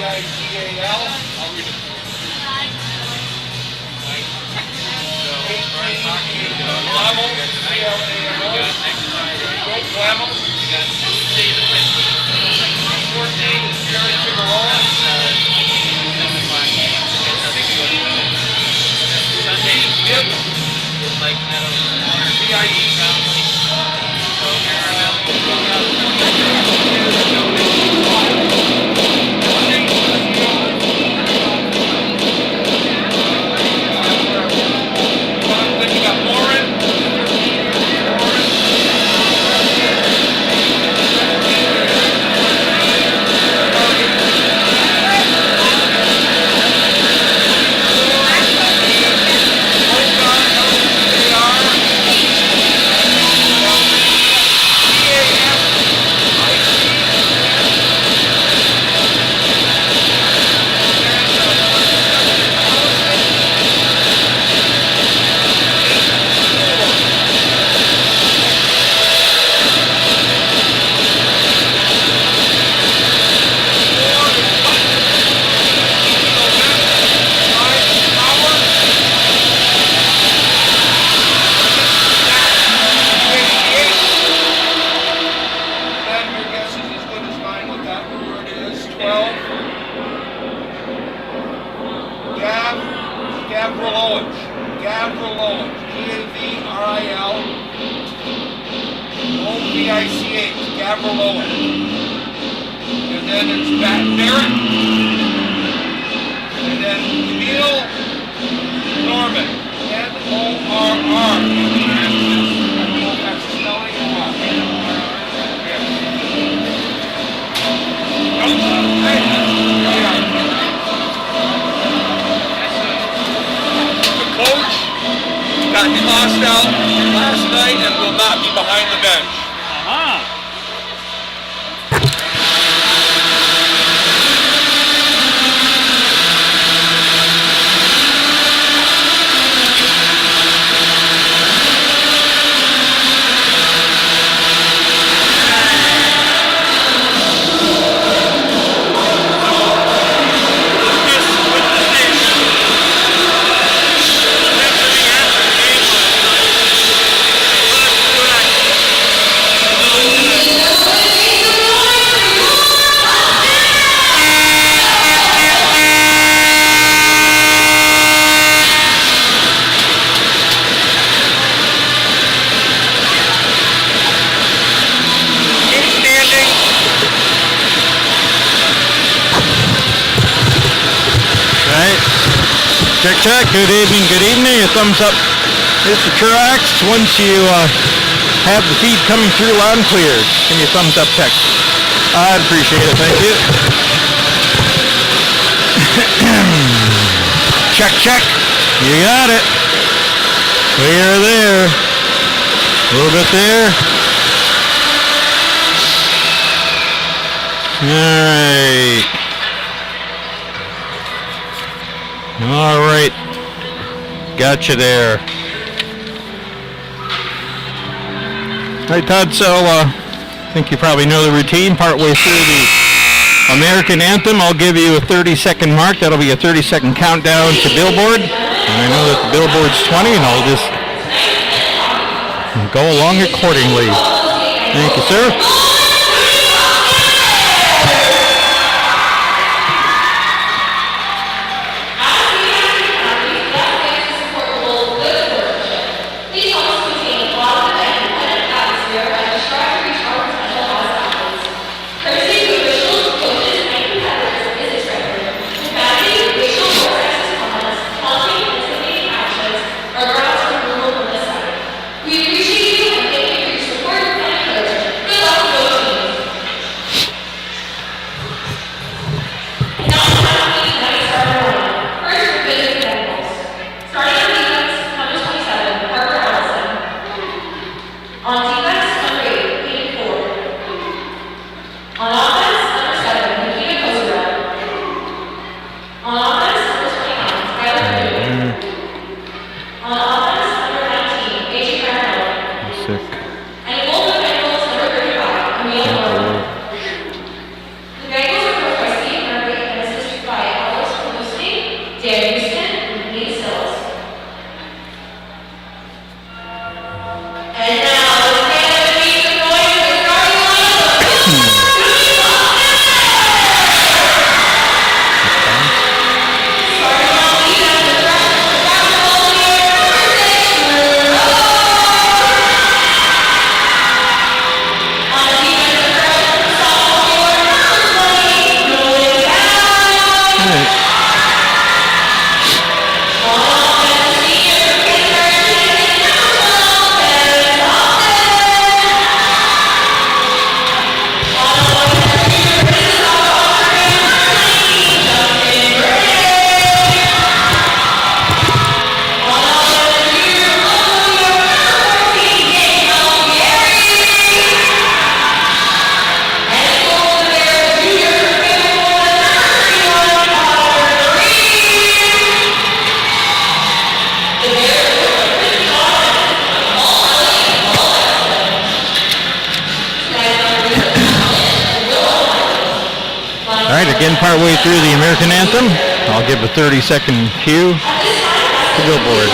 VICAL. I'll read it. 18, Flamel, Flamel. You got Tuesday the 15th. 14, Jerry Figueroa. Sunday, Gibb. Like Meadows, VIE family. So here are now then you got Lauren. Tossed out last night and will not be behind the bench. Check. Good evening. A thumbs up is the Truax. Once you have the feed coming through loud and clear, give me a thumbs up check. I'd appreciate it. Thank you. Check. You got it. Clear there. A little bit there. All right. Gotcha there. All right, Todd, so I think you probably know the routine. Partway through the American anthem, I'll give you a 30-second mark. That'll be a 30-second countdown to Billboard. And I know that the Billboard's 20, and I'll just go along accordingly. Thank you, sir. We appreciate you and thank you for your support and encouragement. Good luck. right, again partway through the American Anthem. I'll give a 30-second cue to Billboard.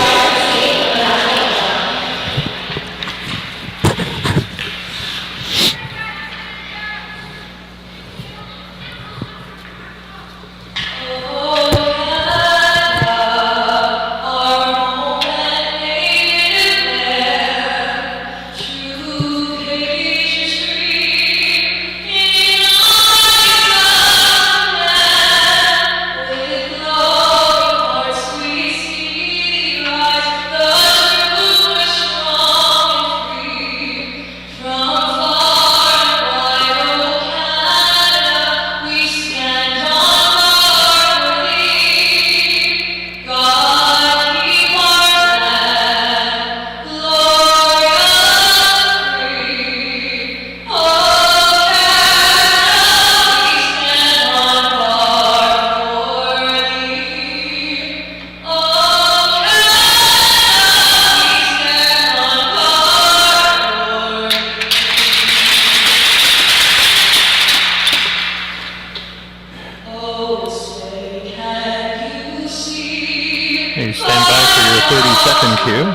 Stand by for your 30-second cue.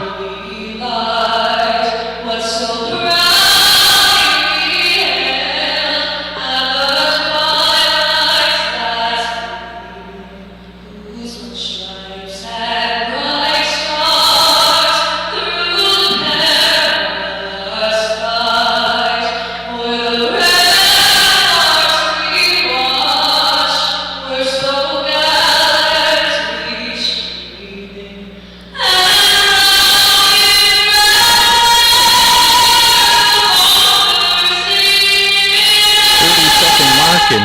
In 3,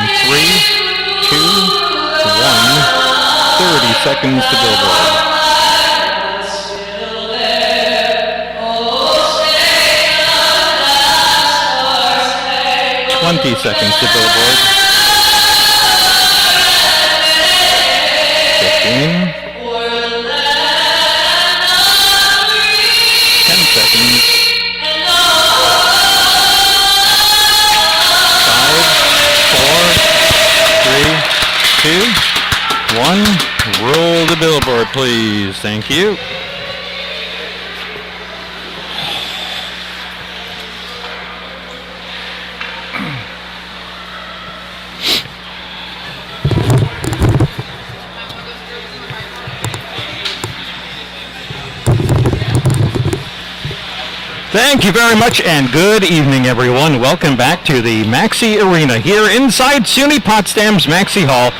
2, 1, 30 seconds to Billboard. Seconds to Billboard. 15. 10 seconds. 5, 4, 3, 2, 1. Roll the Billboard, please. Thank you. Thank you very much, and good evening, everyone. Welcome back to the Maxi Arena here inside SUNY Potsdam's Maxi Hall.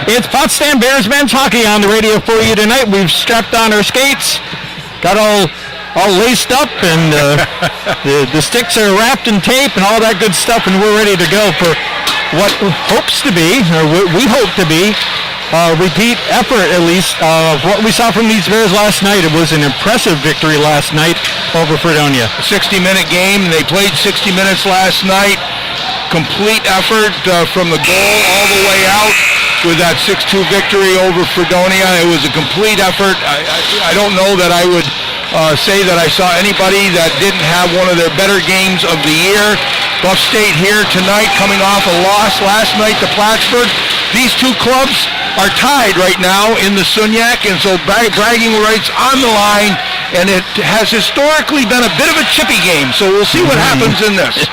It's Potsdam Bears men's hockey on the radio for you tonight. We've strapped on our skates, got all laced up, and the sticks are wrapped in tape and all that good stuff, and we're ready to go for what hopes to be, or we hope to be, repeat effort, at least, of what we saw from these Bears last night. It was an impressive victory last night over Fredonia. A 60-minute game. They played 60 minutes last night. Complete effort from the goal all the way out with that 6-2 victory over Fredonia. It was a complete effort. I don't know that I would say that I saw anybody that didn't have one of their better games of the year. Buff State here tonight coming off a loss last night to Plattsburgh. These two clubs are tied right now in the Sunyak, and so bragging rights on the line, and it has historically been a bit of a chippy game, so we'll see what happens in this.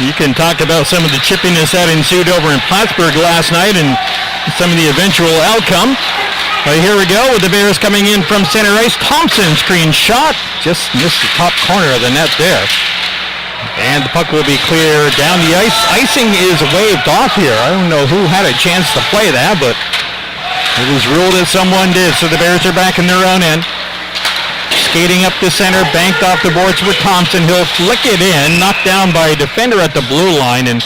You can talk about some of the chippiness that ensued over in Plattsburgh last night and some of the eventual outcome. Here we go with the Bears coming in from center ice. Thompson screen shot, just missed the top corner of the net there. And the puck will be clear down the ice. Icing is waved off here. I don't know who had a chance to play that, but it was ruled that someone did. So the Bears are back in their own end. Skating up the center, banked off the boards with Thompson. He'll flick it in, knocked down by a defender at the blue line, and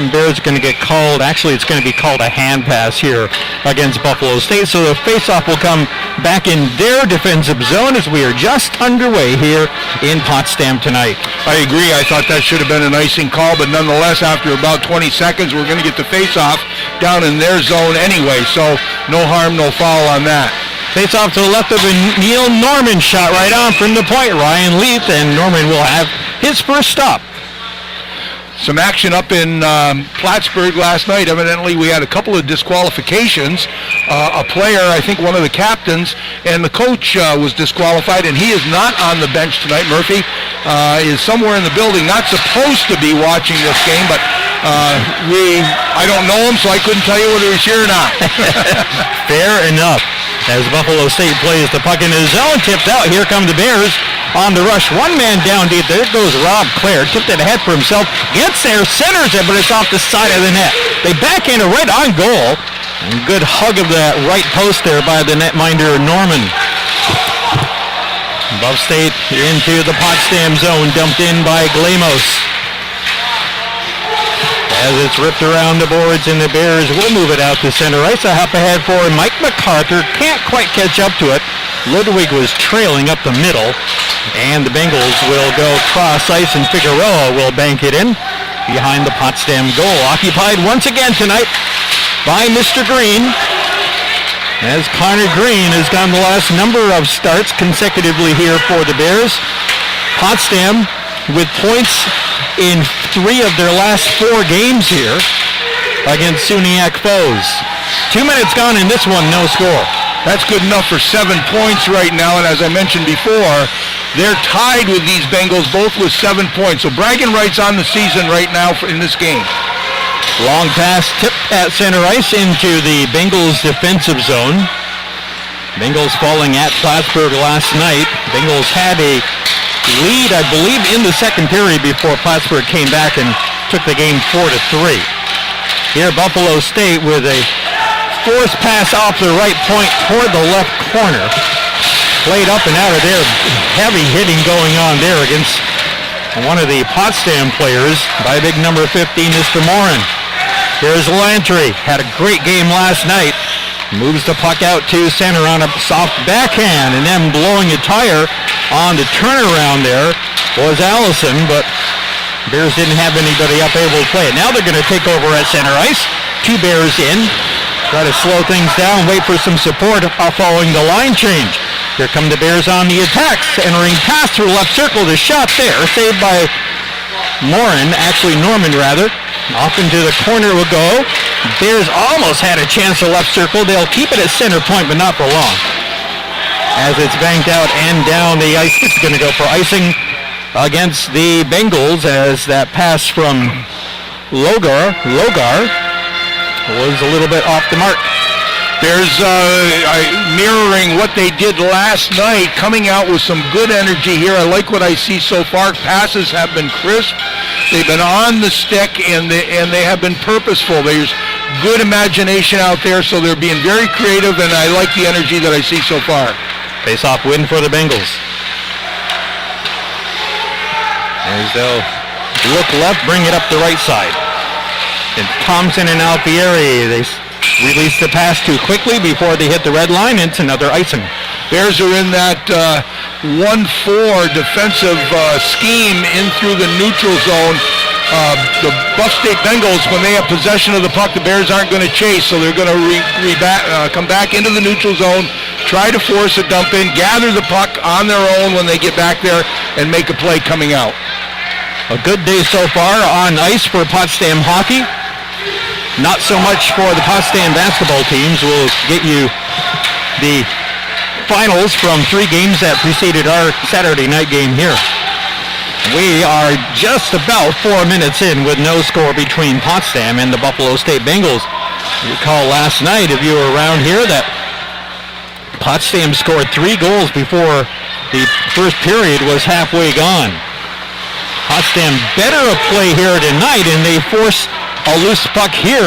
Bears are going to get called. Actually, it's going to be called a hand pass here against Buffalo State. So the faceoff will come back in their defensive zone as we are just underway here in Potsdam tonight. I agree. I thought that should have been an icing call, but nonetheless, after about 20 seconds, we're going to get the faceoff down in their zone anyway. So no harm, no foul on that. Face off to the left of a Neil Norman shot right on from the point. Ryan Leith, and Norman will have his first stop. some action up in Plattsburgh last night. Evidently, we had a couple of disqualifications. A player, I think one of the captains, and the coach was disqualified, and he is not on the bench tonight. Murphy is somewhere in the building, not supposed to be watching this game, but I don't know him, so I couldn't tell you whether he's here or not. Fair enough. As Buffalo State plays the puck in his zone, tipped out. Here come the Bears on the rush. One man down deep. There goes Rob Clare. Tipped it ahead for himself. Gets there, centers it, but it's off the side of the net. They backhand it right on goal. And good hug of that right post there by the netminder Norman. Buff State into the Potsdam zone. Dumped in by Glamos. As it's ripped around the boards, and the Bears will move it out to center ice. A hop ahead for Mike MacArthur. Can't quite catch up to it. Ludwig was trailing up the middle, and the Bengals will go cross ice, and Figueroa will bank it in behind the Potsdam goal. Occupied once again tonight by Mr. Green, as Connor Green has gotten the last number of starts consecutively here for the Bears. Potsdam with points in 3 of their last 4 games here against SUNYAC foes. 2 minutes gone in this one, no score. That's good enough for 7 points right now, and as I mentioned before, they're tied with these Bengals, both with 7 points. So bragging rights on the season right now in this game. Long pass tipped at center ice into the Bengals defensive zone. Bengals falling at Plattsburgh last night. Bengals had a lead, I believe, in the second period before Plattsburgh came back and took the game 4-3. Here Buffalo State with a forced pass off the right point toward the left corner. Played up and out of there. Heavy hitting going on there against one of the Potsdam players by big number 15, Mr. Morin. Here's Lantry. Had a great game last night. Moves the puck out to center on a soft backhand, and then blowing a tire on the turnaround there was Allison, but Bears didn't have anybody up able to play it. Now they're going to take over at center ice. 2 Bears in. Try to slow things down, wait for some support following the line change. Here come the Bears on the attacks, entering pass through left circle. The shot there, saved by Norman rather. Off into the corner will go. Bears almost had a chance to left circle. They'll keep it at center point, but not for long. As it's banked out and down the ice, it's going to go for icing against the Bengals, as that pass from Logar was a little bit off the mark. Bears mirroring what they did last night, coming out with some good energy here. I like what I see so far. Passes have been crisp. They've been on the stick, and they have been purposeful. There's good imagination out there, so they're being very creative, and I like the energy that I see so far. Face-off win for the Bengals. As they'll look left, bring it up the right side. And Thompson and Alfieri, they release the pass too quickly before they hit the red line. It's another icing. Bears are in that 1-4 defensive scheme in through the neutral zone. The Buff State Bengals, when they have possession of the puck, the Bears aren't going to chase, so they're going to come back into the neutral zone, try to force a dump in, gather the puck on their own when they get back there, and make a play coming out. A good day so far on ice for Potsdam hockey. Not so much for the Potsdam basketball teams. We'll get you the finals from 3 games that preceded our Saturday night game here. We are just about 4 minutes in with no score between Potsdam and the Buffalo State Bengals. You recall last night, if you were around here, that Potsdam scored 3 goals before the first period was halfway gone. Potsdam better a play here tonight, and they force a loose puck here.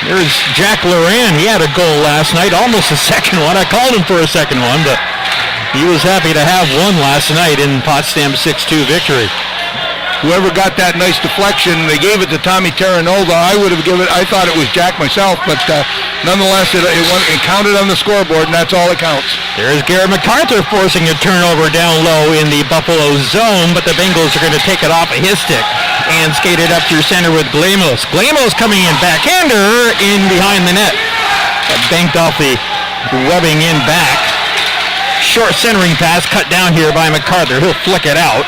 There's Jack Loran. He had a goal last night, almost a second one. I called him for a second one, but he was happy to have one last night in Potsdam's 6-2 victory. Whoever got that nice deflection, they gave it to Tommy Terranova. I thought it was Jack myself, but nonetheless, it counted on the scoreboard, and that's all that counts. There's Garrett MacArthur forcing a turnover down low in the Buffalo zone, but the Bengals are going to take it off of his stick and skate it up through center with Glamos. Glamos coming in backhander in behind the net. Banked off the webbing in back. Short centering pass cut down here by MacArthur. He'll flick it out.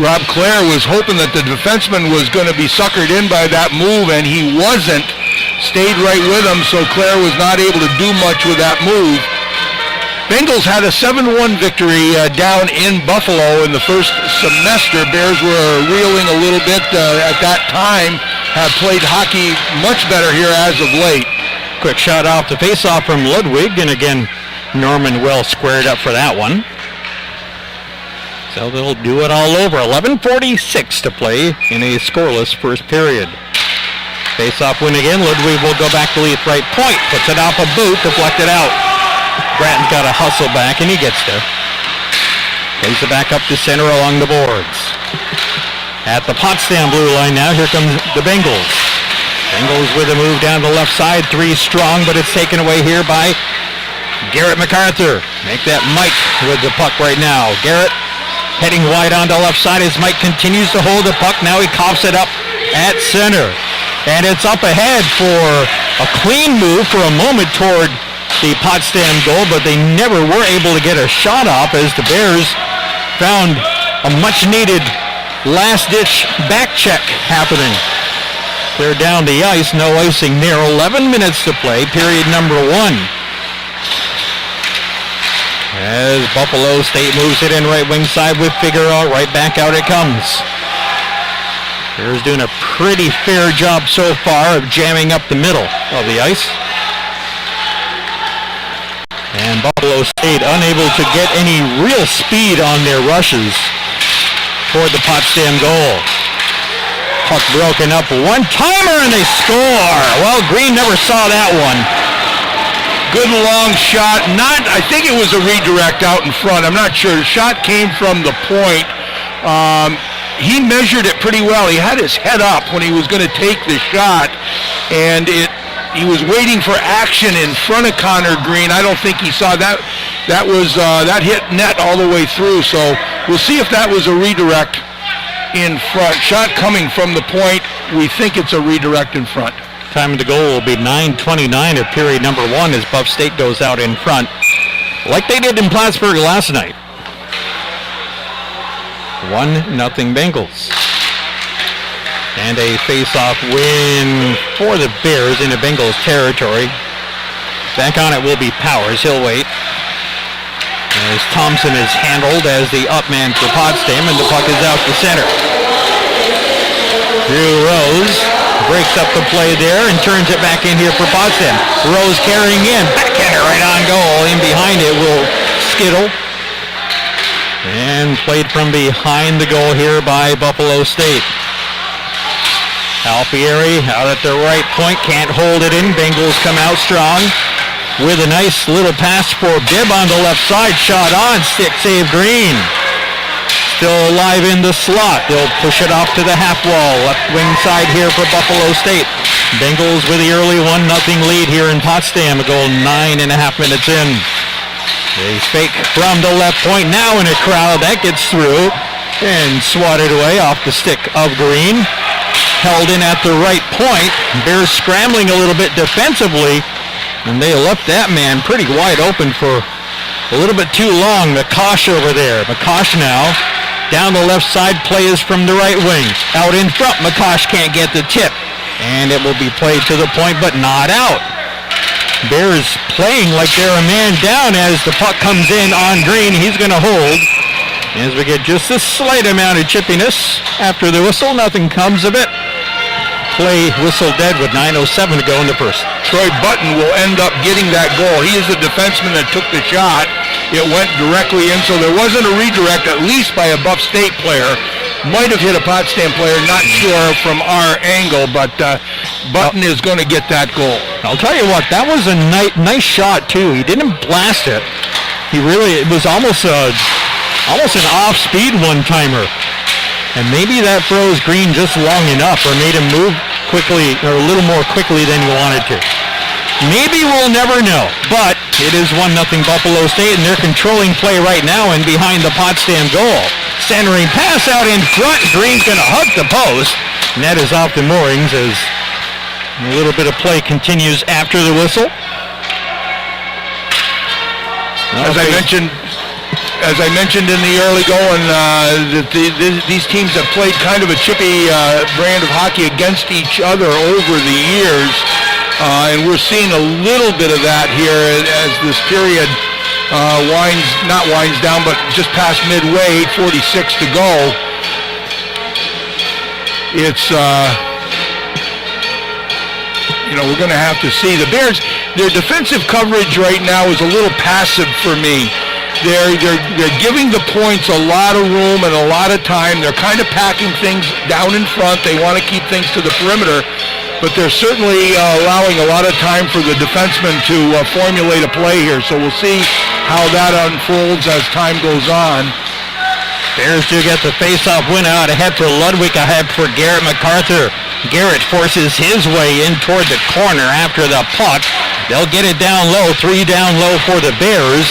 Rob Clare was hoping that the defenseman was going to be suckered in by that move, and he wasn't. Stayed right with him, so Clare was not able to do much with that move. Bengals had a 7-1 victory down in Buffalo in the first semester. Bears were reeling a little bit at that time, have played hockey much better here as of late. Quick shot off the face-off from Ludwig, and again, Norman well squared up for that one. So they'll do it all over. 11:46 to play in a scoreless first period. Face-off win again. Ludwig will go back to Leith right point. Puts it off a boot, deflected out. Gratton's got to hustle back, and he gets there. Plays it back up to center along the boards. At the Potsdam blue line now, here comes the Bengals. Bengals with a move down the left side. 3 strong, but it's taken away here by Garrett MacArthur. Make that Mike with the puck right now. Garrett heading wide on the left side as Mike continues to hold the puck. Now he coughs it up at center. And it's up ahead for a clean move for a moment toward the Potsdam goal, but they never were able to get a shot off as the Bears found a much-needed last-ditch back check happening. Clear down the ice, no icing there. 11 minutes to play, period number 1. As Buffalo State moves it in right wing side with Figueroa, right back out it comes. Bears doing a pretty fair job so far of jamming up the middle of the ice. And Buffalo State unable to get any real speed on their rushes toward the Potsdam goal. Puck broken up, one-timer, and they score. Well, Green never saw that one. Good long shot. I think it was a redirect out in front. I'm not sure. The shot came from the point. He measured it pretty well. He had his head up when he was going to take the shot, and he was waiting for action in front of Connor Green. I don't think he saw that. That hit net all the way through. So we'll see if that was a redirect in front. Shot coming from the point. We think it's a redirect in front. Time of the goal will be 9:29 of period number 1 as Buff State goes out in front, like they did in Plattsburgh last night. 1-0 Bengals. And a face-off win for the Bears into Bengals territory. Back on it will be Powers. He'll wait. As Thompson is handled as the up man for Potsdam, and the puck is out to center. Drew Rose breaks up the play there and turns it back in here for Potsdam. Rose carrying in, backhander right on goal. In behind it will Skittle. And played from behind the goal here by Buffalo State. Alfieri out at the right point, can't hold it in. Bengals come out strong with a nice little pass for Bibb on the left side. Shot on, stick save Green. Still alive in the slot. They'll push it off to the half wall. Left wing side here for Buffalo State. Bengals with the early 1-0 lead here in Potsdam. A goal 9.5 minutes in. They fake from the left point. Now in a crowd. That gets through and swatted away off the stick of Green. Held in at the right point. Bears scrambling a little bit defensively. And they left that man pretty wide open for a little bit too long. McCosh over there. McCosh now. Down the left side, play is from the right wing. Out in front, McCosh can't get the tip. And it will be played to the point, but not out. Bears playing like they're a man down as the puck comes in on Green. He's going to hold. As we get just a slight amount of chippiness after the whistle, nothing comes of it. Play whistle dead with 9:07 to go in the first. Troy Button will end up getting that goal. He is the defenseman that took the shot. It went directly in, so there wasn't a redirect, at least by a Buff State player. Might have hit a Potsdam player, not sure from our angle, but Button is going to get that goal. I'll tell you what, that was a nice shot too. He didn't blast it. It was almost an off-speed one-timer. And maybe that froze Green just long enough or made him move quickly, or a little more quickly than he wanted to. Maybe we'll never know, but it is 1-0 Buffalo State, and they're controlling play right now and behind the Potsdam goal. Centering pass out in front. Green's going to hug the post. Net is off the moorings as a little bit of play continues after the whistle. As I mentioned, as I mentioned in the early going, these teams have played kind of a chippy brand of hockey against each other over the years, and we're seeing a little bit of that here as this period winds down, but just past midway, 8:46 to go. It's we're going to have to see. The Bears, their defensive coverage right now is a little passive for me. They're giving the points a lot of room and a lot of time. They're kind of packing things down in front. They want to keep things to the perimeter, but they're certainly allowing a lot of time for the defensemen to formulate a play here. So we'll see how that unfolds as time goes on. Bears do get the face-off win out ahead for Ludwig, ahead for Garrett MacArthur. Garrett forces his way in toward the corner after the puck. They'll get it down low, 3 down low for the Bears.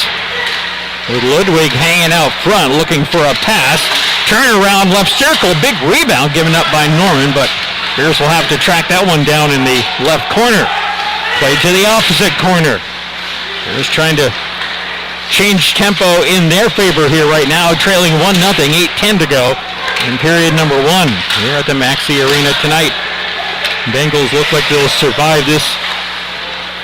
With Ludwig hanging out front, looking for a pass. Turn around left circle, big rebound given up by Norman, but Bears will have to track that one down in the left corner. Play to the opposite corner. Bears trying to change tempo in their favor here right now, trailing 1-0, 8:10 to go in period number 1 here at the Maxi Arena tonight. Bengals look like they'll survive this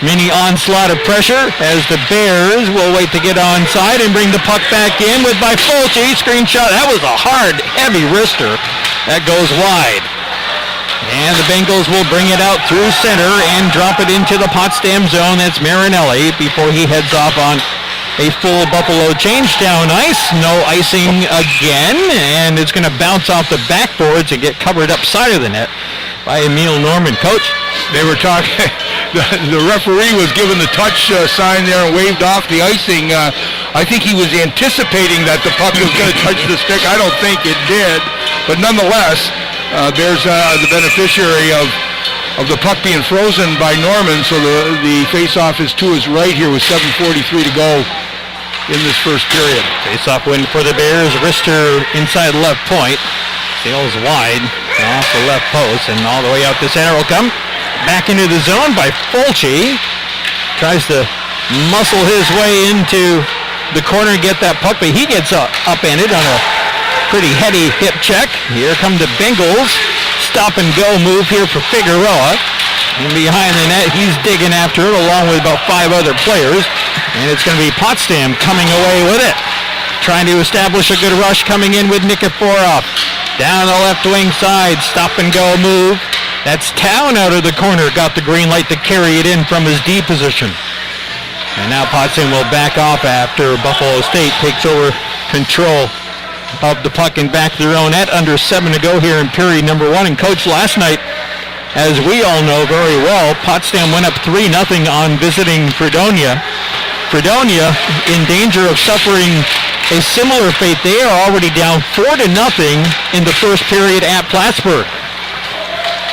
mini onslaught of pressure as the Bears will wait to get onside and bring the puck back in with by Fulci. Screenshot. That was a hard, heavy wrister. That goes wide. And the Bengals will bring it out through center and drop it into the Potsdam zone. That's Marinelli before he heads off on a full Buffalo change down ice. No icing again, and it's going to bounce off the backboards and get covered up side of the net by Emil Norman. Coach, they were talking, the referee was given the touch sign there and waved off the icing. I think he was anticipating that the puck was going to touch the stick. I don't think it did, but nonetheless, there's the beneficiary of the puck being frozen by Norman, so the face-off is to his right here with 7:43 to go in this first period. Face-off win for the Bears. Wrister inside left point. Sails wide off the left post and all the way out to center will come. Back into the zone by Fulci. Tries to muscle his way into the corner and get that puck, but he gets upended on a pretty heady hip check. Here come the Bengals. Stop and go move here for Figueroa. And behind the net, he's digging after it along with about 5 other players. And it's going to be Potsdam coming away with it. Trying to establish a good rush coming in with Nikiforov. Down the left wing side, stop and go move. That's Town out of the corner. Got the green light to carry it in from his D position. And now Potsdam will back off after Buffalo State takes over control of the puck and back to their own net. Under 7 to go here in period number 1. And Coach, last night, as we all know very well, Potsdam went up 3-0 on visiting Fredonia. Fredonia in danger of suffering a similar fate. They are already down 4-0 in the first period at Plattsburgh.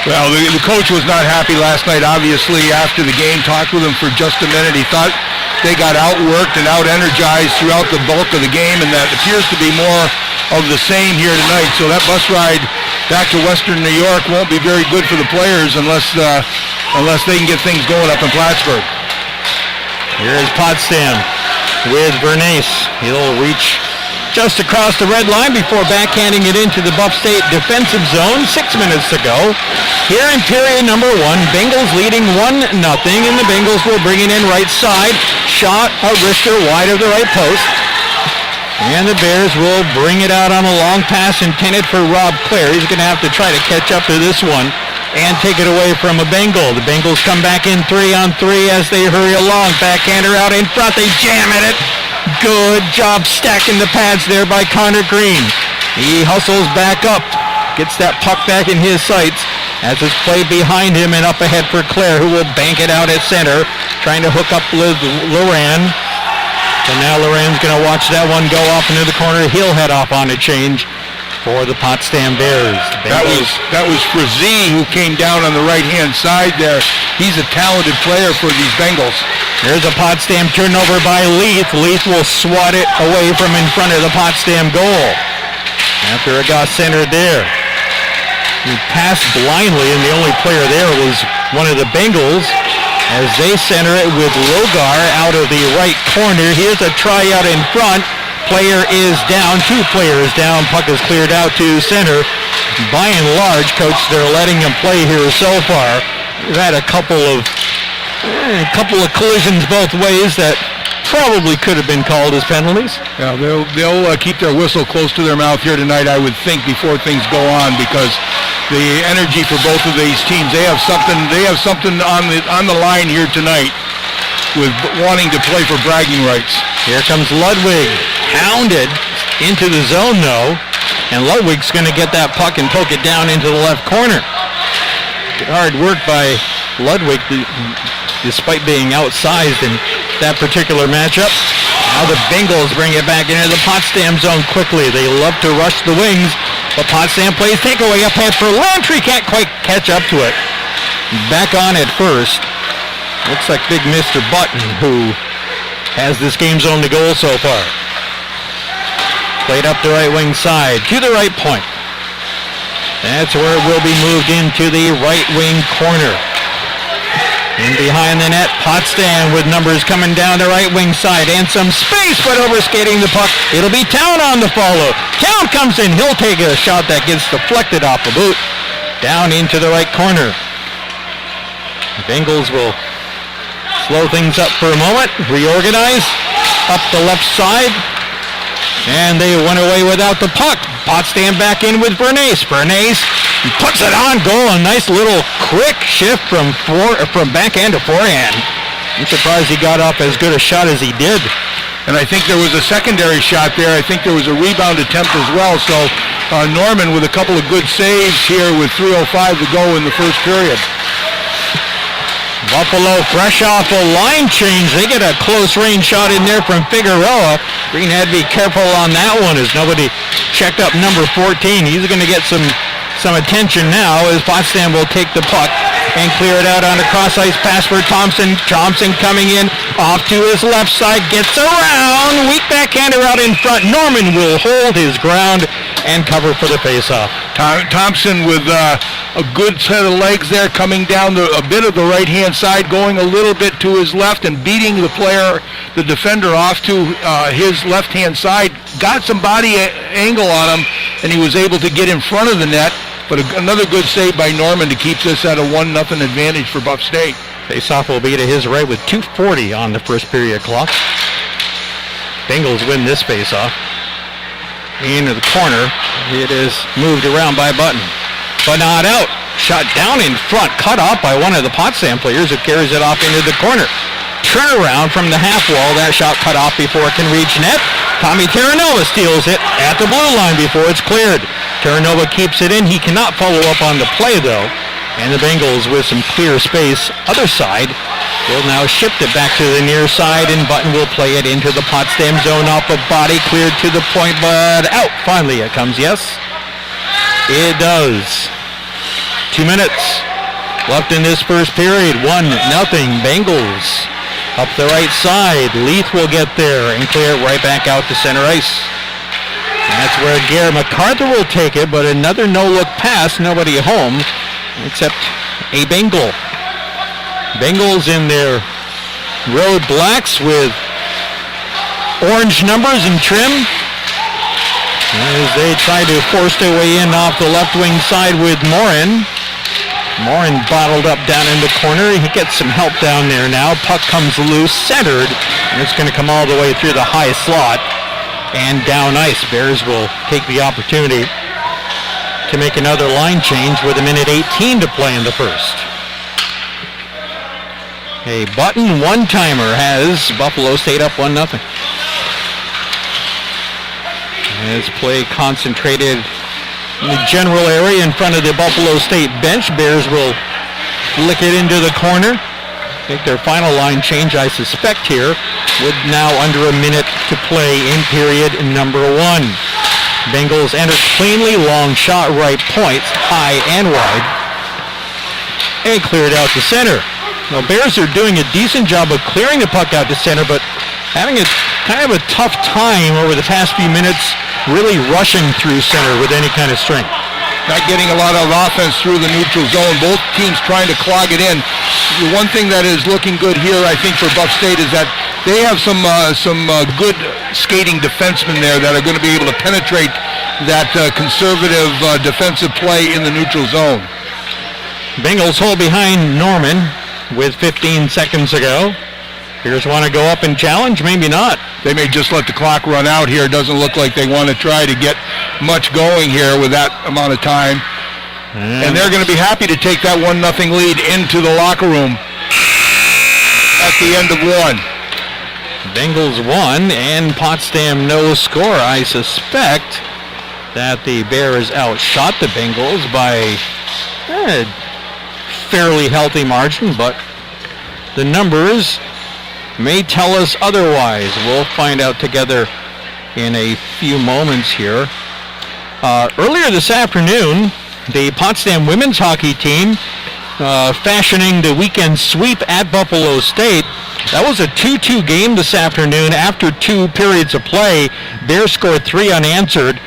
Well, the coach was not happy last night, obviously, after the game. Talked with him for just a minute. He thought they got outworked and out-energized throughout the bulk of the game, and that appears to be more of the same here tonight. So that bus ride back to Western New York won't be very good for the players unless they can get things going up in Plattsburgh. Here's Potsdam with Bernays. He'll reach just across the red line before backhanding it into the Buff State defensive zone. 6 minutes to go. Here in period number 1, Bengals leading 1-0, and the Bengals will bring it in right side. Shot a wrister wide of the right post. And the Bears will bring it out on a long pass intended for Rob Clare. He's going to have to try to catch up to this one and take it away from a Bengal. The Bengals come back in 3-on-3 as they hurry along. Backhander out in front. They jam at it. Good job stacking the pads there by Connor Green. He hustles back up. Gets that puck back in his sights as it's played behind him and up ahead for Clare, who will bank it out at center. Trying to hook up with Loran. And now Loran's going to watch that one go off into the corner. He'll head off on a change for the Potsdam Bears. That was Frazee who came down on the right-hand side there. He's a talented player for these Bengals. There's a Potsdam turnover by Leith. Leith will swat it away from in front of the Potsdam goal. After it got centered there. He passed blindly, and the only player there was one of the Bengals as they center it with Logar out of the right corner. Here's a try out in front. player is down, 2 players down. Puck is cleared out to center. By and large, Coach, they're letting him play here so far. We've had a couple of collisions both ways that probably could have been called as penalties. Yeah, they'll keep their whistle close to their mouth here tonight, I would think, before things go on, because the energy for both of these teams, they have something on the line here tonight with wanting to play for bragging rights. Here comes Ludwig, hounded into the zone though, and Ludwig's going to get that puck and poke it down into the left corner. Good hard work by Ludwig, despite being outsized in that particular matchup. Now the Bengals bring it back into the Potsdam zone quickly. They love to rush the wings, but Potsdam plays takeaway up ahead for Lantry, can't quite catch up to it. Back on at first. Looks like big Mr. Button, who has this game's only goal so far. Played up the right wing side to the right point. That's where it will be moved into the right wing corner. In behind the net, Potsdam with numbers coming down the right wing side and some space, but overskating the puck. It'll be Town on the follow. Town comes in. He'll take a shot that gets deflected off the boot. Down into the right corner. The Bengals will slow things up for a moment, reorganize, up the left side, and they went away without the puck. Potsdam back in with Bernays. Bernays puts it on goal. A nice little quick shift from backhand to forehand. I'm surprised he got off as good a shot as he did. And I think there was a secondary shot there. I think there was a rebound attempt as well. So Norman with a couple of good saves here with 3:05 to go in the first period. Buffalo fresh off a line change. They get a close range shot in there from Figueroa. Green had to be careful on that one as nobody checked up number 14. He's going to get some attention now as Potsdam will take the puck and clear it out on a cross-ice pass for Thompson. Thompson coming in off to his left side, gets around. Weak backhander out in front. Norman will hold his ground and cover for the face-off. Thompson with a good set of legs there, coming down a bit of the right-hand side, going a little bit to his left and beating the defender off to his left-hand side. Got some body angle on him, and he was able to get in front of the net. But another good save by Norman to keep this at a 1-0 advantage for Buff State. Face-off will be to his right with 2:40 on the first period clock. Bengals win this face-off. Into the corner. It is moved around by Button, but not out. Shot down in front, cut off by one of the Potsdam players who carries it off into the corner. Turnaround from the half wall. That shot cut off before it can reach net. Tommy Terranova steals it at the blue line before it's cleared. Terranova keeps it in. He cannot follow up on the play though. And the Bengals with some clear space. Other side will now shift it back to the near side, and Button will play it into the Potsdam zone off of body, cleared to the point, but out. Finally it comes, yes. It does. 2 minutes left in this first period. 1-0 Bengals. Up the right side, Leith will get there and clear it right back out to center ice. And that's where Garrett MacArthur will take it, but another no-look pass, nobody home, except a Bengal. Bengals in their road blacks with orange numbers and trim as they try to force their way in off the left wing side with Morin. Morin bottled up down in the corner. He gets some help down there now. Puck comes loose, centered, and it's going to come all the way through the high slot and down ice. Bears will take the opportunity to make another line change with 1:18 to play in the first. A Button one-timer has Buffalo State up 1-0. As play concentrated in the general area in front of the Buffalo State bench, Bears will flick it into the corner. Make their final line change, I suspect, here, with now under a minute to play in period number 1. Bengals enter cleanly, long shot, right points, high and wide, and cleared out to center. Now, Bears are doing a decent job of clearing the puck out to center, but having a kind of a tough time over the past few minutes really rushing through center with any kind of strength. Not getting a lot of offense through the neutral zone. Both teams trying to clog it in. The one thing that is looking good here, I think, for Buff State is that they have some good skating defensemen there that are going to be able to penetrate that conservative defensive play in the neutral zone. Bengals hold behind Norman with 15 seconds to go. Bears want to go up and challenge, maybe not. They may just let the clock run out here. It doesn't look like they want to try to get much going here with that amount of time. And they're going to be happy to take that 1-0 lead into the locker room at the end of one. Bengals won and Potsdam no score. I suspect that the Bears outshot the Bengals by a fairly healthy margin, but the numbers may tell us otherwise. We'll find out together in a few moments here. Earlier this afternoon, the Potsdam women's hockey team fashioning the weekend sweep at Buffalo State. That was a 2-2 game this afternoon after 2 periods of play. Bears scored 3 unanswered.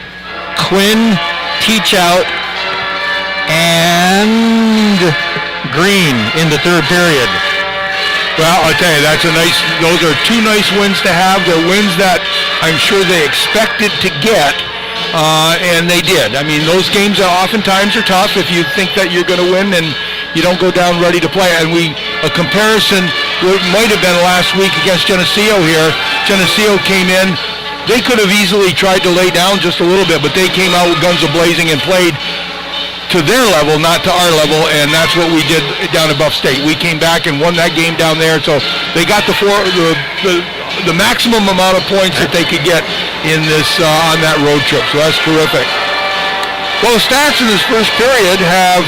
Quinn, Teachout, and Green in the third period. Well, I'll tell you, those are 2 nice wins to have. They're wins that I'm sure they expected to get, and they did. I mean, those games oftentimes are tough if you think that you're going to win and you don't go down ready to play. And a comparison might have been last week against Geneseo here. Geneseo came in. They could have easily tried to lay down just a little bit, but they came out with guns a-blazing and played to their level, not to our level, and that's what we did down at Buff State. We came back and won that game down there, so they got the maximum amount of points that they could get in this on that road trip, so that's terrific. Well, the stats in this first period have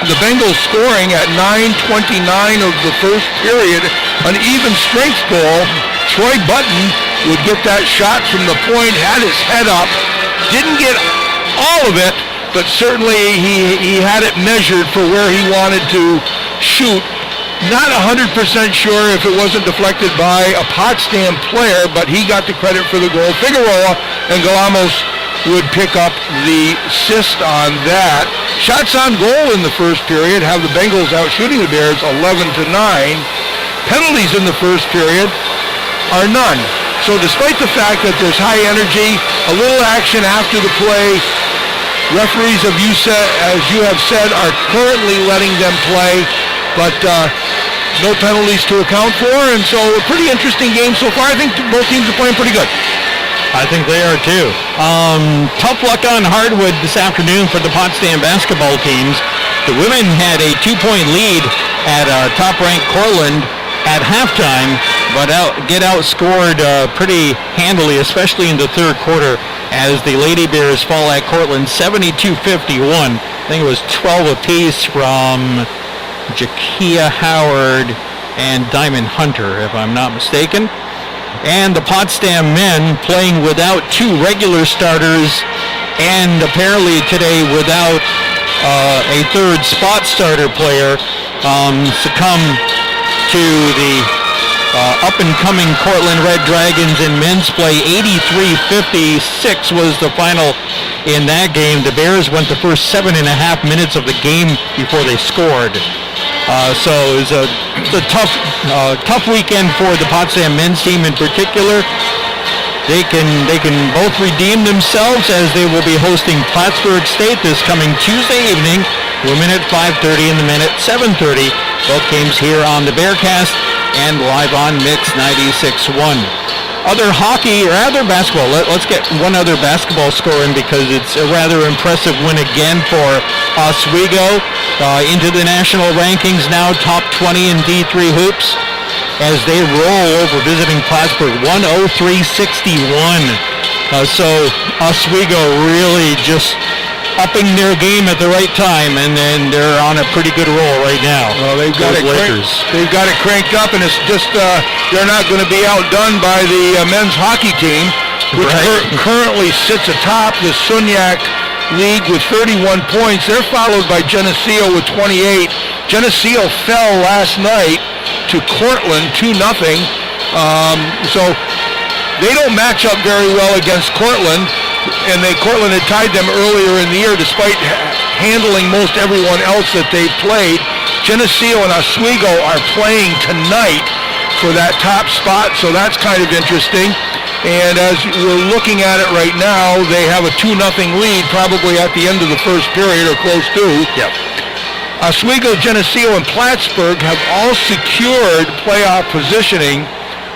the Bengals scoring at 9:29 of the first period, an even strength goal. Troy Button would get that shot from the point, had his head up, didn't get all of it, but certainly he had it measured for where he wanted to shoot. Not 100% sure if it wasn't deflected by a Potsdam player, but he got the credit for the goal. Figueroa and Galamos would pick up the assist on that. Shots on goal in the first period have the Bengals out shooting the Bears 11-9. Penalties in the first period are none. So despite the fact that there's high energy, a little action after the play, referees, as you have said, are currently letting them play, but no penalties to account for, and so a pretty interesting game so far. I think both teams are playing pretty good. I think they are too. Tough luck on hardwood this afternoon for the Potsdam basketball teams. The women had a 2-point lead at top-ranked Cortland at halftime, but get outscored pretty handily, especially in the third quarter, as the Lady Bears fall at Cortland 72-51. I think it was 12 apiece from Jakia Howard and Diamond Hunter, if I'm not mistaken. And the Potsdam men playing without 2 regular starters, and apparently today without a third spot starter player, succumb to the up-and-coming Cortland Red Dragons in men's play. 83-56 was the final in that game. The Bears went the first 7.5 minutes of the game before they scored. So it was a tough weekend for the Potsdam men's team in particular. They can both redeem themselves as they will be hosting Plattsburgh State this coming Tuesday evening. Women at 5:30 and the men at 7:30. Both games here on the Bearcast and live on Mix 96.1. Other hockey or other basketball. Let's get one other basketball score in because it's a rather impressive win again for Oswego. Into the national rankings now, top 20 in D3 hoops as they roll over visiting Plattsburgh 103-61. So Oswego really just upping their game at the right time, and then they're on a pretty good roll right now. Well, they've got it cranked up, and it's just they're not going to be outdone by the men's hockey team, which currently sits atop the Sunyak League with 31 points. They're followed by Geneseo with 28. Geneseo fell last night to Cortland 2-0. So they don't match up very well against Cortland, and Cortland had tied them earlier in the year despite handling most everyone else that they've played. Geneseo and Oswego are playing tonight for that top spot, so that's kind of interesting. And as we're looking at it right now, they have a 2-0 lead probably at the end of the first period or close to. Yep. Oswego, Geneseo, and Plattsburgh have all secured playoff positioning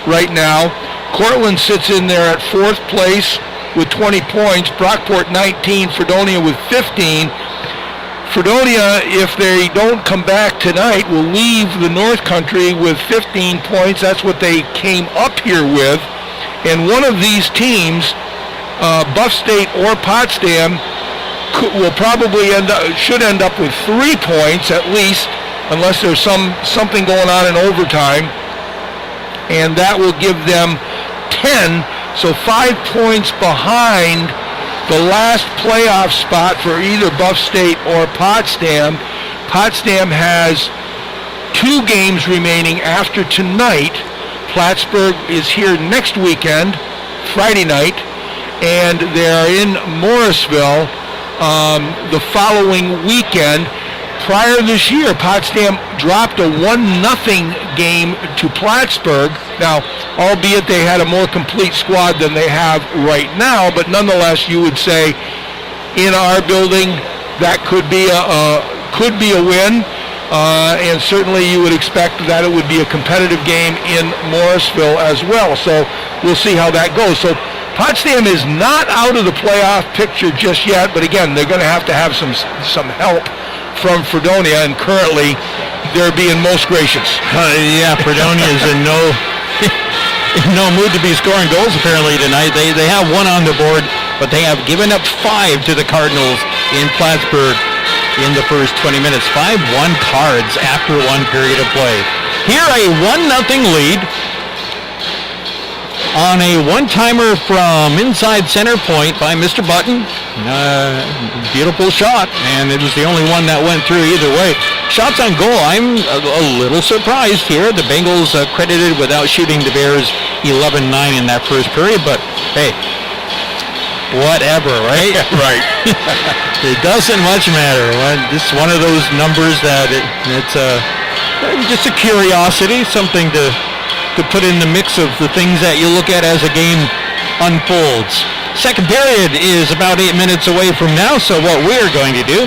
right now. Cortland sits in there at 4th place with 20 points. Brockport 19, Fredonia with 15. Fredonia, if they don't come back tonight, will leave the North Country with 15 points. That's what they came up here with. And one of these teams, Buff State or Potsdam, will probably should end up with 3 points at least, unless there's something going on in overtime. And that will give them 10, so 5 points behind the last playoff spot for either Buff State or Potsdam. Potsdam has 2 games remaining after tonight. Plattsburgh is here next weekend, Friday night, and they're in Morrisville the following weekend. Prior this year, Potsdam dropped a 1-0 game to Plattsburgh. Now, albeit they had a more complete squad than they have right now, but nonetheless, you would say in our building that could be a win. And certainly you would expect that it would be a competitive game in Morrisville as well. So we'll see how that goes. So Potsdam is not out of the playoff picture just yet, but again, they're going to have some help from Fredonia, and currently they're being most gracious. Yeah, Fredonia is in no mood to be scoring goals apparently tonight. They have 1 on the board, but they have given up 5 to the Cardinals in Plattsburgh in the first 20 minutes. 5-1 Cards after 1 period of play. Here a 1-0 lead on a one-timer from inside center point by Mr. Button. Beautiful shot, and it was the only one that went through either way. Shots on goal, I'm a little surprised here. The Bengals credited without shooting the Bears 11-9 in that first period, but hey, whatever, right? Right. It doesn't much matter. This is one of those numbers that it's just a curiosity, something to put in the mix of the things that you look at as a game unfolds. Second period is about 8 minutes away from now, so what we're going to do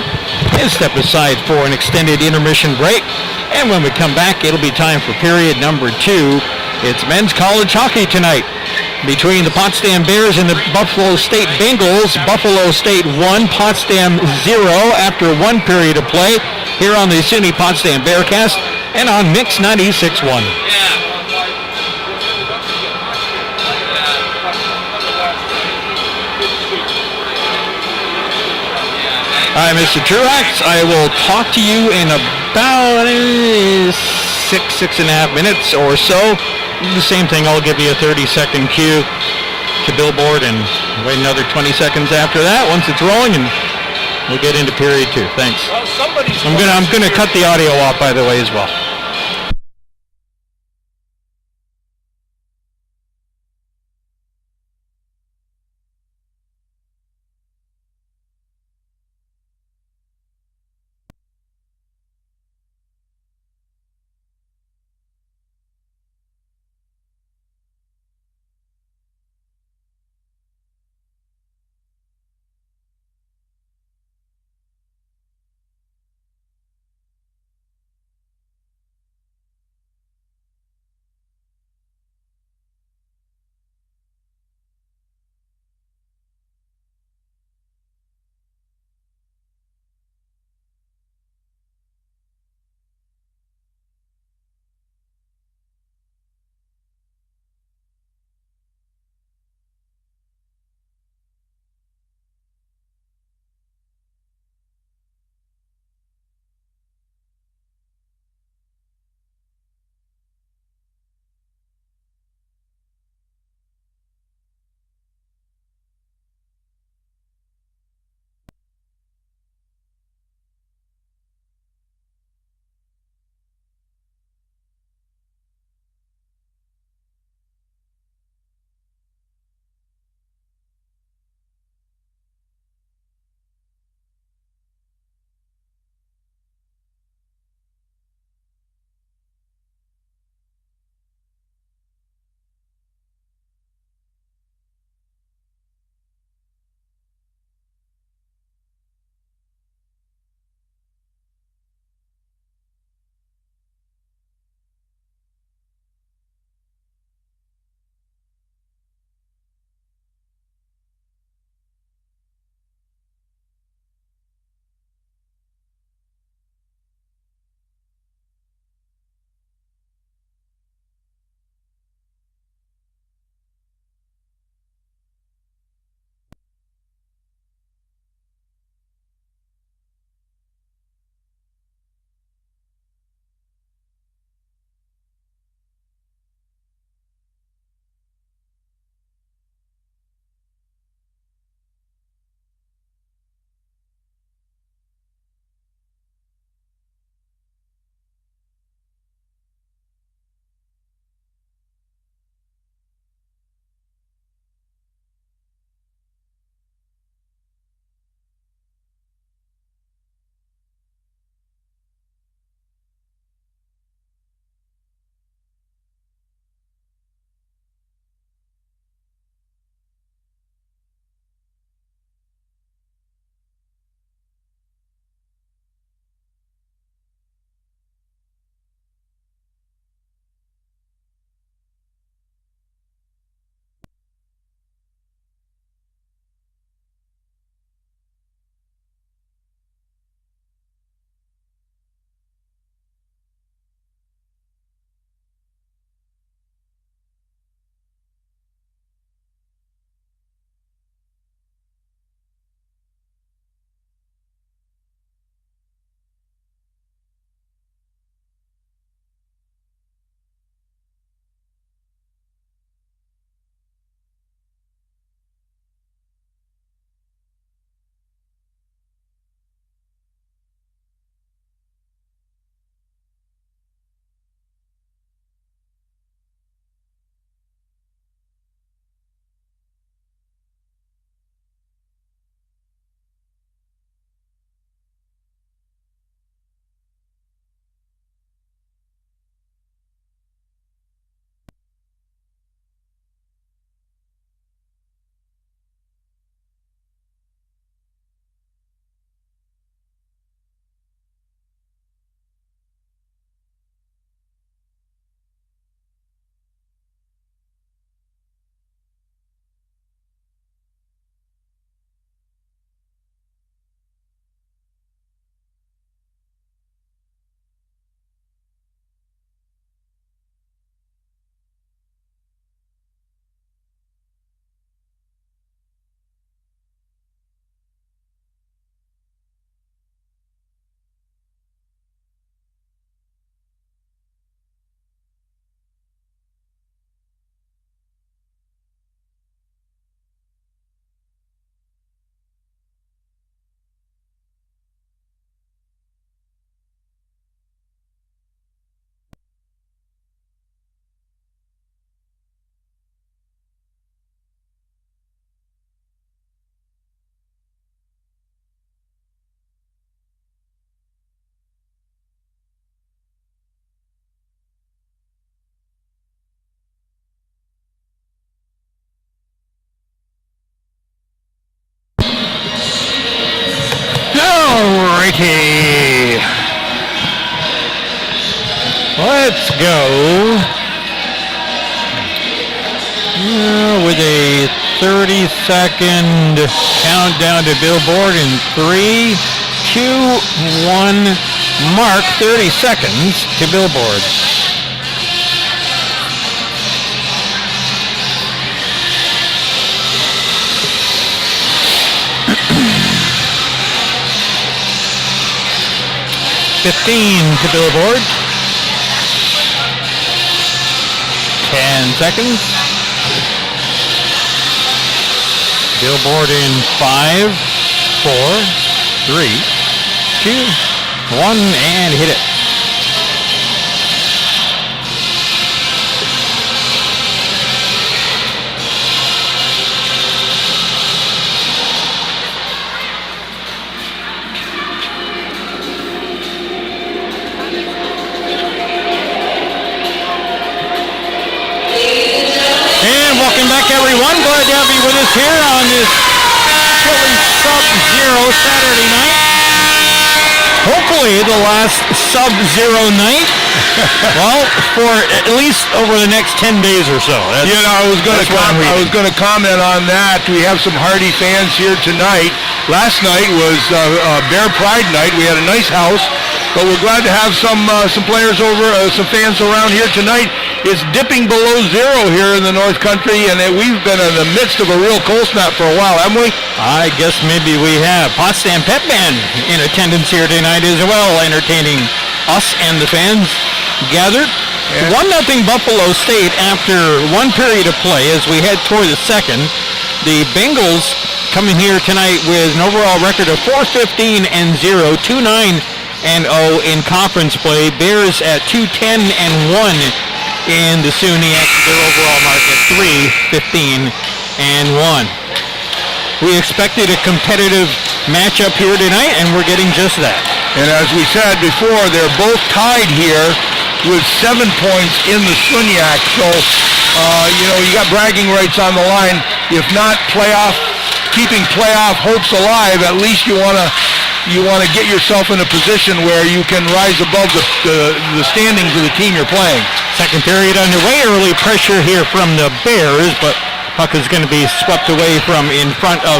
is step aside for an extended intermission break, and when we come back, it'll be time for period number 2. It's men's college hockey tonight between the Potsdam Bears and the Buffalo State Bengals. Buffalo State 1, Potsdam 0 after 1 period of play here on the SUNY Potsdam Bearcast and on Mix 96.1. All right, Mr. Truax, I will talk to you in about 6.5 minutes or so. The same thing, I'll give you a 30-second cue to Billboard and wait another 20 seconds after that once it's rolling, and we'll get into period 2. Thanks. Well, I'm gonna cut the audio off, by the way, as well. go with a 30-second countdown to Billboard in 3, 2, 1. Mark, 30 seconds to Billboard. $15 to Billboard. 10 seconds. Billboard in 5, 4, 3, 2, 1, and hit it. Welcome back, everyone. Glad to have you with us here on this chilly sub-zero Saturday night. Hopefully the last sub-zero night. Well, for at least over the next 10 days or so. I was going to comment on that. We have some hardy fans here tonight. Last night was Bear Pride night. We had a nice house, but we're glad to have some players over, some fans around here tonight. It's dipping below zero here in the North Country, and we've been in the midst of a real cold snap for a while, haven't we? I guess maybe we have. Potsdam Pep Band in attendance here tonight as well, entertaining us and the fans gathered. 1-0 Buffalo State after one period of play as we head toward the second. The Bengals coming here tonight with an overall record of 4-15-0, 2-9-0 in conference play. Bears at 2-10-1 in the SUNYX, their overall mark at 3-15-1. We expected a competitive matchup here tonight, and we're getting just that. And as we said before, they're both tied here with 7 points in the SUNYX. So, you got bragging rights on the line. If not keeping playoff hopes alive, at least you want to get yourself in a position where you can rise above the standings of the team you're playing. Second period underway. Early pressure here from the Bears, but puck is going to be swept away from in front of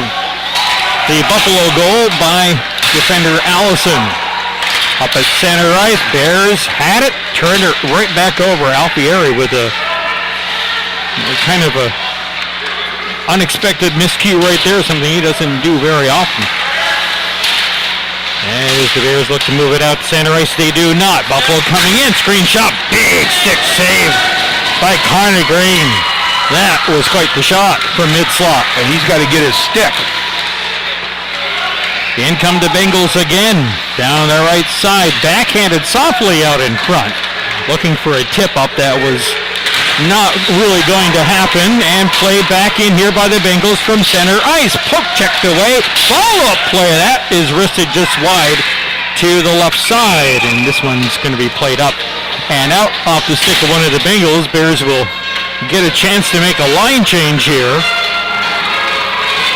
the Buffalo goal by defender Allison. Up at center ice, Bears had it, turned it right back over. Alfieri with a kind of a unexpected miscue right there, something he doesn't do very often. As the Bears look to move it out to center ice, they do not. Buffalo coming in, screen shot, big stick save by Connor Green. That was quite the shot from mid-slot. And he's got to get his stick. In come the Bengals again, down the right side, backhanded softly out in front. Looking for a tip-up that was not really going to happen, and played back in here by the Bengals from center ice. Puck checked away. Follow-up play. That is wristed just wide to the left side, and this one's going to be played up and out off the stick of one of the Bengals. Bears will get a chance to make a line change here.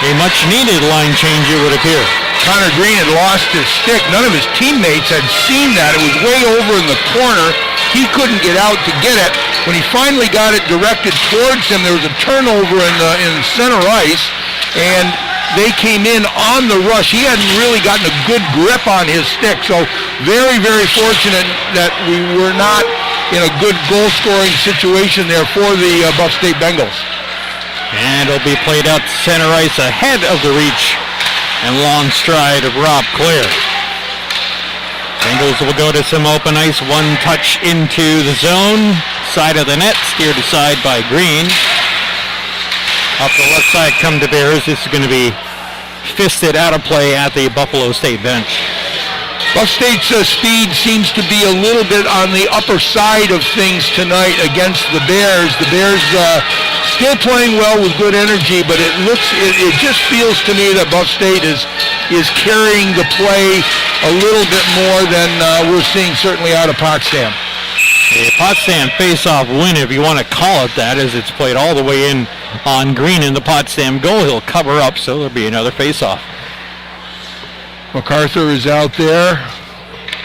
A much-needed line change, it would appear. Connor Green had lost his stick. None of his teammates had seen that. It was way over in the corner. He couldn't get out to get it. When he finally got it directed towards him, there was a turnover in center ice, and they came in on the rush. He hadn't really gotten a good grip on his stick, so very, very fortunate that we were not in a good goal-scoring situation there for the Buff State Bengals. And it'll be played out to center ice ahead of the reach and long stride of Rob Clare. Bengals will go to some open ice, one touch into the zone, side of the net, steered aside by Green. Up the left side come the Bears. This is going to be fisted out of play at the Buffalo State bench. Buff State's speed seems to be a little bit on the upper side of things tonight against the Bears. The Bears still playing well with good energy, but it just feels to me that Buff State is carrying the play a little bit more than we're seeing certainly out of Potsdam. A Potsdam face-off win, if you want to call it that, as it's played all the way in on Green in the Potsdam goal. He'll cover up, so there'll be another face-off. MacArthur is out there,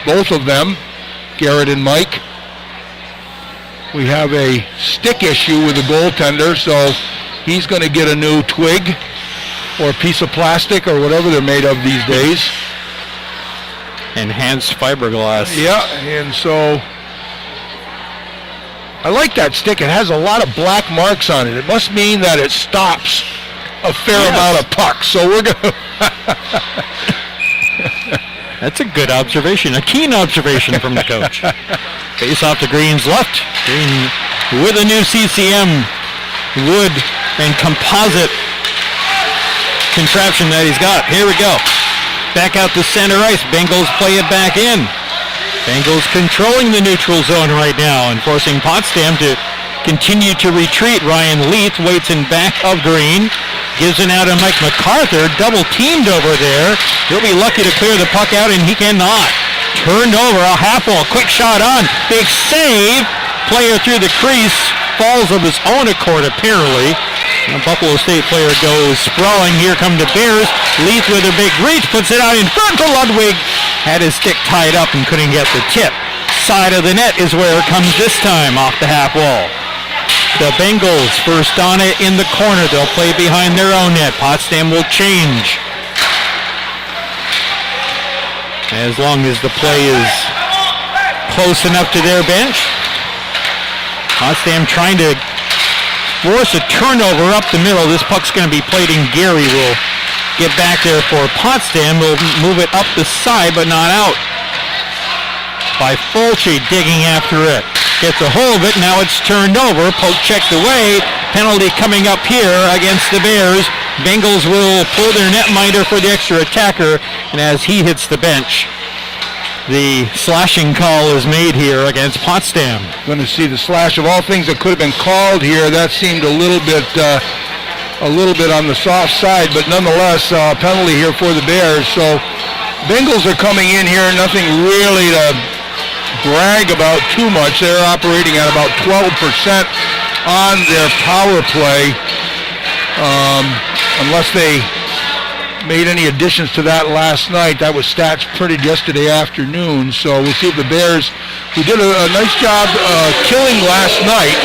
both of them, Garrett and Mike. We have a stick issue with the goaltender, so he's going to get a new twig or a piece of plastic or whatever they're made of these days. Enhanced fiberglass. Yeah, and so I like that stick. It has a lot of black marks on it. It must mean that it stops a fair amount of pucks. So we're going to... That's a good observation, a keen observation from the coach. Face off to Green's left. Green with a new CCM wood and composite contraption that he's got. Here we go. Back out to center ice. Bengals play it back in. Bengals controlling the neutral zone right now and forcing Potsdam to continue to retreat. Ryan Leith waits in back of Green. Gives it out to Mike MacArthur. Double teamed over there. He'll be lucky to clear the puck out, and he cannot. Turned over, a half wall. Quick shot on. Big save. Player through the crease. Falls of his own accord, apparently. And a Buffalo State player goes sprawling. Here come the Bears. Leith with a big reach. Puts it out in front for Ludwig. Had his stick tied up and couldn't get the tip. Side of the net is where it comes this time, off the half wall. The Bengals first on it in the corner. They'll play behind their own net. Potsdam will change. As long as the play is close enough to their bench. Potsdam trying to force a turnover up the middle. This puck's going to be played in. Gary will get back there for Potsdam. Will move it up the side, but not out. By Fulci digging after it. Gets a hold of it. Now it's turned over. Poke checked away. Penalty coming up here against the Bears. Bengals will pull their netminder for the extra attacker. And as he hits the bench, the slashing call is made here against Potsdam. Going to see the slash. Of all things that could have been called here, that seemed a little bit on the soft side, but nonetheless, penalty here for the Bears. So Bengals are coming in here. Nothing really to brag about too much. They're operating at about 12% on their power play, unless they made any additions to that last night. That was stats printed yesterday afternoon. So we'll see if the Bears, who did a nice job killing last night.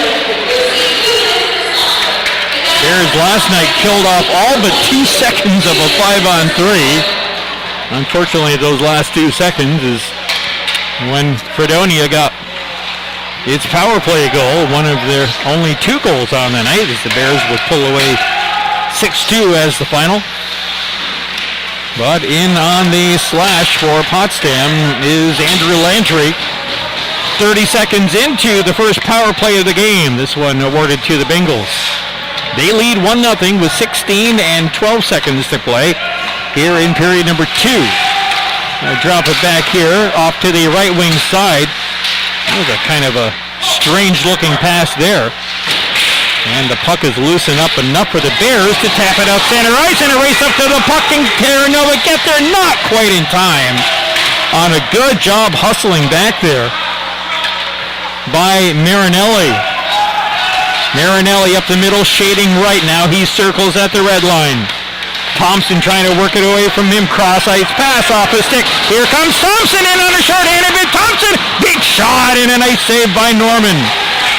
Bears last night killed off all but 2 seconds of a 5-on-3. Unfortunately, those last 2 seconds is when Fredonia got its power play goal, one of their only 2 goals on the night, as the Bears would pull away 6-2 as the final. But in on the slash for Potsdam is Andrew Lantry. 30 seconds into the first power play of the game. This one awarded to the Bengals. They lead 1-0 with 16 and 12 seconds to play here in period number 2. Drop it back here off to the right wing side. That was a kind of a strange looking pass there. And the puck is loosened up enough for the Bears to tap it up center ice and a race up to the puck, and Terranova get there not quite in time. On a good job hustling back there by Marinelli. Marinelli up the middle, shading right now. He circles at the red line. Thompson trying to work it away from him. Cross-ice pass off his stick. Here comes Thompson in on a short-handed bit. Thompson, big shot and a nice save by Norman.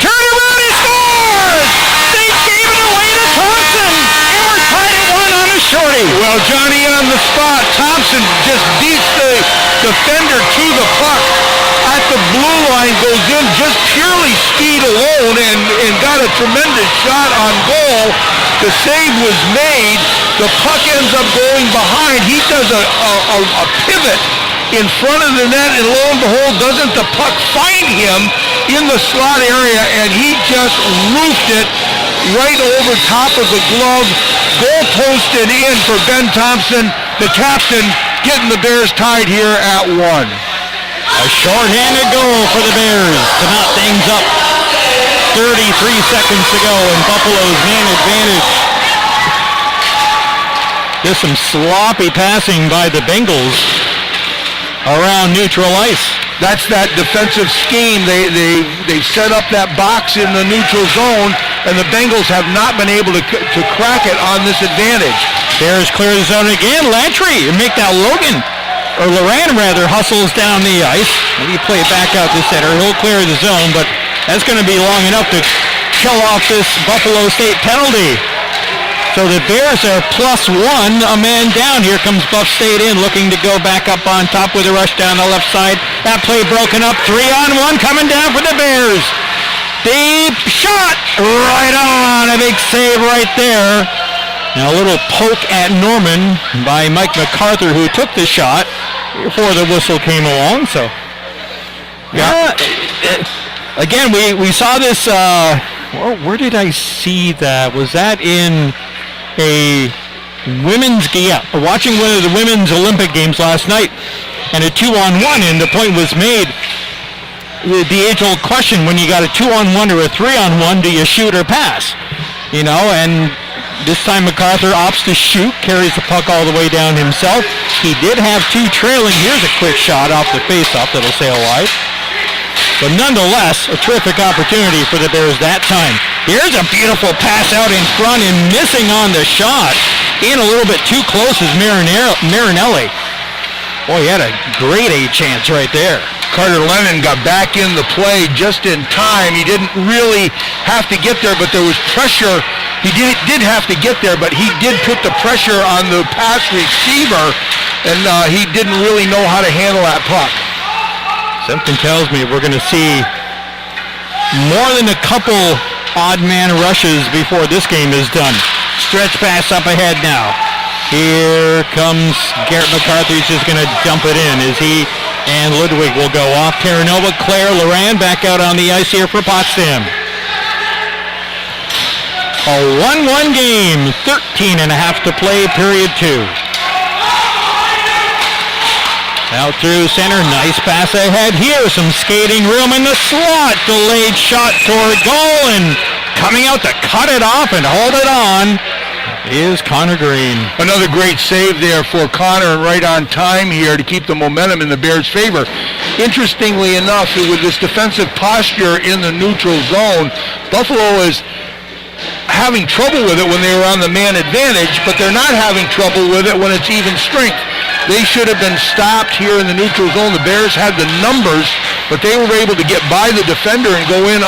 Turn around and scores! They gave it away to Thompson, and we're tied at 1 on a shorty. Well, Johnny on the spot. Thompson just beats the defender to the puck at the blue line, goes in just purely speed alone, and got a tremendous shot on goal. The save was made. The puck ends up going behind. He does a pivot in front of the net, and lo and behold, doesn't the puck find him in the slot area, and he just roofed it right over top of the glove, goal posted in for Ben Thompson, the captain, getting the Bears tied here at 1. A short-handed goal for the Bears to knot things up. 33 seconds to go, and Buffalo's man advantage. Just some sloppy passing by the Bengals around neutral ice. That's that defensive scheme. They set up that box in the neutral zone, and the Bengals have not been able to crack it on this advantage. Bears clear the zone again. Lantry, make that Logan, or Loran rather, hustles down the ice. Maybe play it back out to center. He'll clear the zone, but That's going to be long enough to kill off this Buffalo State penalty. So the Bears are +1, a man down. Here comes Buff State in, looking to go back up on top with a rush down the left side. That play broken up, 3-on-1 coming down for the Bears. Deep shot, right on, a big save right there. Now a little poke at Norman by Mike MacArthur, who took the shot before the whistle came along. So, yeah. Again, we saw this. Where did I see that? Was that in a women's game? Yeah, watching one of the women's Olympic games last night, and a 2-on-1, and the point was made. The age-old question: when you got a 2-on-1 or a 3-on-1, do you shoot or pass? You know, and this time MacArthur opts to shoot, carries the puck all the way down himself. He did have two trailing. Here's a quick shot off the face-off that'll sail wide. But nonetheless, a terrific opportunity for the Bears that time. Here's a beautiful pass out in front and missing on the shot. In a little bit too close is Marinelli. Boy, he had a great A chance right there. Carter Lennon got back in the play just in time. He didn't really have to get there, but there was pressure. He did have to get there, but he did put the pressure on the pass receiver, and he didn't really know how to handle that puck. Something tells me we're going to see more than a couple odd man rushes before this game is done. Stretch pass up ahead now. Here comes Garrett MacArthur. He's just going to dump it in as he and Ludwig will go off. Terranova, Claire, Loran back out on the ice here for Potsdam. A 1-1 game, 13 and a half to play, period 2. Out through center, nice pass ahead. Here's some skating room in the slot. Delayed shot toward goal, and coming out to cut it off and hold it on is Connor Green. Another great save there for Connor, right on time here to keep the momentum in the Bears' favor. Interestingly enough, with this defensive posture in the neutral zone, Buffalo is having trouble with it when they were on the man advantage, but they're not having trouble with it when it's even strength. They should have been stopped here in the neutral zone. The Bears had the numbers, but they were able to get by the defender and go in,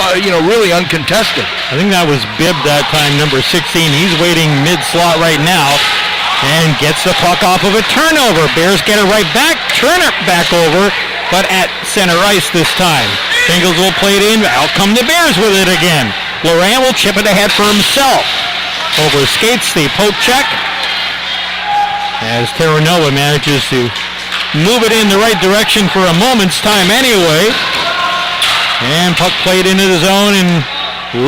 really uncontested. I think that was Bibb that time, number 16. He's waiting mid-slot right now and gets the puck off of a turnover. Bears get it right back, turn it back over, but at center ice this time. Bengals will play it in. Out come the Bears with it again. Loran will chip it ahead for himself. Over skates the poke check, as Terranova manages to move it in the right direction for a moment's time anyway. And puck played into the zone and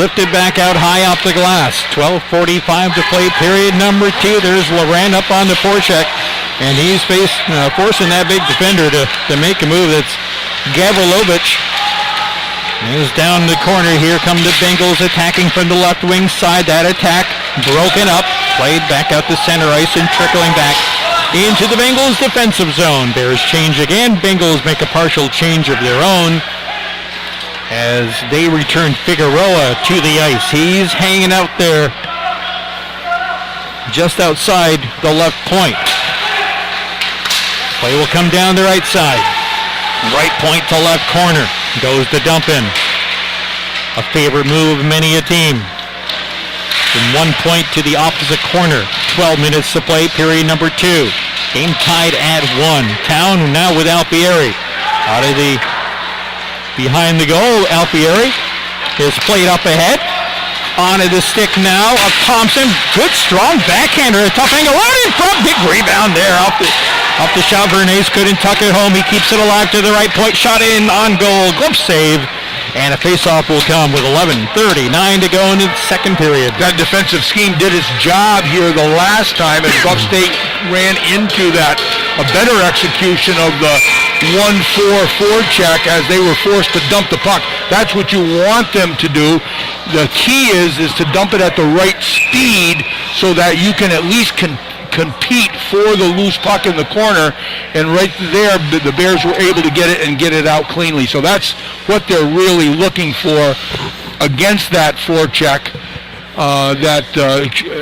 lifted back out high off the glass. 12:45 to play, period number 2. There's Loran up on the forecheck, and he's forcing that big defender to make a move. That's Gavrilovich. Is down the corner. Here come the Bengals attacking from the left wing side. That attack broken up, played back out to center ice and trickling back into the Bengals defensive zone. Bears change again. Bengals make a partial change of their own as they return Figueroa to the ice. He's hanging out there just outside the left point. Play will come down the right side. Right point to left corner. Goes the dump in. A favorite move of many a team. From one point to the opposite corner. 12 minutes to play, period number 2. Game tied at 1. Town now with Alfieri. Out of the behind the goal, Alfieri is played up ahead. Onto the stick now of Thompson. Good strong backhander. A tough angle out in front. Big rebound there off the shot. Bernays couldn't tuck it home. He keeps it alive to the right point. Shot in on goal. Glove save. And a face-off will come with 11:39 to go into the second period. That defensive scheme did its job here the last time as Buff State ran into that. A better execution of the 1-4 check as they were forced to dump the puck. That's what you want them to do. The key is to dump it at the right speed so that you can at least compete for the loose puck in the corner, and right there the Bears were able to get it and get it out cleanly. So that's what they're really looking for against that forecheck,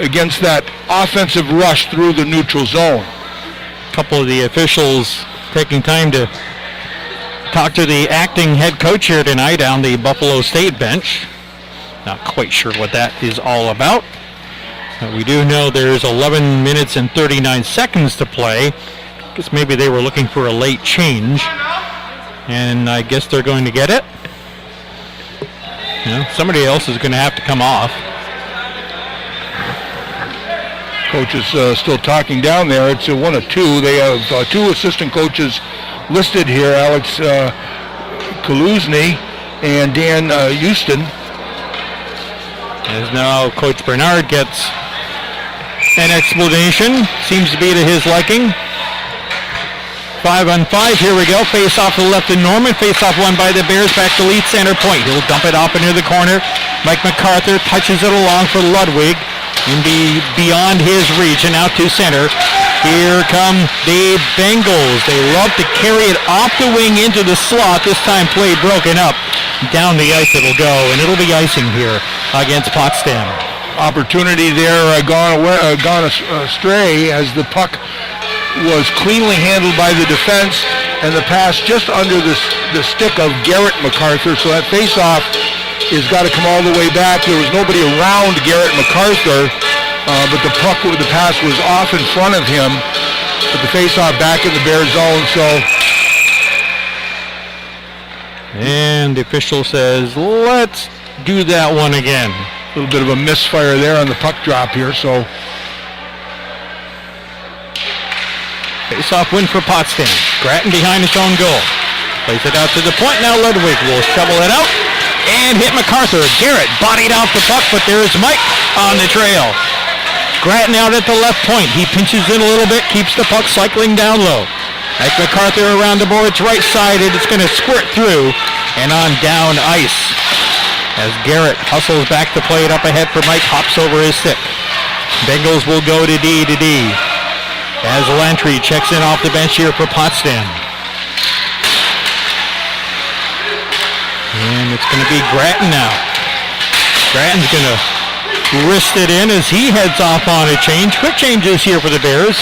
against that offensive rush through the neutral zone. A couple of the officials taking time to Talked to the acting head coach here tonight on the Buffalo State bench. Not quite sure what that is all about. We do know there's 11 minutes and 39 seconds to play. Guess maybe they were looking for a late change, and I guess they're going to get it. You know, somebody else is going to have to come off. Coach is still talking down there. It's 1 of 2. They have 2 assistant coaches listed here, Alex Kaluzny and Dan Houston. As now Coach Bernard gets an explanation. Seems to be to his liking. 5-on-5, here we go. Face off to the left of Norman. Face off won by the Bears. Back to lead center point. He'll dump it off into the corner. Mike MacArthur touches it along for Ludwig. And beyond his reach and out to center. Here come the Bengals. They love to carry it off the wing into the slot. This time play broken up. Down the ice it'll go, and it'll be icing here against Potsdam. Opportunity there gone astray as the puck was cleanly handled by the defense, and the pass just under the stick of Garrett MacArthur. So that face-off has got to come all the way back. There was nobody around Garrett MacArthur, but the pass was off in front of him. But the face-off back in the Bear zone. And the official says, let's do that one again. A little bit of a misfire there on the puck drop here, so. Face-off win for Potsdam. Grattan behind his own goal. Plays it out to the point. Now Ludwig will shovel it out and hit MacArthur. Garrett bodied out the puck, but there's Mike on the trail. Grattan out at the left point. He pinches in a little bit, keeps the puck cycling down low. Mike MacArthur around the boards, right-sided. It's going to squirt through and on down ice. As Garrett hustles back to play it up ahead for Mike, hops over his stick. Bengals will go to D. As Lantry checks in off the bench here for Potsdam. And it's going to be Grattan now. Grattan's going to wrist it in as he heads off on a change. Quick changes here for the Bears.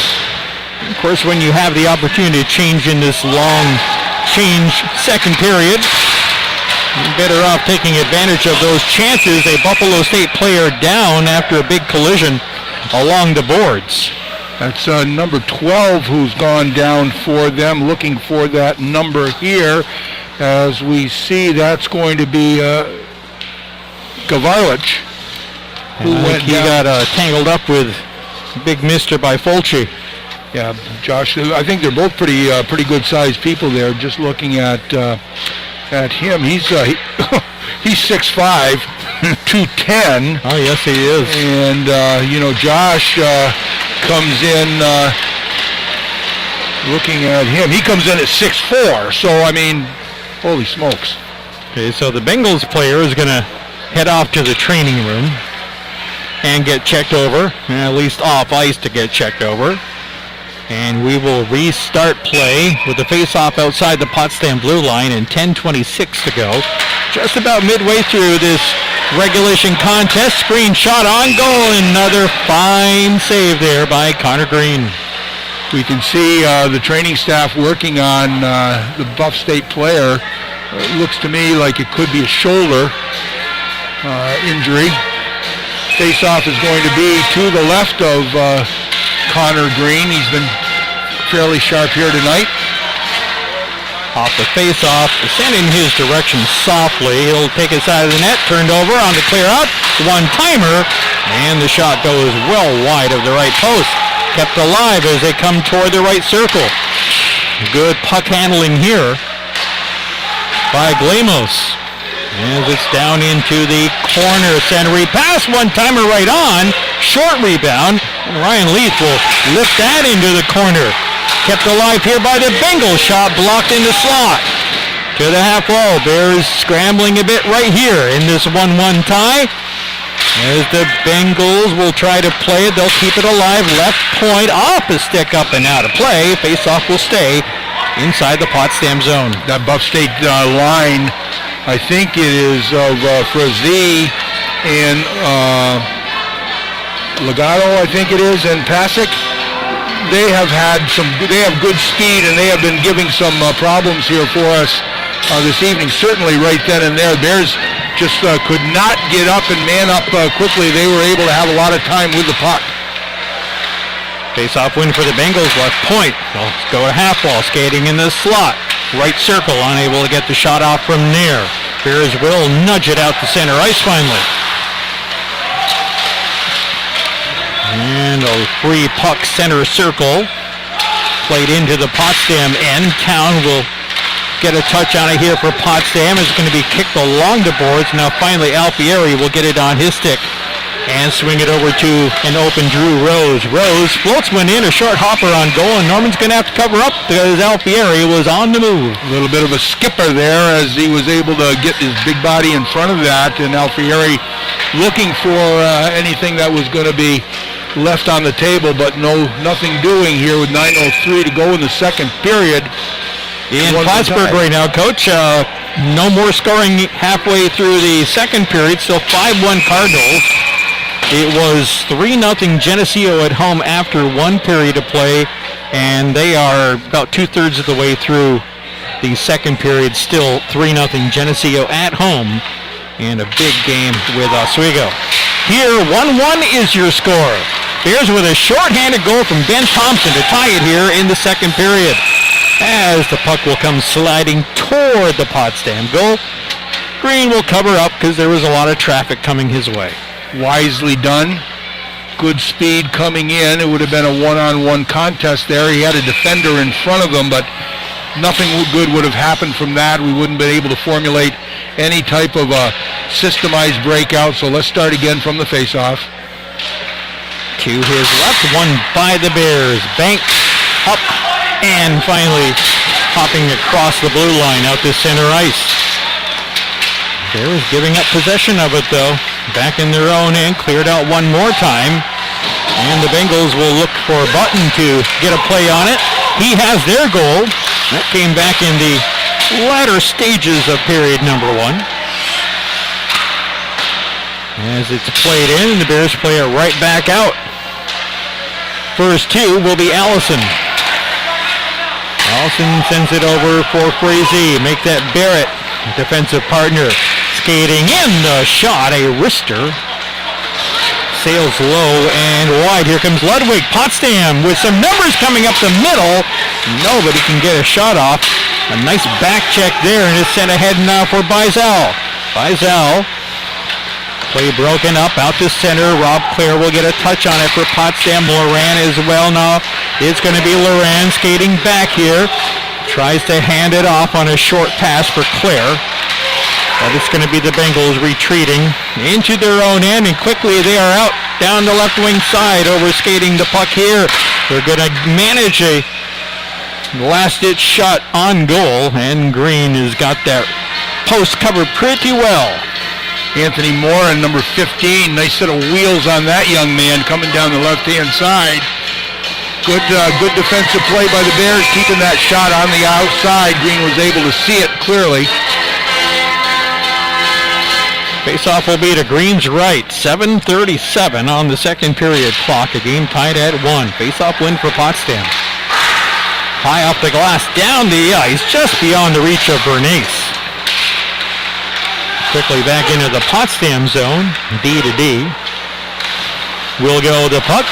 Of course, when you have the opportunity to change in this long change second period, you're better off taking advantage of those chances. A Buffalo State player down after a big collision along the boards. That's number 12 who's gone down for them, looking for that number here. As we see, that's going to be Gavarlich, who went he down. got tangled up with big mister by Fulci. Yeah, Josh, I think they're both pretty good-sized people there. Just looking at him, he's 6'5", 210. Oh, yes, he is. And, Josh comes in, looking at him, he comes in at 6'4", so, I mean, holy smokes. Okay, so the Bengals player is going to head off to the training room and get checked over, at least off ice to get checked over. And we will restart play with the face-off outside the Potsdam blue line and 10:26 to go. Just about midway through this regulation contest. Screen shot on goal. Another fine save there by Connor Green. We can see the training staff working on the Buff State player. It looks to me like it could be a shoulder injury. Face-off is going to be to the left of Connor Green. He's been fairly sharp here tonight. Off the face-off, sent in his direction softly. He'll take it side of the net, turned over on the clear out. One-timer, and the shot goes well wide of the right post. Kept alive as they come toward the right circle. Good puck handling here by Glamos. As it's down into the corner, centering pass, one-timer right on, short rebound, and Ryan Leith will lift that into the corner. Kept alive here by the Bengals, shot blocked in the slot. To the half wall, Bears scrambling a bit right here in this 1-1 tie. As the Bengals will try to play it, they'll keep it alive, left point, off the stick, up and out of play. Face-off will stay inside the Potsdam zone. That Buff State line, I think it is of Frazee and Legato, I think it is, and Pasic. They have good speed, and they have been giving some problems here for us this evening. Certainly right then and there. Bears just could not get up and man up quickly. They were able to have a lot of time with the puck. Face-off win for the Bengals, left point. They'll go to half wall, skating in the slot. Right circle, unable to get the shot off from near. Bears will nudge it out to center ice finally. And a free puck center circle. Played into the Potsdam end. Town will get a touch on it here for Potsdam. It's going to be kicked along the boards. Now finally Alfieri will get it on his stick and swing it over to an open Drew Rose. Rose floats one in, a short hopper on goal, and Norman's going to have to cover up because Alfieri was on the move. A little bit of a skipper there as he was able to get his big body in front of that, and Alfieri looking for anything that was going to be left on the table, but nothing doing here with 9:03 to go in the second period. In Plattsburgh right now, Coach. No more scoring halfway through the second period, still 5-1 Cardinals. It was 3-0 Geneseo at home after one period of play, and they are about two-thirds of the way through the second period, still 3-0 Geneseo at home, and a big game with Oswego. Here, 1-1 is your score. Bears with a short-handed goal from Ben Thompson to tie it here in the second period, as the puck will come sliding toward the Potsdam goal. Green will cover up because there was a lot of traffic coming his way. Wisely done. Good speed coming in. It would have been a one-on-one contest there. He had a defender in front of him, but nothing good would have happened from that. We wouldn't have been able to formulate any type of a systemized breakout. So let's start again from the face-off. To his left, one by the Bears. Banked up and finally hopping across the blue line out to center ice. Bears giving up possession of it though. Back in their own end, cleared out one more time. And the Bengals will look for Button to get a play on it. He has their goal. That came back in the latter stages of period number one. As it's played in, the Bears play it right back out. First two will be Allison. Allison sends it over for Frazee. Make that Barrett, defensive partner. Skating in the shot, a wrister. Sails low and wide. Here comes Ludwig. Potsdam with some numbers coming up the middle. Nobody can get a shot off. A nice back check there, and it's sent ahead now for Bizel. Bizel. Play broken up out to center. Rob Clare will get a touch on it for Potsdam. Loran as well now. It's going to be Loran skating back here. Tries to hand it off on a short pass for Clare. But it's going to be the Bengals retreating into their own end, and quickly they are out down the left wing side, over skating the puck here. They're going to manage a last-ditch shot on goal, and Green has got that post covered pretty well. Anthony Moore and number 15, nice set of wheels on that young man coming down the left-hand side. Good defensive play by the Bears, keeping that shot on the outside. Green was able to see it clearly. Faceoff will be to Green's right. 7:37 on the second period clock. A game tied at 1. Faceoff win for Potsdam. High off the glass, down the ice, just beyond the reach of Bernays. Quickly back into the Potsdam zone. D to D. Will go the puck.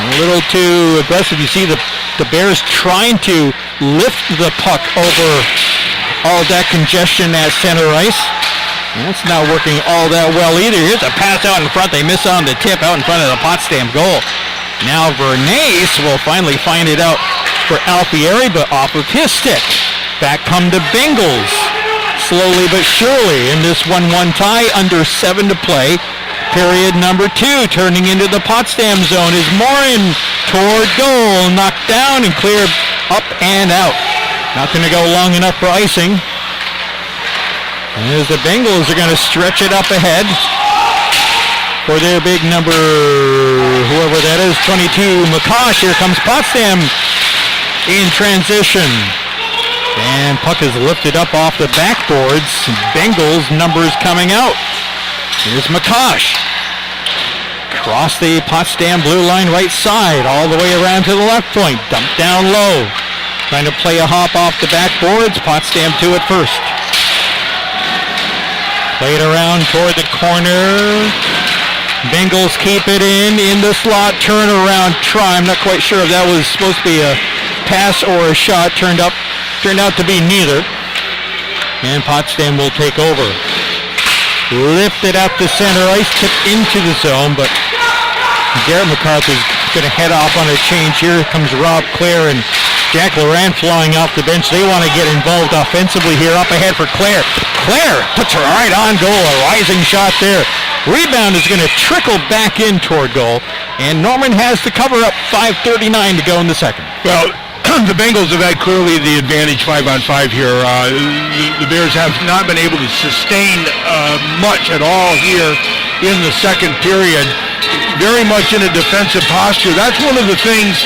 A little too aggressive. You see the Bears trying to lift the puck over all that congestion at center ice. That's not working all that well either. Here's a pass out in front. They miss on the tip out in front of the Potsdam goal. Now Bernays will finally find it out for Alfieri, but off of his stick. Back come the Bengals. Slowly but surely in this 1-1 tie, under 7 to play. Period number 2, turning into the Potsdam zone is Morin toward goal. Knocked down and cleared up and out. Not going to go long enough for icing. As the Bengals are going to stretch it up ahead for their big number, whoever that is, 22, McCosh. Here comes Potsdam in transition. And puck is lifted up off the backboards. Bengals numbers coming out. Here's McCosh. Cross the Potsdam blue line right side, all the way around to the left point. Dumped down low. Trying to play a hop off the backboards. Potsdam to it first. Play it around toward the corner. Bengals keep it in the slot, turnaround try. I'm not quite sure if that was supposed to be a pass or a shot. Turned out to be neither. And Potsdam will take over. Lifted up the center ice, tipped into the zone, but Garrett MacArthur's going to head off on a change. Here comes Rob Clare and Jack Laurent flying off the bench. They want to get involved offensively here. Up ahead for Clare. Clare puts her right on goal. A rising shot there. Rebound is going to trickle back in toward goal. And Norman has the cover up. 5:39 to go in the second. Well, the Bengals have had clearly the advantage 5-on-5 here. The Bears have not been able to sustain much at all here in the second period. Very much in a defensive posture. That's one of the things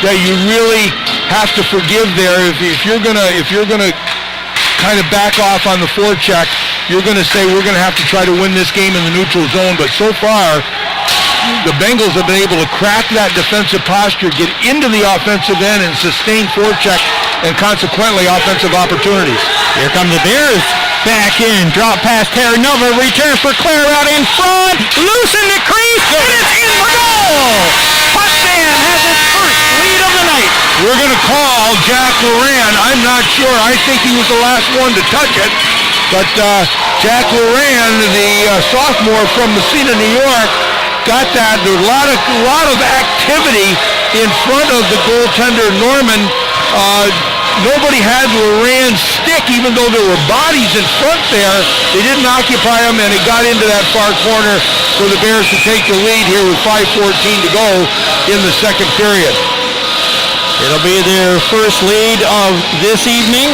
that you really have to forgive there. If you're gonna kind of back off on the forecheck, you're gonna say we're gonna have to try to win this game in the neutral zone. But so far, the Bengals have been able to crack that defensive posture, get into the offensive end, and sustain forecheck and consequently offensive opportunities. Here come the Bears. Back in, drop pass, Terranova, return for Clare out in front, loose in the crease, and it's in for goal! Potsdam has its first lead of the night. We're going to call Jack Laurent. I'm not sure. I think he was the last one to touch it. But Jack Laurent, the sophomore from Messina, New York, got that. There's a lot of activity in front of the goaltender, Norman. Nobody had Laurent's stick, even though there were bodies in front there. They didn't occupy him, and it got into that far corner for the Bears to take the lead here with 5:14 to go in the second period. It'll be their first lead of this evening.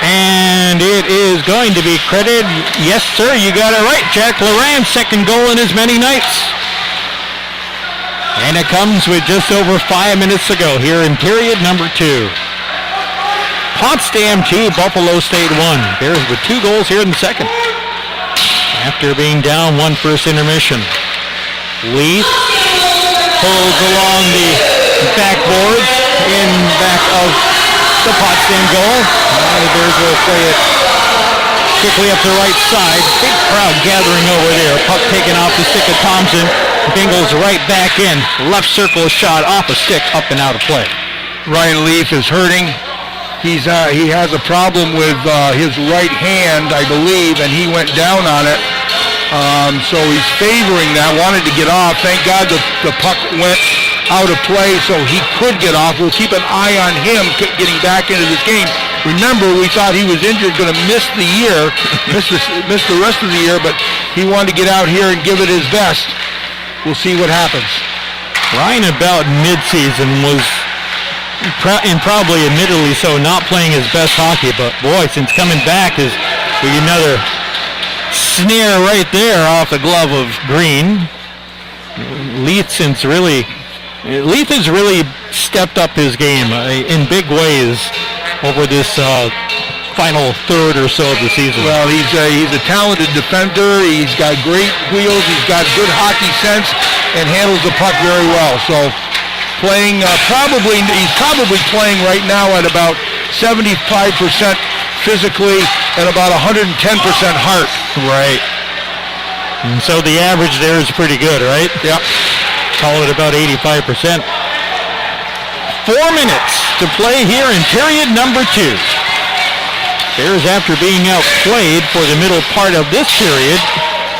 And it is going to be credited. Yes, sir, you got it right. Jack Laurent, second goal in as many nights. And it comes with just over 5 minutes to go here in period number 2. Potsdam 2, Buffalo State 1. Bears with 2 goals here in the second. After being down 1 first intermission. Leaf pulls along the backboards in back of the Potsdam goal. Now the Bears will play it quickly up the right side. Big crowd gathering over there. Puck taken off the stick of Thompson. Bengals right back in. Left circle shot off a stick, up and out of play. Ryan Leaf is hurting. He has a problem with his right hand, I believe, and he went down on it. So he's favoring that, wanted to get off. Thank God the puck went out of play so he could get off. We'll keep an eye on him getting back into this game. Remember, we thought he was injured, going to miss the year, miss the rest of the year, but he wanted to get out here and give it his best. We'll see what happens. Ryan, about mid-season, was probably admittedly so, not playing his best hockey, but boy, since coming back is another snare right there off the glove of Green. Leith has really stepped up his game in big ways over this final third or so of the season. Well, he's a talented defender. He's got great wheels. He's got good hockey sense and handles the puck very well. So playing he's probably playing right now at about 75% physically and about 110% heart. Right. And so the average there is pretty good, right? Yep. Call it about 85%. 4 minutes to play here in period number 2. Bears, after being outplayed for the middle part of this period,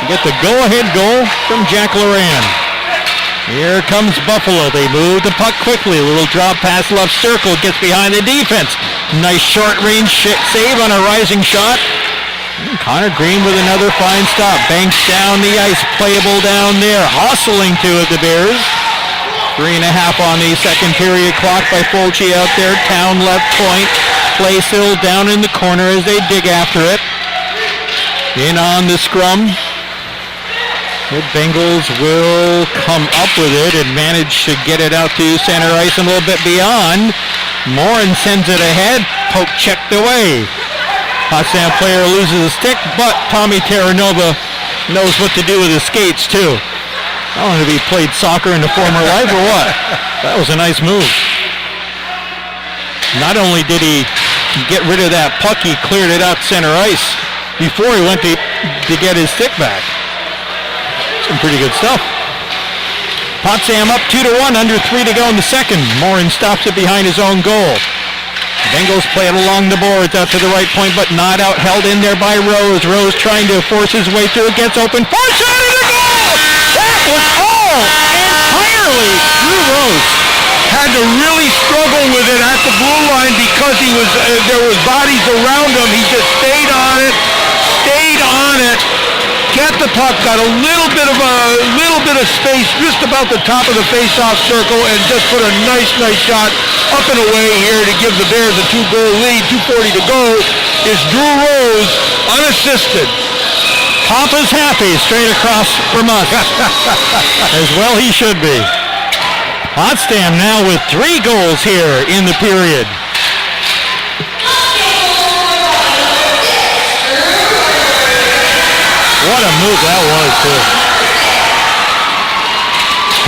get the go-ahead goal from Jack Laurent. Here comes Buffalo. They move the puck quickly. A little drop pass left circle. Gets behind the defense. Nice short-range save on a rising shot. Connor Green with another fine stop. Banks down the ice. Playable down there. Hustling to it, the Bears. 3.5 on the second period clock by Fulci out there. Town left point. Playsill down in the corner as they dig after it. In on the scrum. The Bengals will come up with it and manage to get it out to center ice and a little bit beyond. Morin sends it ahead. Poke checked away. Potsdam player loses a stick, but Tommy Terranova knows what to do with his skates too. I don't know if he played soccer in a former life or what. That was a nice move. Not only did he get rid of that puck, he cleared it out center ice before he went to get his stick back. Some pretty good stuff. Potsdam up 2-1, under 3 to go in the second. Morin stops it behind his own goal. Bengals play it along the boards out to the right point, but not out, held in there by Rose. Rose trying to force his way through, gets open, force shot in the goal! That was all entirely Drew Rose. Had to really struggle with it at the blue line because he was there was bodies around him. He just stayed on it, got the puck, got a little bit of space just about the top of the face-off circle, and just put a nice shot up and away here to give the Bears a 2-goal lead. 2:40 to go. Is Drew Rose unassisted? Papa's happy straight across from us. As well he should be. Potsdam now with 3 goals here in the period. What a move that was, too.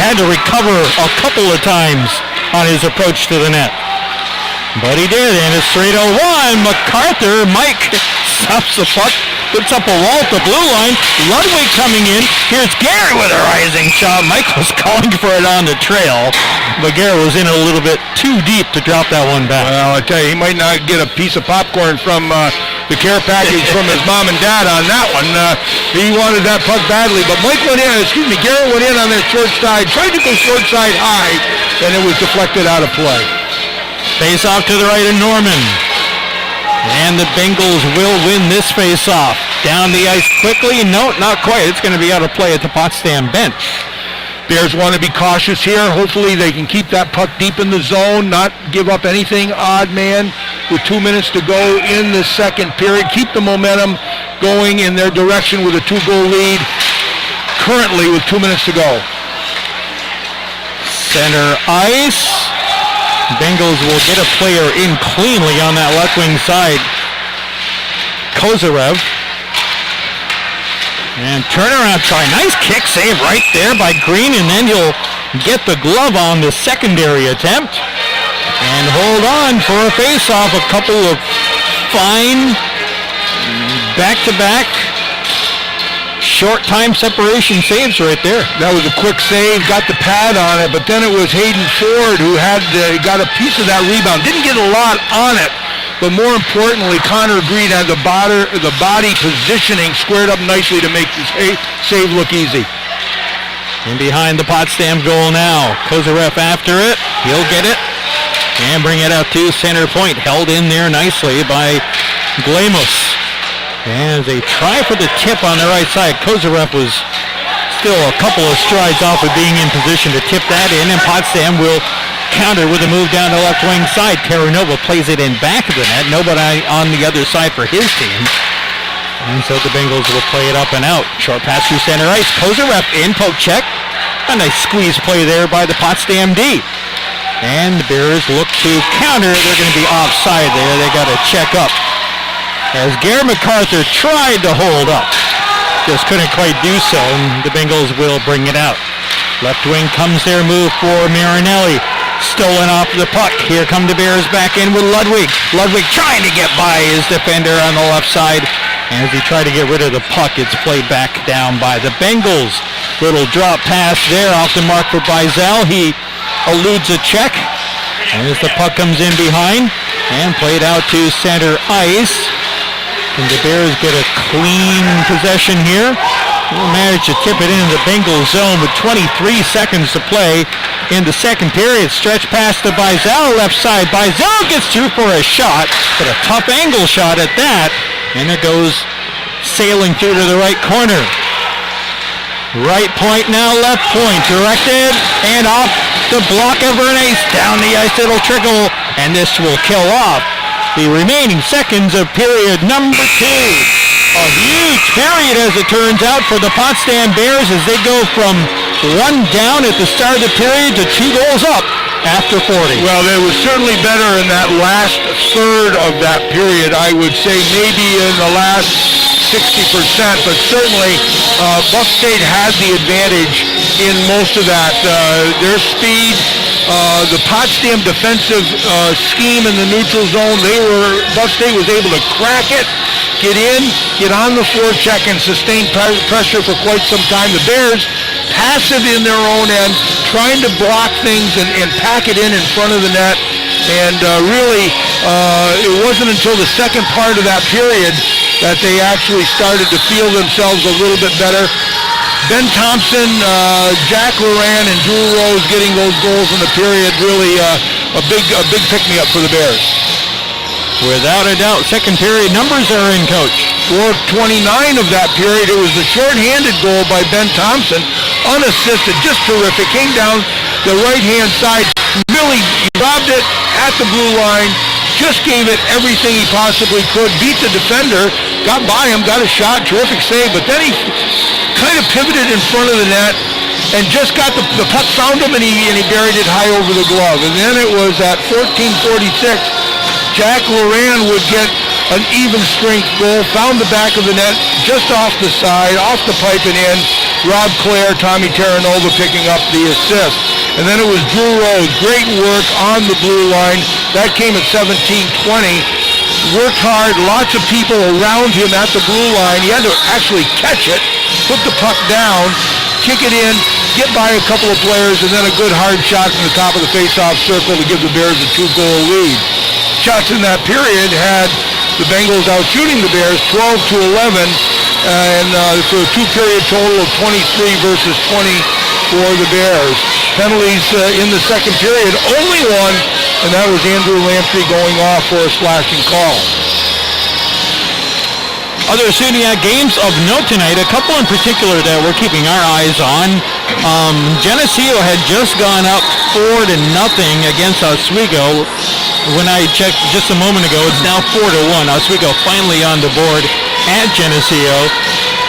Had to recover a couple of times on his approach to the net. But he did, and it's 3-1. MacArthur, Mike stops the puck, puts up a wall at the blue line. Ludwig coming in. Here's Gary with a rising shot. Mike was calling for it on the trail, but Gary was in a little bit too deep to drop that one back. Well, I tell you, he might not get a piece of popcorn from the care package from his mom and dad on that one. He wanted that puck badly, but Gary went in on that short side, tried to go short side high, and it was deflected out of play. Face off to the right of Norman. And the Bengals will win this face off. Down the ice quickly. No, not quite. It's going to be out of play at the Potsdam bench. Bears want to be cautious here. Hopefully they can keep that puck deep in the zone, not give up anything odd man with 2 minutes to go in the second period. Keep the momentum going in their direction with a 2-goal lead currently with 2 minutes to go. Center ice. Bengals will get a player in cleanly on that left wing side. Kozarev. And turnaround try. Nice kick save right there by Green, and then he'll get the glove on the secondary attempt. And hold on for a face-off. A couple of fine back-to-back short time separation saves right there. That was a quick save, got the pad on it, but then it was Hayden Ford who got a piece of that rebound. Didn't get a lot on it, but more importantly, Connor Green had the body positioning squared up nicely to make the save look easy. In behind the Potsdam goal now. Kozarev after it. He'll get it and bring it out to center point. Held in there nicely by Glamos. And they try for the tip on the right side. Kozarev was still a couple of strides off of being in position to tip that in, and Potsdam will counter with a move down the left wing side. Terranova plays it in back of the net. Nobody on the other side for his team. And so the Bengals will play it up and out. Short pass through center ice. Kozarev in, poke check. A nice squeeze play there by the Potsdam D. And the Bears look to counter. They're going to be offside there. They got to check up. As Gary MacArthur tried to hold up, just couldn't quite do so, and the Bengals will bring it out. Left wing comes there, move for Marinelli. Stolen off the puck. Here come the Bears back in with Ludwig. Ludwig trying to get by his defender on the left side. And as he tried to get rid of the puck, it's played back down by the Bengals. Little drop pass there off the mark for Bizel. He eludes a check. And as the puck comes in behind and played out to center ice. And the Bears get a clean possession here. We'll manage to tip it into the Bengals zone with 23 seconds to play in the second period. Stretch pass to Bizel, left side. Bizel gets through for a shot, but a tough angle shot at that. And it goes sailing through to the right corner. Right point now, left point. Directed and off the block of Bernays. Down the ice, it'll trickle, and this will kill off the remaining seconds of period number 2. A huge period, as it turns out, for the Potsdam Bears as they go from 1 down at the start of the period to 2 goals up after 40. Well, they were certainly better in that last third of that period. I would say maybe in the last 60%, but certainly Buck State had the advantage in most of that. Their speed The Potsdam defensive scheme in the neutral zone, Buck State was able to crack it, get in, get on the forecheck, and sustain pressure for quite some time. The Bears, passive in their own end, trying to block things and pack it in front of the net. And really, it wasn't until the second part of that period that they actually started to feel themselves a little bit better. Ben Thompson, Jack Loran, and Drew Rose getting those goals in the period, really a big pick-me-up for the Bears. Without a doubt, second period numbers are in, Coach. 4:29 of that period, it was the short-handed goal by Ben Thompson, unassisted, just terrific. Came down the right-hand side, really robbed it at the blue line, just gave it everything he possibly could, beat the defender, got by him, got a shot, terrific save, but then he kind of pivoted in front of the net and just got the puck, found him, and he buried it high over the glove. And then it was at 14:46, Jack Loran would get an even strength goal, found the back of the net, just off the side, off the pipe and in. Rob Clare, Tommy Terranova picking up the assist. And then it was Drew Rose, great work on the blue line. That came at 17:20. Worked hard, lots of people around him at the blue line. He had to actually catch it, put the puck down, kick it in, get by a couple of players, and then a good hard shot from the top of the face-off circle to give the Bears a 2-goal lead. Shots in that period had the Bengals out shooting the Bears 12-11, and for a two-period total of 23 versus 20 for the Bears. Penalties in the second period, only one, and that was Andrew Lamprey going off for a slashing call. Other SUNYAC games of note tonight, a couple in particular that we're keeping our eyes on. Geneseo had just gone up 4-0 against Oswego. When I checked just a moment ago, it's now 4-1. Oswego finally on the board at Geneseo.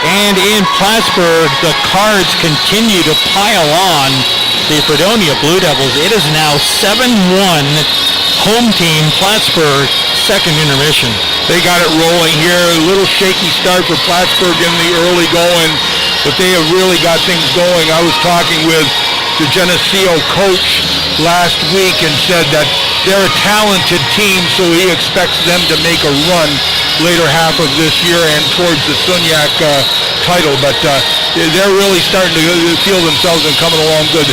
And in Plattsburgh, the Cards continue to pile on the Fredonia Blue Devils. It is now 7-1 home team Plattsburgh, second intermission. They got it rolling here. A little shaky start for Plattsburgh in the early going, but they have really got things going. I was talking with the Geneseo coach last week and said that they're a talented team, so he expects them to make a run later half of this year and towards the SUNYAC title. But they're really starting to feel themselves and coming along good.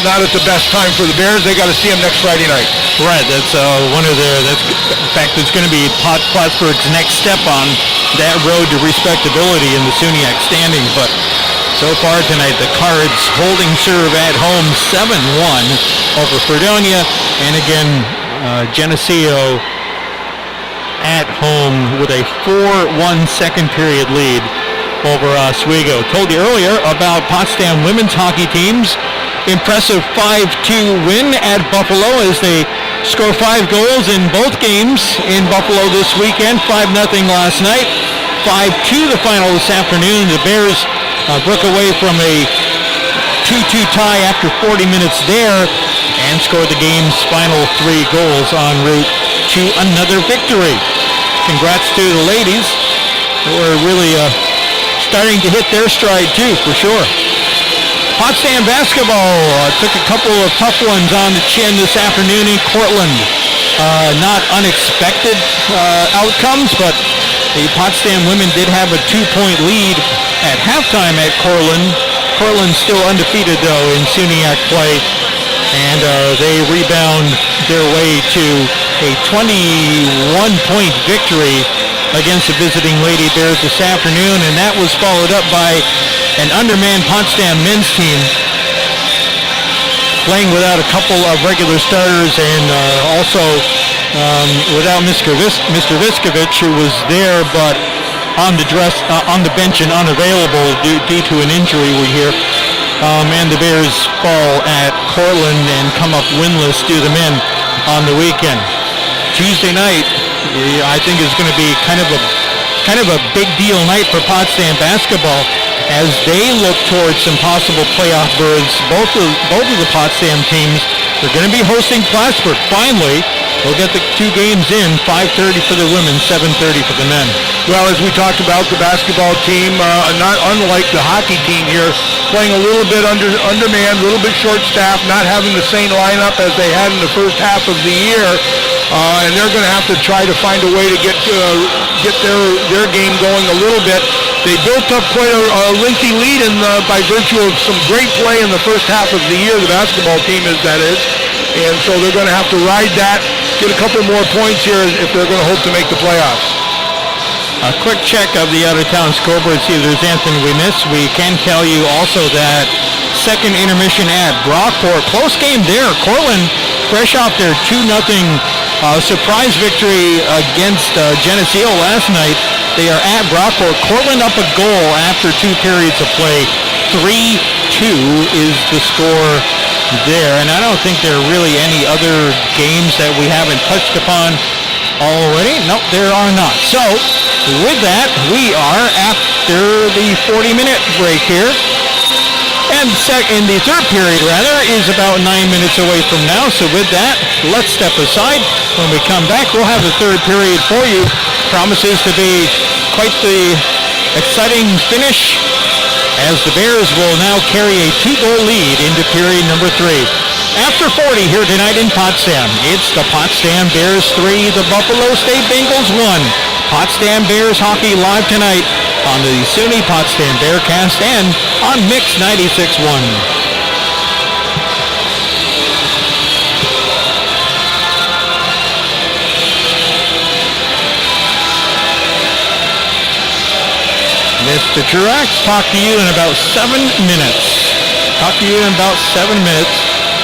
Not at the best time for the Bears. They got to see them next Friday night. Right. That's one of their. In fact, it's going to be Plattsburgh's next step on that road to respectability in the SUNYAC standings. But so far tonight, the Cards holding serve at home 7-1 over Fredonia, and again, Geneseo at home with a 4-1 second period lead over Oswego. Told you earlier about Potsdam women's hockey teams. Impressive 5-2 win at Buffalo as they score 5 goals in both games in Buffalo this weekend. 5-0 last night. 5-2 the final this afternoon. The Bears broke away from a 2-2 tie after 40 minutes there and scored the game's final 3 goals en route to another victory. Congrats to the ladies who are really starting to hit their stride too, for sure. Potsdam basketball took a couple of tough ones on the chin this afternoon in Cortland. Not unexpected outcomes, but the Potsdam women did have a 2-point lead at halftime at Cortland. Cortland still undefeated, though, in SUNYAC play, and they rebound their way to a 21-point victory against the visiting Lady Bears this afternoon, and that was followed up by an undermanned Potsdam men's team playing without a couple of regular starters and also without Mr. Viskovich, who was there but on the bench and unavailable due to an injury, we hear. And the Bears fall at Cortland and come up winless to the men on the weekend. Tuesday night, I think, is going to be kind of a big deal night for Potsdam basketball as they look towards some possible playoff berths. Both of the Potsdam teams They're going to be hosting Plattsburgh. Finally, we'll get the two games in, 5:30 for the women, 7:30 for the men. Well, as we talked about, the basketball team, not unlike the hockey team here, playing a little bit undermanned, a little bit short-staffed, not having the same lineup as they had in the first half of the year, and they're going to have to try to find a way to get their game going a little bit. They built up quite a lengthy lead by virtue of some great play in the first half of the year, the basketball team that is, and so they're going to have to ride that, get a couple more points here if they're going to hope to make the playoffs. A quick check of the out-of-town scoreboard, see if there's anything we missed. We can tell you also that second intermission at Brockport. Close game there. Cortland fresh off their 2-0 surprise victory against Geneseo last night. They are at Brockport. Cortland up a goal after 2 periods of play. 3-2 is the score there. And I don't think there are really any other games that we haven't touched upon already. Nope, there are not. So, with that, we are after the 40-minute break here. And the third period, is about 9 minutes away from now. So with that, let's step aside. When we come back, we'll have the third period for you. Promises to be quite the exciting finish, as the Bears will now carry a 2-goal lead into period number 3. After 40 here tonight in Potsdam, it's the Potsdam Bears 3, the Buffalo State Bengals 1. Potsdam Bears hockey live tonight on the SUNY Potsdam Bearcast and on Mix 96.1. Mr. Truax, talk to you in about 7 minutes. Talk to you in about 7 minutes.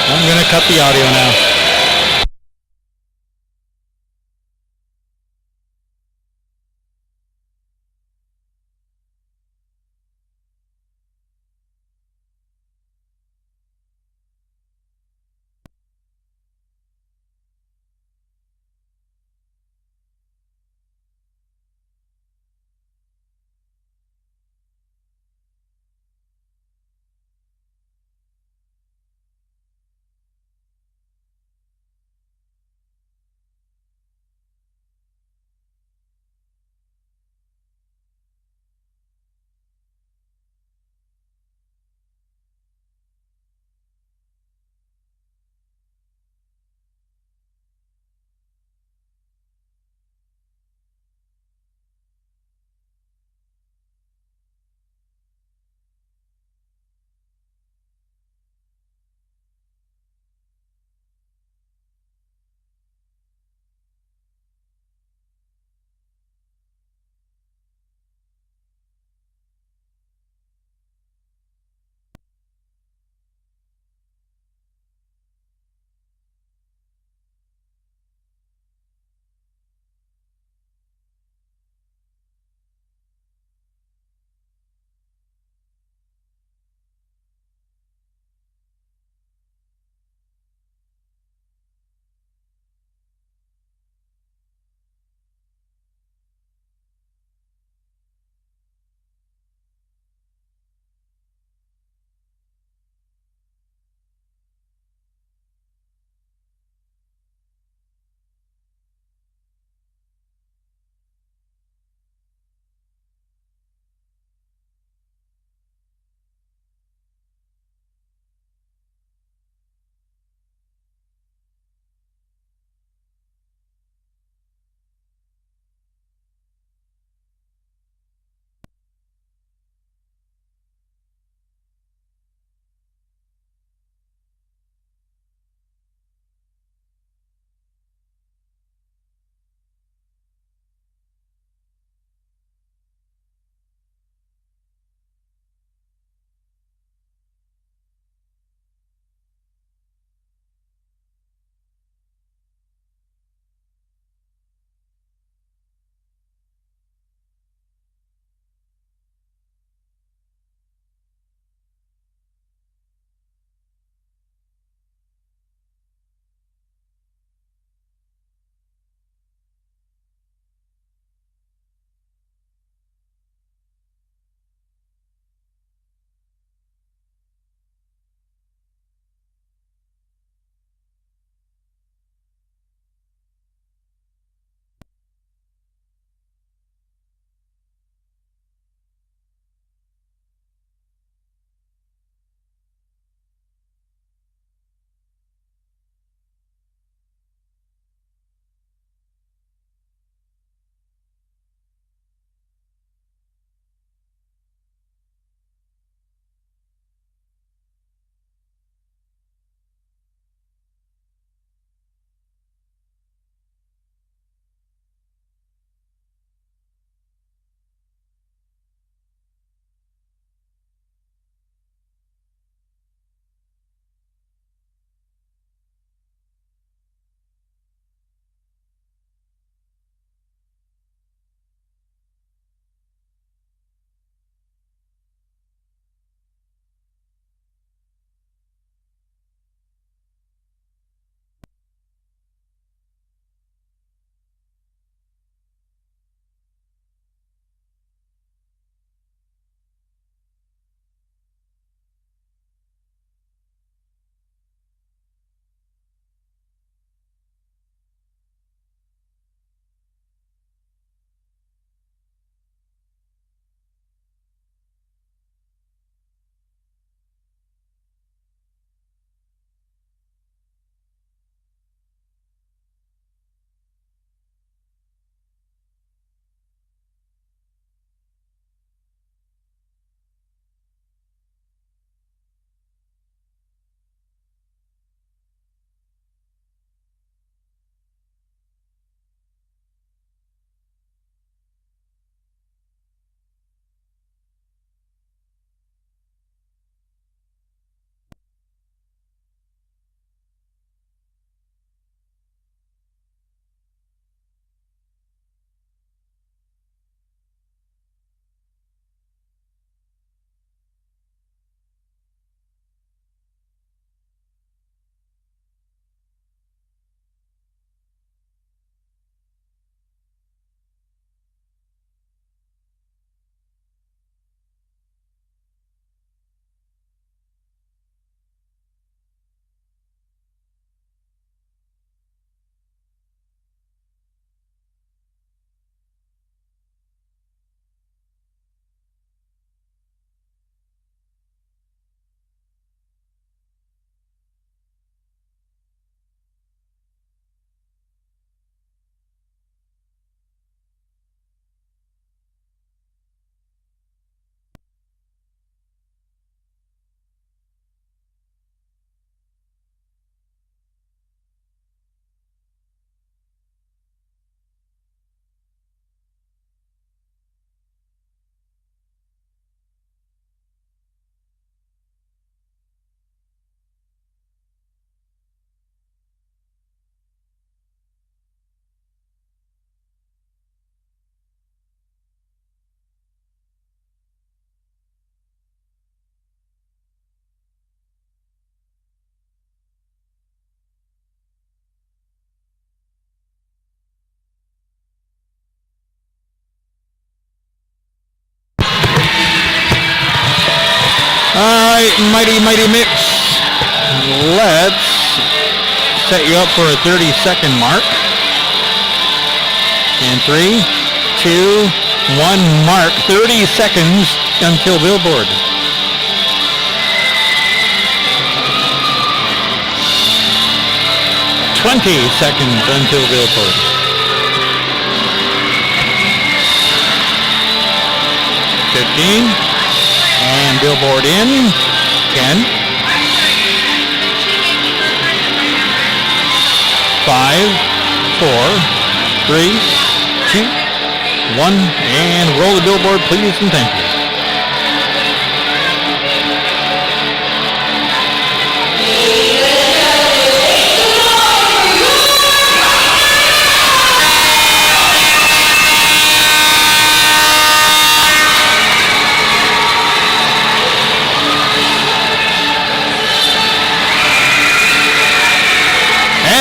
I'm going to cut the audio now. right, Mighty Mix. Let's set you up for a 30-second mark. And 3, 2, 1, mark. 30 seconds until billboard. Seconds until billboard. 15, and billboard in. 10, 5, 4, 3, 2, 1, and roll the billboard, please, and thank you.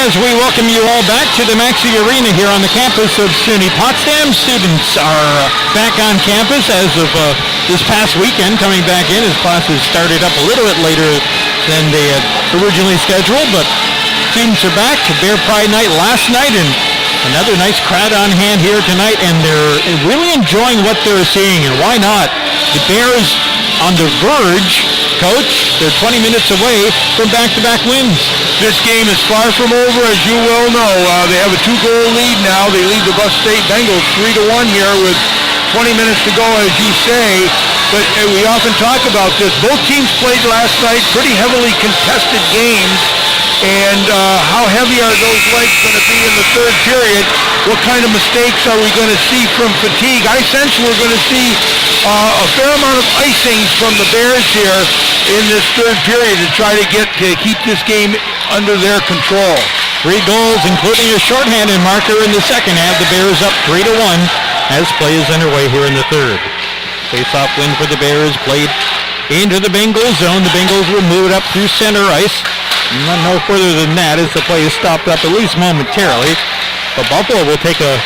As we welcome you all back to the Maxi Arena here on the campus of SUNY Potsdam. Students are back on campus as of this past weekend, coming back in as classes started up a little bit later than they had originally scheduled, but students are back to Bear Pride Night last night, and another nice crowd on hand here tonight, and they're really enjoying what they're seeing, and why not? The Bears on the verge, Coach, they're 20 minutes away from back-to-back wins. This game is far from over, as you well know. They have a 2-goal lead now. They lead the Buff State Bengals 3-1 here with 20 minutes to go, as you say. But we often talk about this. Both teams played last night, pretty heavily contested games. And how heavy are those legs going to be in the third period? What kind of mistakes are we going to see from fatigue? I sense we're going to see a fair amount of icings from the Bears here in this third period to try to keep this game under their control. 3 goals, including a shorthanded marker in the second half. The Bears up 3-1 as play is underway here in the third. Face-off win for the Bears, played into the Bengals zone. The Bengals will move it up through center ice. No further than that as the play is stopped up at least momentarily. But Buffalo will take a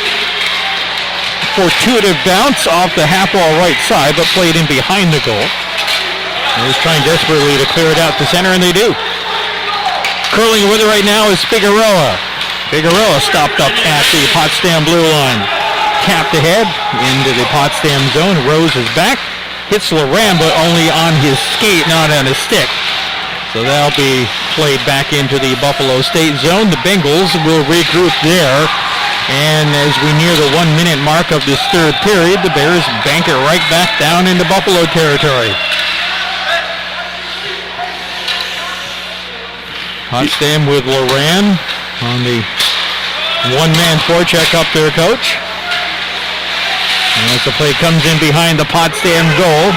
fortuitous bounce off the half-wall right side, but played in behind the goal. He's trying desperately to clear it out to center, and they do. Curling with it right now is Figueroa. Figueroa stopped up at the Potsdam blue line. Tapped ahead into the Potsdam zone. Rose is back. Hits Loran, but only on his skate, not on his stick. So that'll be played back into the Buffalo State zone. The Bengals will regroup there. And as we near the 1-minute mark of this third period, the Bears bank it right back down into Buffalo territory. Potsdam with Loran on the one-man forecheck up there, Coach. And as the play comes in behind the Potsdam goal,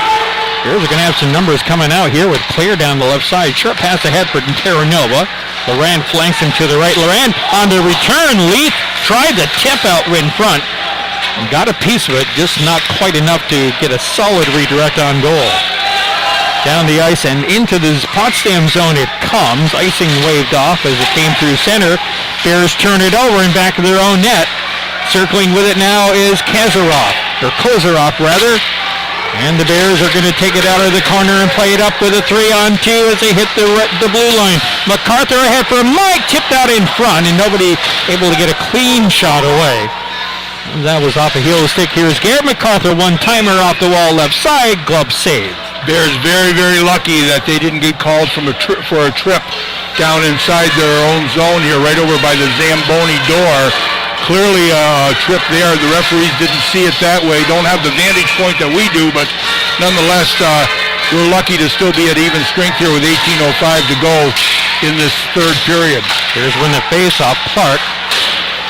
Bears are going to have some numbers coming out here with Claire down the left side. Short pass ahead for Terranova. Loran flanks him to the right. Loran on the return. Leaf tried to tip out in front. And got a piece of it, just not quite enough to get a solid redirect on goal. Down the ice and into this Potsdam zone it comes. Icing waved off as it came through center. Bears turn it over and back of their own net. Circling with it now is Kozarov rather. And the Bears are going to take it out of the corner and play it up with a 3-on-2 as they hit the blue line. MacArthur ahead for Mike, tipped out in front, and nobody able to get a clean shot away. That was off a heel stick. Here's Garrett MacArthur, one-timer off the wall left side, glove save. Bears very, very lucky that they didn't get called for a trip down inside their own zone here, right over by the Zamboni door. Clearly a trip there. The referees didn't see it that way. Don't have the vantage point that we do, but nonetheless, we're lucky to still be at even strength here with 18:05 to go in this third period. Here's when the face-off. Clark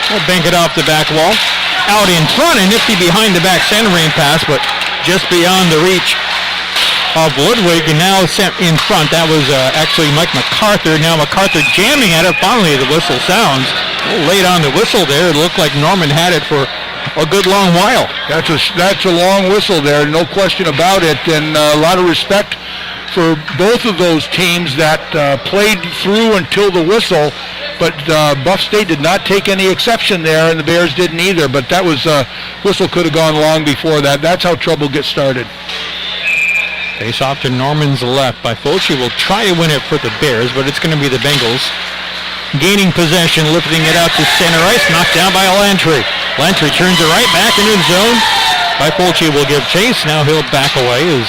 will bank it off the back wall. Out in front, and nifty behind the back centering pass, but just beyond the reach of Ludwig, and now sent in front. That was actually Mike MacArthur. Now MacArthur jamming at it. Finally, the whistle sounds. A little late on the whistle there. It looked like Norman had it for a good long while. That's a long whistle there, no question about it, and a lot of respect for both of those teams that played through until the whistle, but Buff State did not take any exception there, and the Bears didn't either, but that was whistle could have gone long before that. That's how trouble gets started. Face off to Norman's left by Fulci. Will try to win it for the Bears, but it's going to be the Bengals gaining possession, lifting it out to center ice, knocked down by Lantry. Lantry turns it right back into the zone. By Fulci will give chase. Now he'll back away. His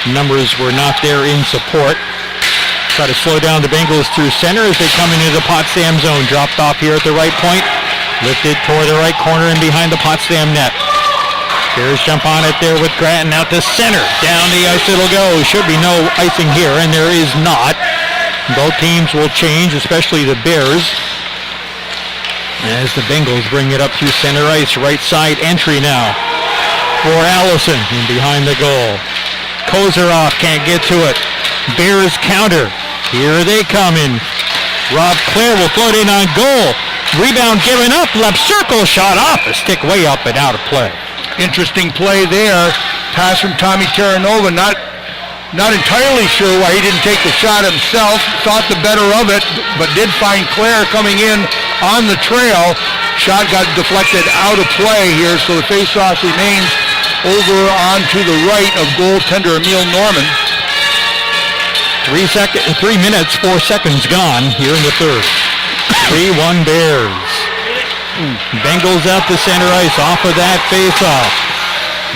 numbers were not there in support. Try to slow down the Bengals through center as they come into the Potsdam zone. Dropped off here at the right point. Lifted toward the right corner and behind the Potsdam net. Bears jump on it there with Grattan out to center. Down the ice it'll go. Should be no icing here, and there is not. Both teams will change, especially the Bears, as the Bengals bring it up to center ice. Right side entry now for Allison and behind the goal. Kozaroff can't get to it. Bears counter. Here they come in. Rob Clare will float in on goal. Rebound given up. Left circle shot off. A stick way up and out of play. Interesting play there. Pass from Tommy Terranova. Not entirely sure why he didn't take the shot himself. Thought the better of it, but did find Clare coming in on the trail. Shot got deflected out of play here, so the faceoff remains over onto the right of goaltender Emil Norman. 3 minutes, 4 seconds gone here in the third. 3-1 Bears. Bengals out to center ice off of that faceoff.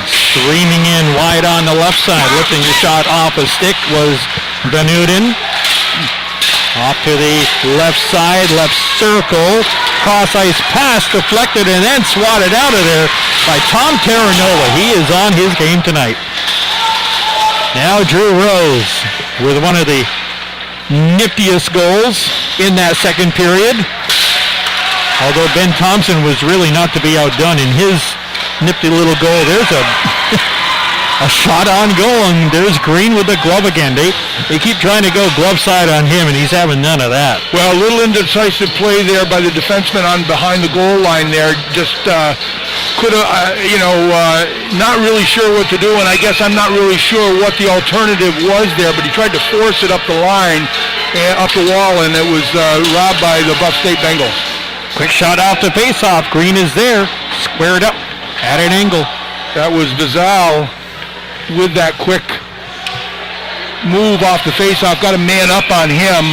Streaming in wide on the left side. Lifting the shot off a stick was Benudin. Off to the left side, left circle. Cross ice pass deflected and then swatted out of there by Tom Terranova. He is on his game tonight. Now Drew Rose with one of the niftiest goals in that second period. Although Ben Thompson was really not to be outdone in his nifty little goal. There's a shot on goal, and there's Green with the glove again. They keep trying to go glove side on him, and he's having none of that. Well, a little indecisive play there by the defenseman on behind the goal line there. Just could have, not really sure what to do, and I guess I'm not really sure what the alternative was there, but he tried to force it up the line, up the wall, and it was robbed by the Buff State Bengals. Quick shot off the faceoff. Green is there, squared up at an angle. That was Vizal with that quick move off the faceoff. Got a man up on him.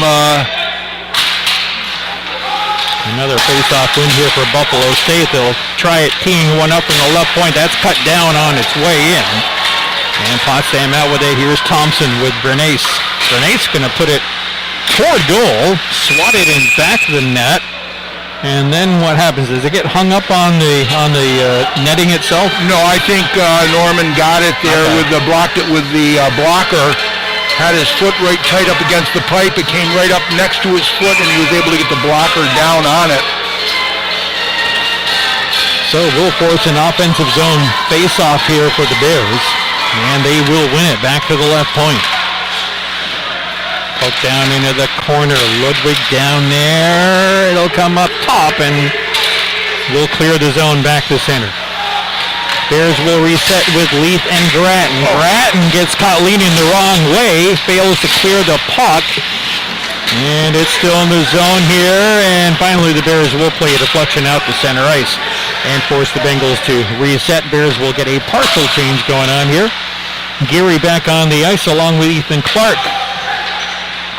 Another faceoff win here for Buffalo State. They'll try it teeing one up from the left point. That's cut down on its way in. And Potsdam out with it. Here's Thompson with Bernace. Bernace going to put it toward goal. Swatted in back of the net. And then what happens? Does it get hung up on the netting itself? No, I think Norman got it there blocked it with the blocker. Had his foot right tight up against the pipe. It came right up next to his foot, and he was able to get the blocker down on it. So we'll force an offensive zone face-off here for the Bears, and they will win it back to the left point. Poke down into the corner. Ludwig down there. It'll come up top, and we'll clear the zone back to center. Bears will reset with Leith and Grattan. Grattan gets caught leaning the wrong way, fails to clear the puck, and it's still in the zone here, and finally the Bears will play a deflection out to center ice and force the Bengals to reset. Bears will get a partial change going on here. Geary back on the ice along with Ethan Clark.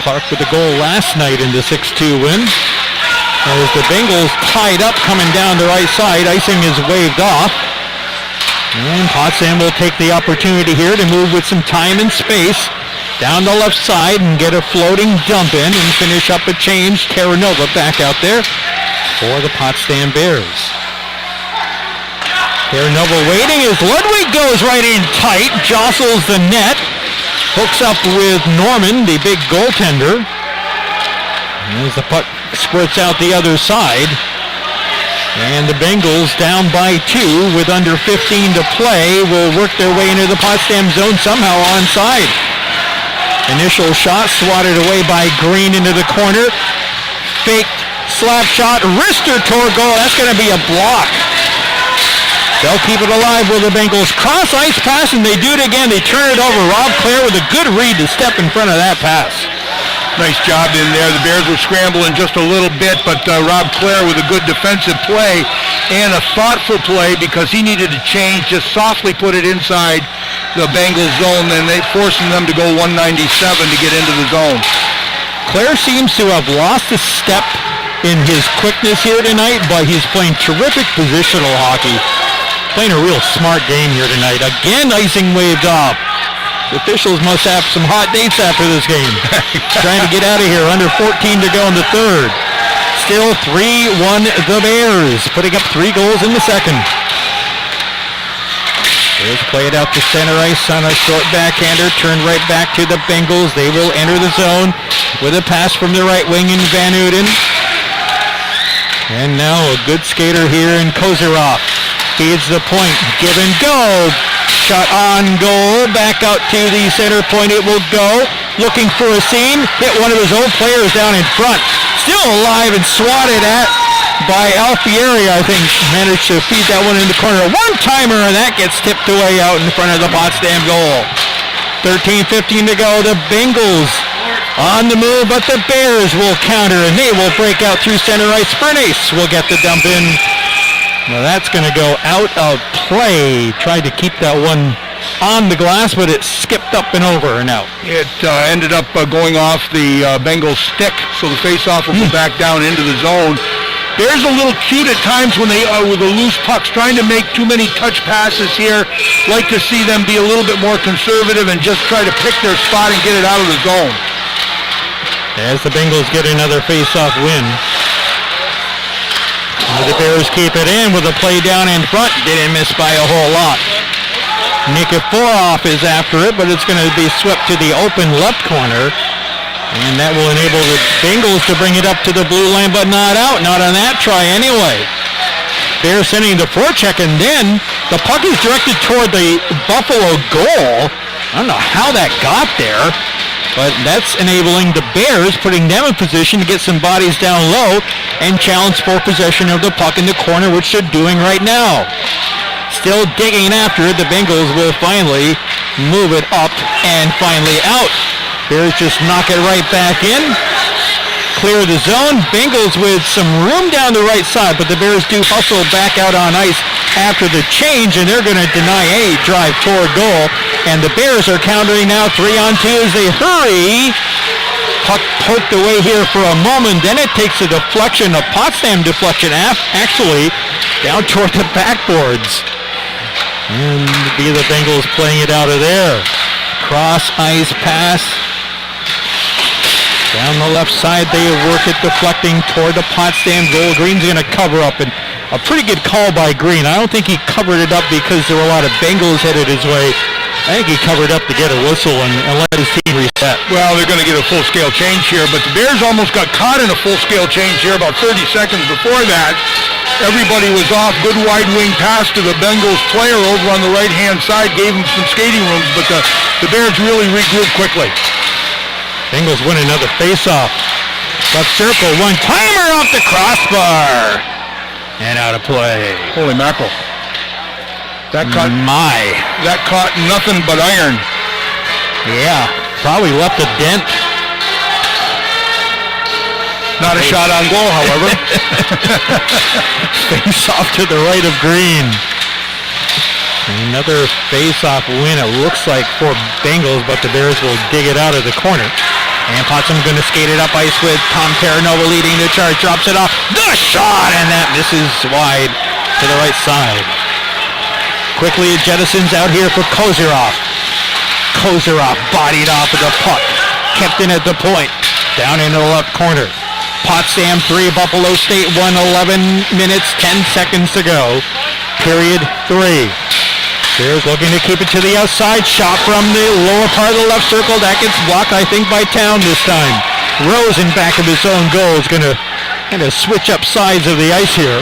Clark with the goal last night in the 6-2 win. As the Bengals tied up coming down the right side, icing is waved off. And Potsdam will take the opportunity here to move with some time and space down the left side and get a floating dump in and finish up a change. Terranova back out there for the Potsdam Bears. Terranova waiting as Ludwig goes right in tight, jostles the net. Hooks up with Norman, the big goaltender. As the puck squirts out the other side. And the Bengals down by 2 with under 15 to play will work their way into the Potsdam zone somehow onside. Initial shot swatted away by Green into the corner. Faked slap shot, wrister toward goal. That's going to be a block. They'll keep it alive with the Bengals. Cross ice pass, and they do it again. They turn it over. Rob Clare with a good read to step in front of that pass. Nice job in there. The Bears were scrambling just a little bit, but Rob Clare with a good defensive play and a thoughtful play because he needed to change. Just softly put it inside the Bengals zone, and they forcing them to go 197 to get into the zone. Claire seems to have lost a step in his quickness here tonight, but he's playing terrific positional hockey. Playing a real smart game here tonight. Again, icing waved off. The officials must have some hot dates after this game. Trying to get out of here. Under 14 to go in the third. Still 3-1 the Bears, putting up 3 goals in the second. Bears play it out to center ice on a short backhander. Turned right back to the Bengals. They will enter the zone with a pass from the right wing in Van Uden. And now a good skater here in Kozyroff. Feeds the point. Give and go. Shot on goal. Back out to the center point. It will go. Looking for a seam. Hit one of his old players down in front. Still alive and swatted at by Alfieri, I think. Managed to feed that one in the corner. One-timer, and that gets tipped away out in front of the Potsdam goal. 13:15 to go. The Bengals on the move, but the Bears will counter, and they will break out through center ice. Bernace will get the dump in. Now that's going to go out of play. Tried to keep that one on the glass, but it skipped up and over and out. It ended up going off the Bengals stick, so the face-off will go back down into the zone. Bears a little cute at times when they with the loose pucks, trying to make too many touch passes here. Like to see them be a little bit more conservative and just try to pick their spot and get it out of the zone. As the Bengals get another face-off win. The Bears keep it in with a play down in front. Didn't miss by a whole lot. Nikiforov is after it, but it's going to be swept to the open left corner. And that will enable the Bengals to bring it up to the blue line, but not out. Not on that try anyway. Bears sending the forecheck, and then the puck is directed toward the Buffalo goal. I don't know how that got there. But that's enabling the Bears, putting them in position to get some bodies down low and challenge for possession of the puck in the corner, which they're doing right now. Still digging after it, the Bengals will finally move it up and finally out. Bears just knock it right back in. Clear the zone. Bengals with some room down the right side, but the Bears do hustle back out on ice after the change, and they're going to deny a drive toward goal. And the Bears are countering now 3-on-2 as they hurry. Puck poked away here for a moment. Then it takes a deflection, a Potsdam deflection, actually, down toward the backboards. And be the Bengals playing it out of there. Cross ice pass. Down the left side, they work it deflecting toward the Potsdam goal. Green's going to cover up, and a pretty good call by Green. I don't think he covered it up because there were a lot of Bengals headed his way. I think he covered up to get a whistle and let his team reset. Well, they're going to get a full-scale change here, but the Bears almost got caught in a full-scale change here about 30 seconds before that. Everybody was off. Good wide wing pass to the Bengals player over on the right-hand side. Gave him some skating rooms, but the Bears really regrouped quickly. Bengals win another face-off. Left circle, one-timer off the crossbar. And out of play. Holy mackerel. That caught nothing but iron. Yeah, probably left a dent. Not a shot on goal, however. Face-off to the right of Green. Another face-off win, it looks like, for Bengals, but the Bears will dig it out of the corner. And Potsdam going to skate it up ice with Tom Terranova leading the charge. Drops it off. The shot! And that misses wide to the right side. Quickly it jettisons out here for Kozyroff. Kozyroff bodied off of the puck. Kept in at the point. Down into the left corner. Potsdam 3, Buffalo State 1, 11 minutes, 10 seconds to go. Period 3. Bears looking to keep it to the outside. Shot from the lower part of the left circle. That gets blocked, I think, by Town this time. Rosen back of his own goal is going to kind of switch up sides of the ice here.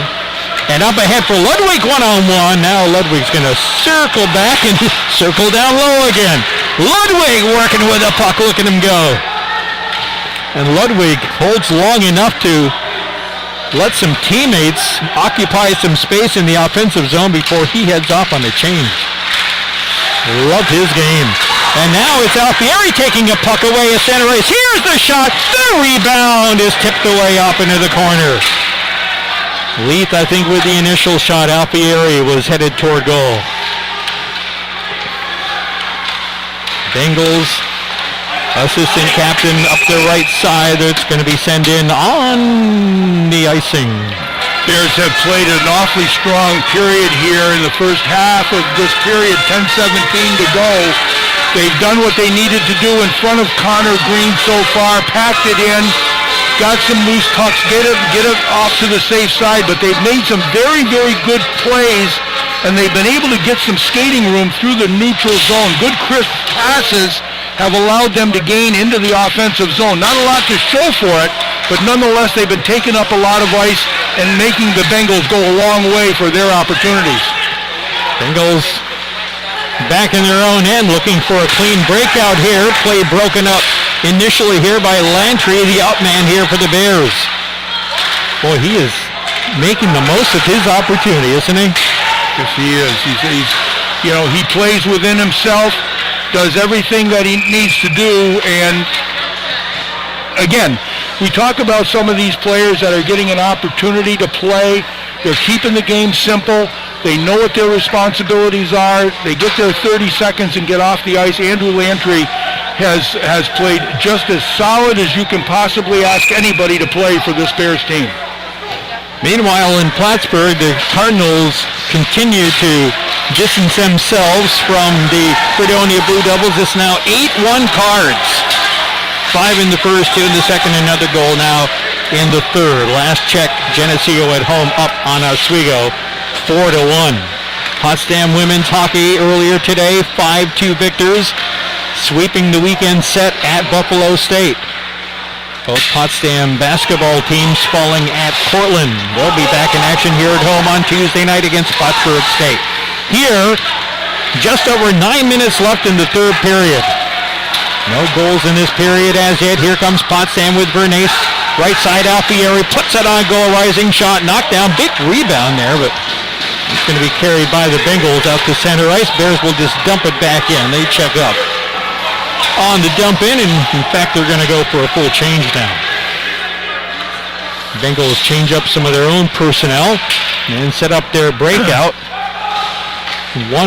And up ahead for Ludwig one-on-one. Now Ludwig's going to circle back and circle down low again. Ludwig working with the puck. Look at him go. And Ludwig holds long enough to let some teammates occupy some space in the offensive zone before he heads off on the change. Love his game. And now it's Alfieri taking a puck away at center ice. Here's the shot. The rebound is tipped away up into the corner. Leith, I think, with the initial shot. Alfieri was headed toward goal. Bengals assistant captain up the right side. That's going to be sent in on the icing. Bears have played an awfully strong period here in the first half of this period, 10-17 to go. They've done what they needed to do in front of Connor Green so far, packed it in, got some loose pucks, get it off to the safe side, but they've made some very, very good plays, and they've been able to get some skating room through the neutral zone. Good crisp passes have allowed them to gain into the offensive zone. Not a lot to show for it, but nonetheless they've been taking up a lot of ice and making the Bengals go a long way for their opportunities. Bengals back in their own end, looking for a clean breakout here. Play broken up initially here by Lantry, the up man here for the Bears. Boy, he is making the most of his opportunity, isn't he? Yes, he is. He's he plays within himself, does everything that he needs to do, and again, we talk about some of these players that are getting an opportunity to play. They're keeping the game simple. They know what their responsibilities are. They get their 30 seconds and get off the ice. Andrew Lantry has played just as solid as you can possibly ask anybody to play for this Bears team. Meanwhile, in Plattsburgh, the Cardinals continue to distance themselves from the Fredonia Blue Devils. It's now 8-1 Cards. 5 in the first, 2 in the second, another goal now in the third. Last check, Geneseo at home up on Oswego, 4-1. Potsdam women's hockey earlier today, 5-2 victors, sweeping the weekend set at Buffalo State. Both Potsdam basketball teams falling at Portland. They'll be back in action here at home on Tuesday night against Plattsburgh State. Here, just over 9 minutes left in the third period. No goals in this period as yet. Here comes Potsdam with Bernays. Right side, Alfieri puts it on goal. Rising shot, knocked down. Big rebound there, but it's going to be carried by the Bengals out to center ice. Bears will just dump it back in. They check up on the dump in, and in fact they're going to go for a full change now. Bengals change up some of their own personnel and set up their breakout. 1-1-3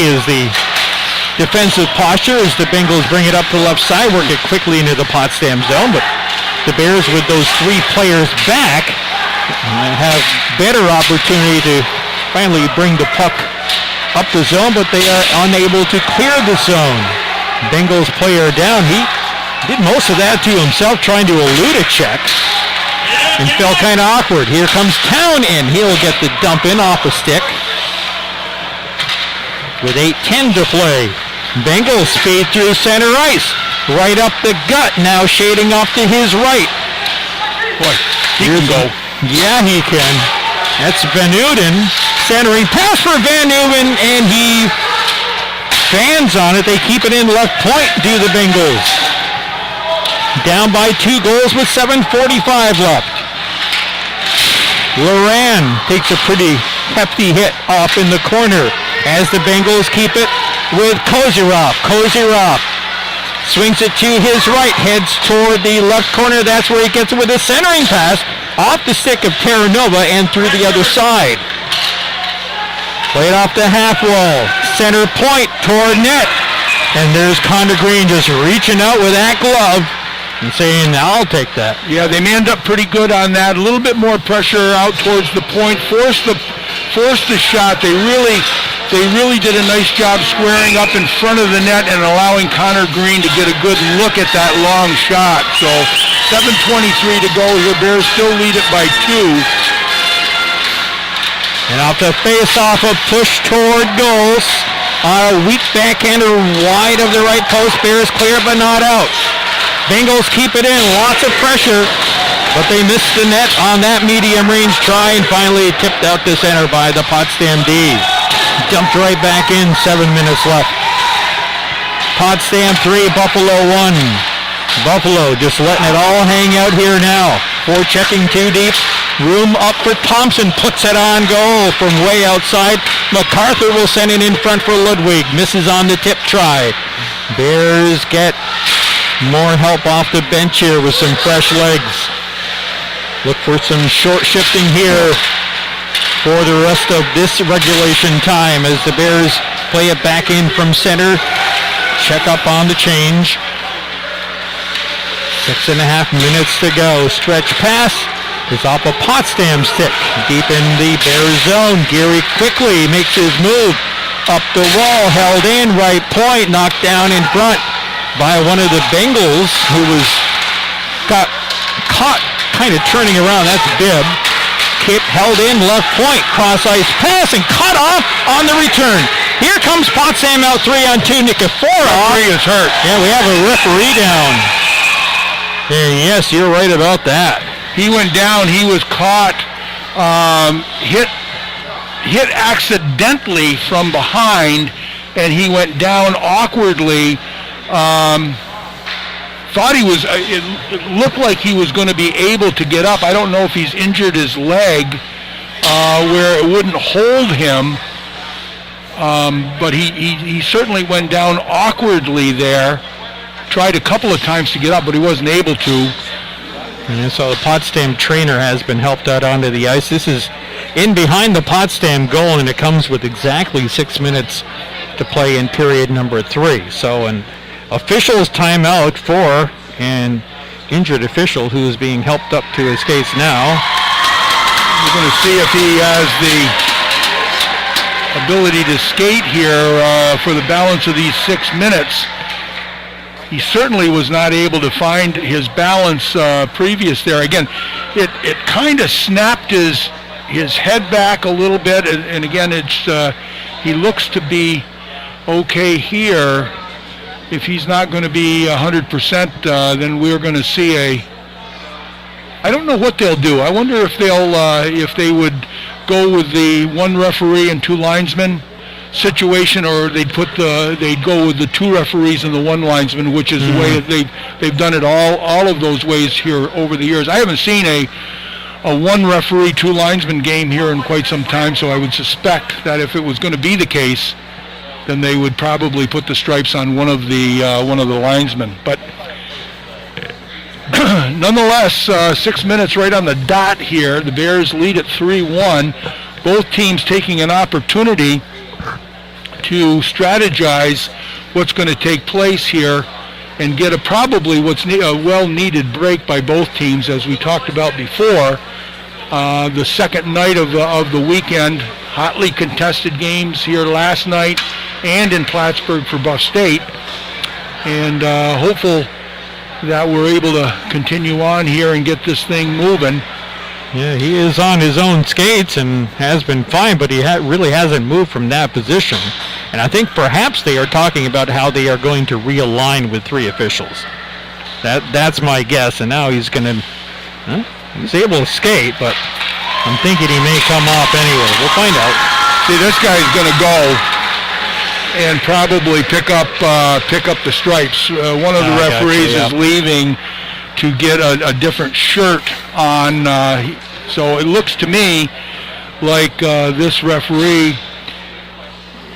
is the defensive posture as the Bengals bring it up to the left side, work it quickly into the Potsdam zone, but the Bears with those 3 players back have better opportunity to finally bring the puck up the zone, but they are unable to clear the zone. Bengals player down. He did most of that to himself, trying to elude a check, and felt kind of awkward. Here comes Town in. He'll get the dump in off a stick. With 8:10 to play, Bengals speed through center ice, right up the gut. Now shading off to his right. Boy, he can go. Yeah, he can. That's Van Uden centering pass for Van Uden, and he fans on it. They keep it in left point, do the Bengals. Down by 2 goals with 7:45 left. Loran takes a pretty hefty hit off in the corner as the Bengals keep it with Kozyrov. Kozyrov swings it to his right, heads toward the left corner. That's where he gets it with a centering pass off the stick of Terranova and through the other side. Played off the half wall, center point toward net. And there's Connor Green just reaching out with that glove and saying, I'll take that. Yeah, they manned up pretty good on that. A little bit more pressure out towards the point. Forced the shot. They really did a nice job squaring up in front of the net and allowing Connor Green to get a good look at that long shot. So 7:23 to go. The Bears still lead it by 2. And off the face-off, a push toward goals. A weak backhander wide of the right post. Bears clear but not out. Bengals keep it in. Lots of pressure, but they missed the net on that medium range try and finally tipped out to center by the Potsdam D. Dumped right back in. 7 minutes left. Potsdam 3, Buffalo 1. Buffalo just letting it all hang out here now. Forechecking 2 deep. Room up for Thompson. Puts it on goal from way outside. MacArthur will send it in front for Ludwig. Misses on the tip try. Bears get more help off the bench here with some fresh legs. Look for some short shifting here for the rest of this regulation time as the Bears play it back in from center. check up on the change. 6.5 minutes to go. Stretch pass is off a Potsdam stick. Deep in the Bears zone. Geary quickly makes his move. Up the wall, held in, right point, knocked down in front by one of the Bengals who got caught kind of turning around. That's Bibb. Kit held in, left point, cross ice pass, and cut off on the return. Here comes Potsdam out 3-on-2. Nikiforov. Referee is hurt. Yeah, we have a referee down. Yeah, yes, you're right about that. He went down. He was caught, hit accidentally from behind, and he went down awkwardly. Thought he was. It looked like he was going to be able to get up. I don't know if he's injured his leg, where it wouldn't hold him. But he certainly went down awkwardly there. Tried a couple of times to get up, but he wasn't able to. And so the Potsdam trainer has been helped out onto the ice. This is in behind the Potsdam goal, and it comes with exactly 6 minutes to play in period number 3. So an official's timeout for an injured official who is being helped up to his skates now. We're going to see if he has the ability to skate here for the balance of these 6 minutes. He certainly was not able to find his balance previous there. Again, it kind of snapped his head back a little bit, and again, he looks to be okay here. If he's not going to be 100%, then we're going to see I don't know what they'll do. I wonder if if they would go with the one referee and 2 linesmen situation, or they'd go with the 2 referees and the 1 linesman, which is the way that they've done it all of those ways here over the years. I haven't seen a 1 referee, 2 linesman game here in quite some time, so I would suspect that if it was going to be the case, then they would probably put the stripes on one of the linesmen. But nonetheless, 6 minutes right on the dot here. The Bears lead at 3-1. Both teams taking an opportunity to strategize what's going to take place here and get probably what's a well-needed break by both teams, as we talked about before. The second night of the weekend, hotly contested games here last night and in Plattsburgh for Buff State, and hopeful that we're able to continue on here and get this thing moving. Yeah, he is on his own skates and has been fine, but he really hasn't moved from that position. And I think perhaps they are talking about how they are going to realign with 3 officials. That's my guess. And now he's going to... he's able to skate, but I'm thinking he may come off anyway. We'll find out. See, this guy's going to go and probably pick up the stripes. One of the referees is leaving to get a different shirt on. So it looks to me like this referee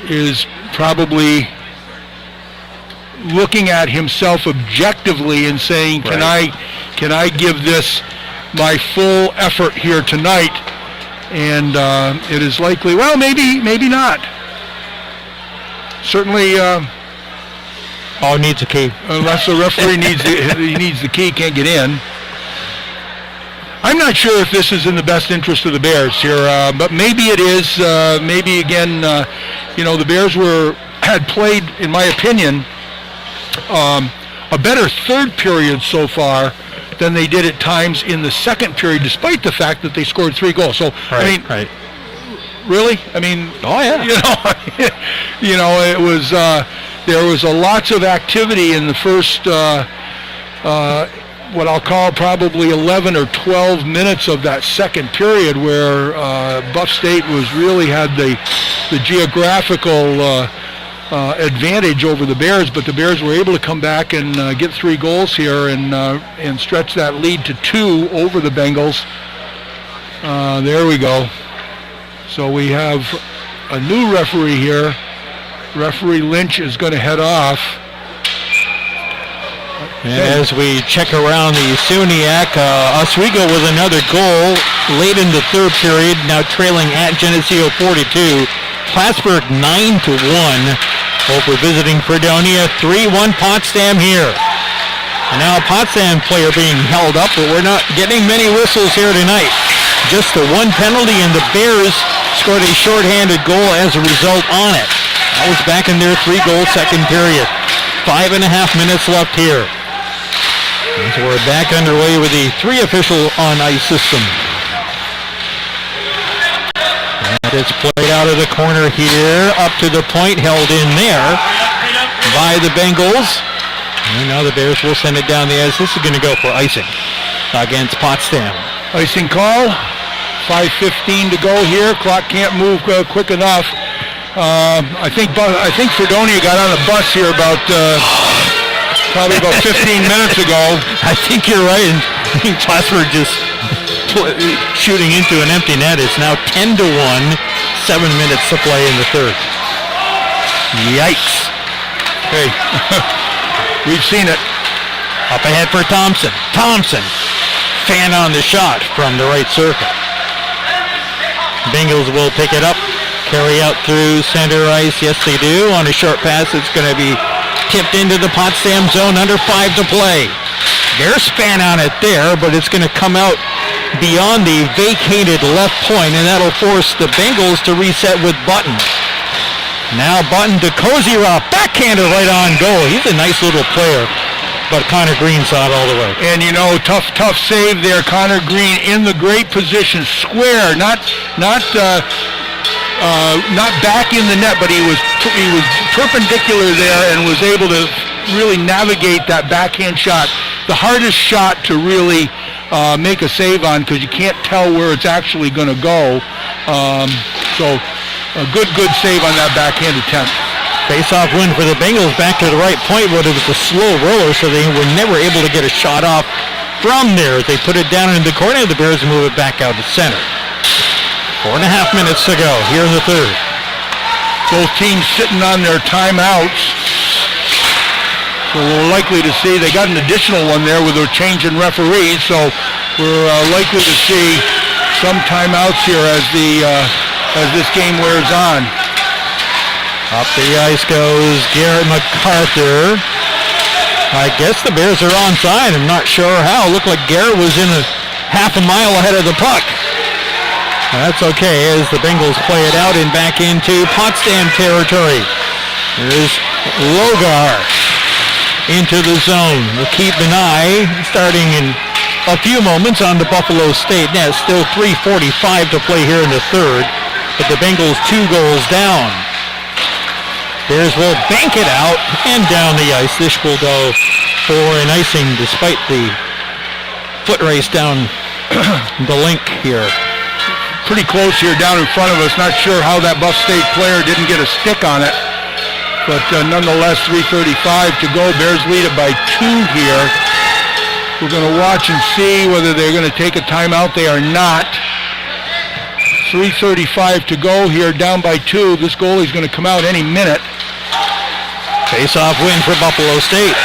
is probably looking at himself objectively and saying, can I give this my full effort here tonight? And it is likely, well, maybe not. Certainly, needs a key. Unless the referee needs the key, can't get in. I'm not sure if this is in the best interest of the Bears here, but maybe it is. Maybe again, the Bears had played, in my opinion, a better third period so far than they did at times in the second period, despite the fact that they scored 3 goals. So right. Really? I mean, oh yeah. It was there was lots of activity in the first what I'll call probably 11 or 12 minutes of that second period, where Buff State really had the geographical advantage over the Bears, but the Bears were able to come back and get 3 goals here and stretch that lead to 2 over the Bengals. There we go. So we have a new referee here. Referee Lynch is going to head off. And as we check around the Suniac, Oswego with another goal late in the third period, now trailing at Geneseo 42. Plattsburgh 9-1. Hope we're visiting Fredonia. 3-1 Potsdam here. And now a Potsdam player being held up, but we're not getting many whistles here tonight. Just the one penalty, and the Bears scored a shorthanded goal as a result on it. That was back in their 3-goal second period. 5.5 minutes left here. And so we're back underway with the 3 official on ice system. And it's played out of the corner here, up to the point, held in there by the Bengals. And now the Bears will send it down the ice. This is going to go for icing against Potsdam. Icing call. 5:15 to go here. Clock can't move quick enough. I think Fredonia got on the bus here about probably about 15 minutes ago. I think you're right. I think Plattsburgh just shooting into an empty net. It's now 10-1. 7 minutes to play in the third. Yikes. Hey, we've seen it. Up ahead for Thompson. Thompson, fan on the shot from the right circle. Bengals will pick it up, carry out through center ice. Yes, they do. On a short pass, it's going to be tipped into the Potsdam zone. Under 5 to play. Bears fan on it there, but it's going to come out beyond the vacated left point, and that'll force the Bengals to reset with Button. Now Button to Kozyrov, backhander right on goal. He's a nice little player, but Connor Green saw it all the way. And you know, tough save there. Connor Green in the great position, square, not back in the net, but he was perpendicular there and was able to really navigate that backhand shot. The hardest shot to really make a save on, because you can't tell where it's actually going to go. So a good save on that backhand attempt. Face-off win for the Bengals, back to the right point, but it was a slow roller, so they were never able to get a shot off from there. They put it down in the corner, the Bears move it back out to center. 4.5 minutes to go here in the third. Both teams sitting on their timeouts. So we're likely to see, they got an additional one there with a change in referees, so we're likely to see some timeouts here as this game wears on. Up the ice goes Garrett MacArthur. I guess the Bears are onside. I'm not sure how. It looked like Garrett was in a half a mile ahead of the puck. That's okay as the Bengals play it out and back into Potsdam territory. There's Logar into the zone. We'll keep an eye starting in a few moments on the Buffalo State net. Still 3:45 to play here in the third, but the Bengals 2 goals down. Bears will bank it out and down the ice. This will go for an icing despite the foot race down the link here. Pretty close here down in front of us. Not sure how that Buff State player didn't get a stick on it. But nonetheless, 3:35 to go. Bears lead it by 2 here. We're going to watch and see whether they're going to take a timeout. They are not. 3:35 to go here, down by 2. This goalie's going to come out any minute. Face-off win for Buffalo State.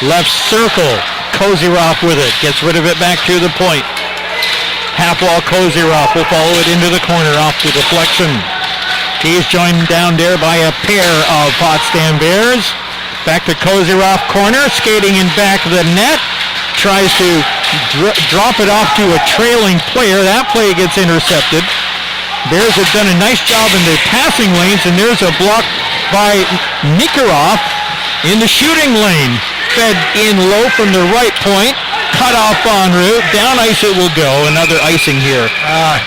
Left circle. Kozyrov with it. Gets rid of it back to the point. Half-wall Kozyrov will follow it into the corner off the deflection. He's joined down there by a pair of Potsdam Bears. Back to Kozyrov corner. Skating in back of the net. Tries to drop it off to a trailing player. That play gets intercepted. Bears have done a nice job in their passing lanes, and there's a block by Nikiforov in the shooting lane. Fed in low from the right point. Cut off en route. Down ice it will go. Another icing here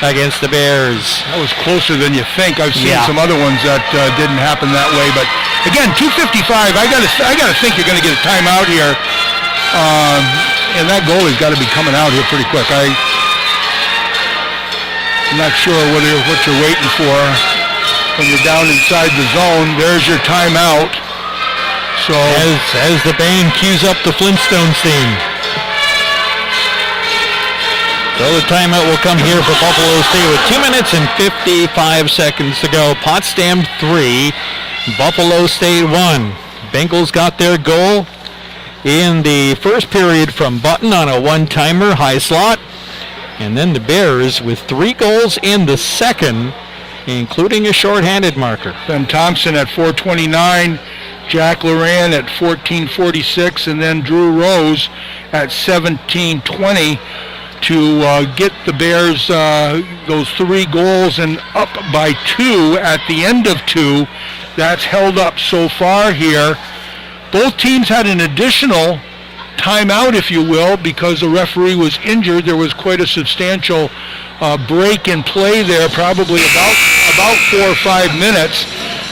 against the Bears. That was closer than you think. I've seen some other ones that didn't happen that way. But again, 2:55. I gotta think you're going to get a timeout here. And that goalie's got to be coming out here pretty quick. I'm not sure what you're waiting for when you're down inside the zone. There's your timeout. So as the band cues up the Flintstones theme. So the timeout will come here for Buffalo State with 2 minutes and 55 seconds to go. Potsdam 3, Buffalo State 1. Bengals got their goal in the first period from Button on a one-timer high slot. And then the Bears with 3 goals in the second including a shorthanded marker. Ben Thompson at 4:29, Jack Loran at 14:46, and then Drew Rose at 17:20 to get the Bears those 3 goals and up by 2 at the end of 2. That's held up so far here. Both teams had an additional timeout, if you will, because the referee was injured. There was quite a substantial break in play there, probably about 4 or 5 minutes.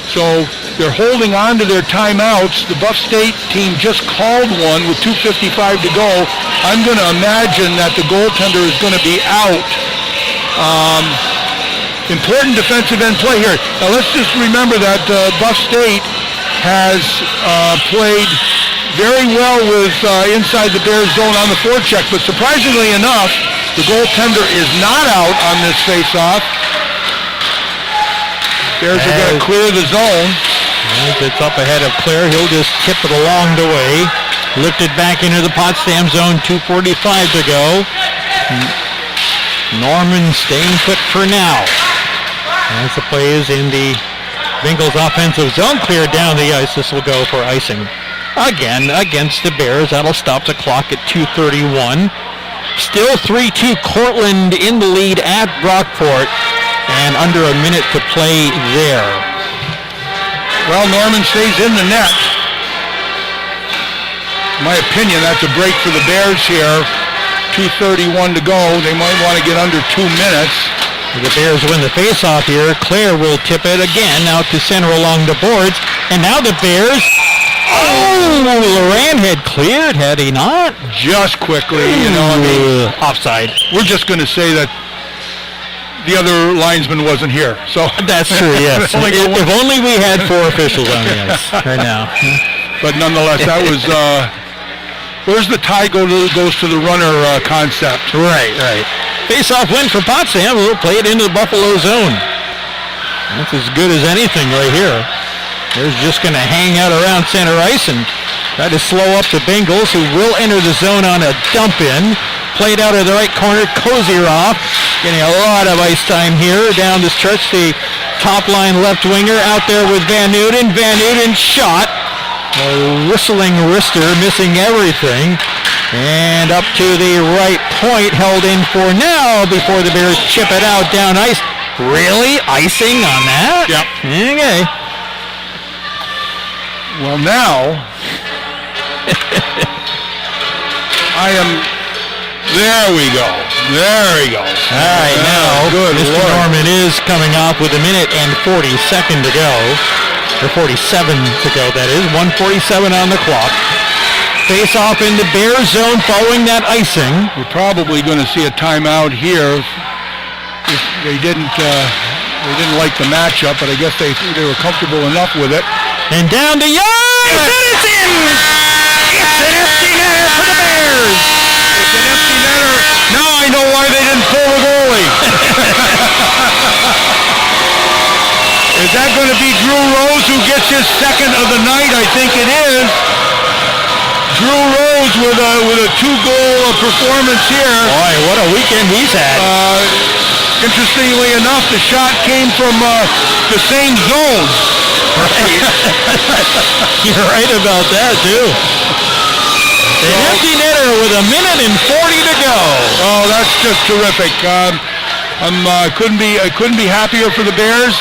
So they're holding on to their timeouts. The Buff State team just called one with 2:55 to go. I'm going to imagine that the goaltender is going to be out. Important defensive end play here. Now let's just remember that Buff State has played very well with inside the Bears zone on the forecheck, but surprisingly enough, the goaltender is not out on this face-off. Bears are going to clear the zone. As it's up ahead of Claire, he'll just tip it along the way. Lifted back into the Potsdam zone, 2:45 to go. Norman staying put for now. As the play is in the Bengals offensive zone, cleared down the ice. This will go for icing again against the Bears. That'll stop the clock at 2:31. Still 3-2 Cortland in the lead at Brockport, and under a minute to play there. Well, Norman stays in the net. In my opinion, that's a break for the Bears here. 2:31 to go. They might want to get under 2 minutes. The Bears win the faceoff here. Claire will tip it again out to center along the boards. And now the Bears... Oh, Loran had cleared, had he not? Just quickly, you know. Offside. We're just going to say that the other linesman wasn't here. So that's true, yes. If only we had 4 officials on the ice right now. But nonetheless, that was... where's the tie goes to the runner concept? Right. Face-off win for Potsdam. We'll play it into the Buffalo zone. That's as good as anything right here. They're just going to hang out around center ice and try to slow up the Bengals, who will enter the zone on a dump-in. Played out of the right corner. Kozierov getting a lot of ice time here down the stretch. The top-line left winger out there with Van Nuden. Van Nuden shot. A whistling wrister, missing everything. And up to the right point, held in for now before the Bears chip it out down ice. Really? Icing on that? Yep. Okay. Well, now, there we go. All right, now, good Mr. Lord. Norman is coming off with 1 minute and 40 seconds to go. Or 47 to go, that is. 1:47 on the clock. Face off in the Bears zone following that icing. We're probably going to see a timeout here. If they didn't like the matchup, but I guess they were comfortable enough with it. And down to Young, and it's in! It's an empty netter for the Bears! It's an empty netter. Now I know why they didn't pull the goalie. Is that going to be Drew Rose who gets his second of the night? I think it is. Drew Rose with a 2-goal performance here. Boy, what a weekend he's had. Interestingly enough, the shot came from the same zone. Right. You're right about that, too. An empty netter with 1 minute and 40 to go. Oh, that's just terrific. I couldn't be happier for the Bears.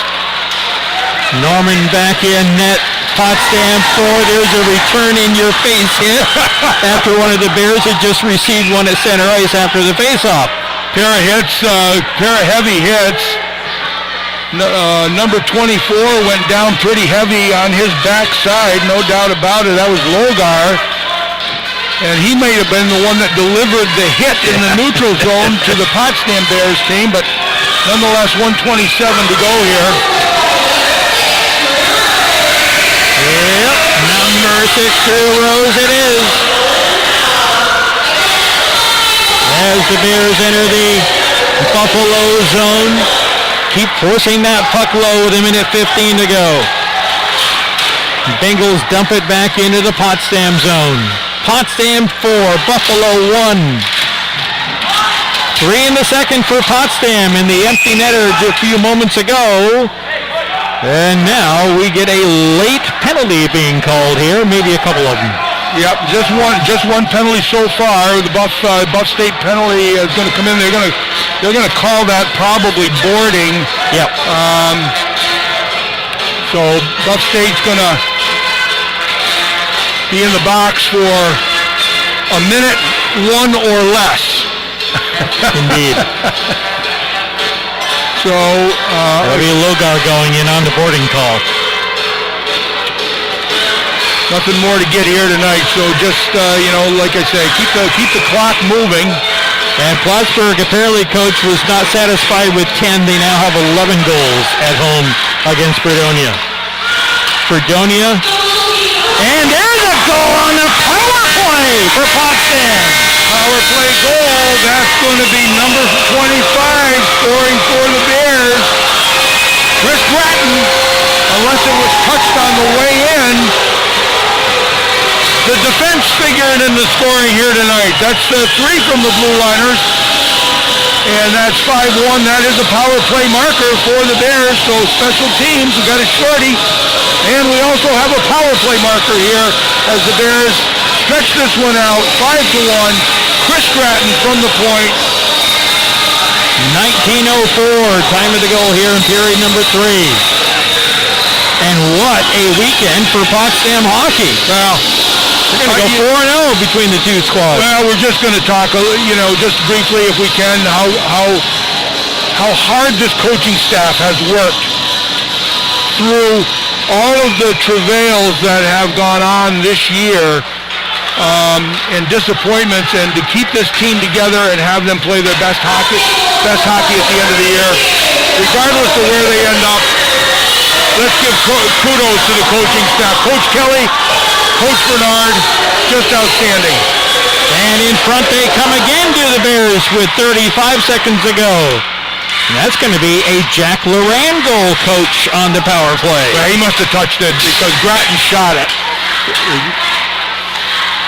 Norman back in net. Potsdam 4. There's a return in your face hit after one of the Bears had just received one at center ice after the faceoff. Pair of heavy hits. Number 24 went down pretty heavy on his backside, no doubt about it. That was Logar. And he may have been the one that delivered the hit in the neutral zone to the Potsdam Bears team, but nonetheless, 1:27 to go here. Yep, number 6, Drew Rose it is. As the Bears enter the Buffalo zone, keep forcing that puck low with 1 minute 15 to go. Bengals dump it back into the Potsdam zone. Potsdam 4, Buffalo 1. 3 in the second for Potsdam in the empty netter a few moments ago. And now we get a late penalty being called here, maybe a couple of them. Yep, just one penalty so far. The Buff State penalty is going to come in. They're going to call that probably boarding. Yep. So Buff State's going to be in the box for a minute, one or less. Indeed. So there'll be Logar going in on the boarding call. Nothing more to get here tonight. So just like I say, keep the clock moving. And Plattsburgh apparently, coach, was not satisfied with 10. They now have 11 goals at home against Fredonia. And there's a goal on the power play for Potsdam. Power play goal. That's going to be number 25 scoring for the Bears. Chris Gratton, unless it was touched on the way in. The defense figuring in the scoring here tonight. That's 3 from the Blue Liners. And that's 5-1. That is a power play marker for the Bears. So special teams, we got a shorty. And we also have a power play marker here as the Bears stretch this one out. 5-1. Chris Gratton from the point. 19:04, time of the goal here in period number 3. And what a weekend for Potsdam hockey. Well, we're going to go 4-0 between the two squads. Well, we're just going to talk, just briefly if we can, how hard this coaching staff has worked through all of the travails that have gone on this year and disappointments, and to keep this team together and have them play their best hockey at the end of the year, regardless of where they end up. Let's give kudos to the coaching staff. Coach Kelly, Coach Bernard, just outstanding. And in front they come again to the Bears with 35 seconds to go. And that's going to be a Jack Loran goal, coach, on the power play. Well, he must have touched it because Gratton shot it.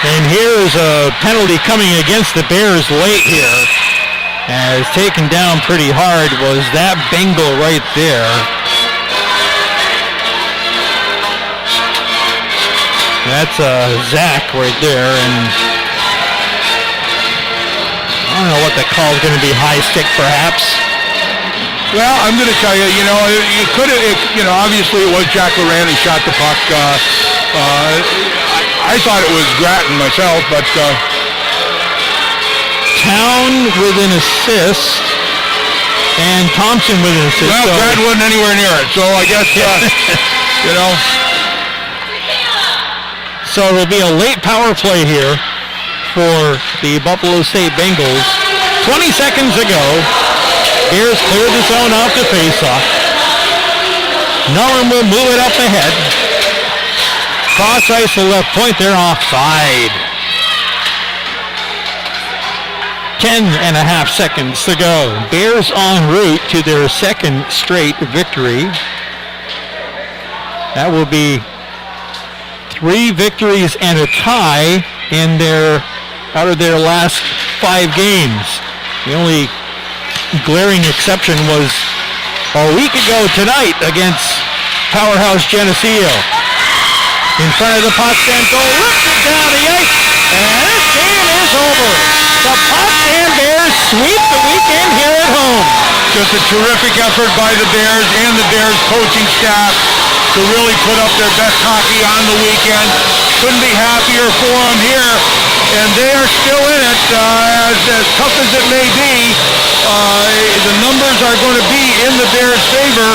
And here's a penalty coming against the Bears late here. As taken down pretty hard was that Bengal right there. That's Zach right there, and I don't know what the call is going to be, high stick perhaps. Well, I'm going to tell you, you could have, obviously it was Jack Loran who shot the puck. I thought it was Gratton myself, but... Town with an assist, and Thompson with an assist. Well, Gratton wasn't anywhere near it, so I guess, So it'll be a late power play here for the Buffalo State Bengals. 20 seconds ago, Bears cleared the zone off the faceoff. Nolan will move it up ahead. Cross ice to left point, they're offside. 10.5 seconds to go. Bears en route to their second straight victory. That will be 3 victories and a tie out of their last 5 games. The only glaring exception was a week ago tonight against Powerhouse Geneseo. In front of the Potsdam goal, lifted down the ice, and this game is over. The Potsdam Bears sweep the weekend here at home. Just a terrific effort by the Bears and the Bears coaching staff to really put up their best hockey on the weekend. Couldn't be happier for them here. And they are still in it, as tough as it may be. The numbers are going to be in the Bears' favor.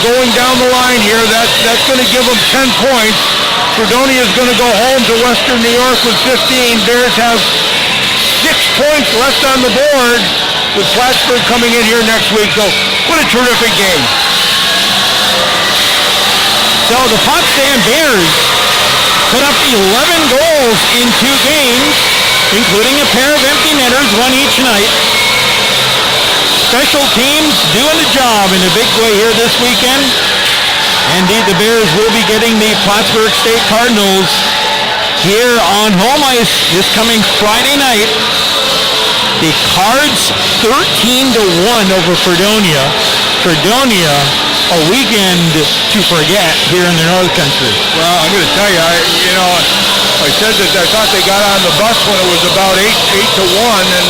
Going down the line here, that's going to give them 10 points. Fredonia is going to go home to Western New York with 15. Bears have 6 points left on the board with Plattsburgh coming in here next week. So what a terrific game. So the Potsdam Bears put up 11 goals in 2 games, including a pair of empty netters, one each night. Special teams doing the job in a big way here this weekend. Indeed, the Bears will be getting the Plattsburgh State Cardinals here on home ice this coming Friday night. The Cards 13-1 over Fredonia. Fredonia, a weekend to forget here in the North Country. Well, I'm going to tell you, I said that I thought they got on the bus when it was about 8-1, and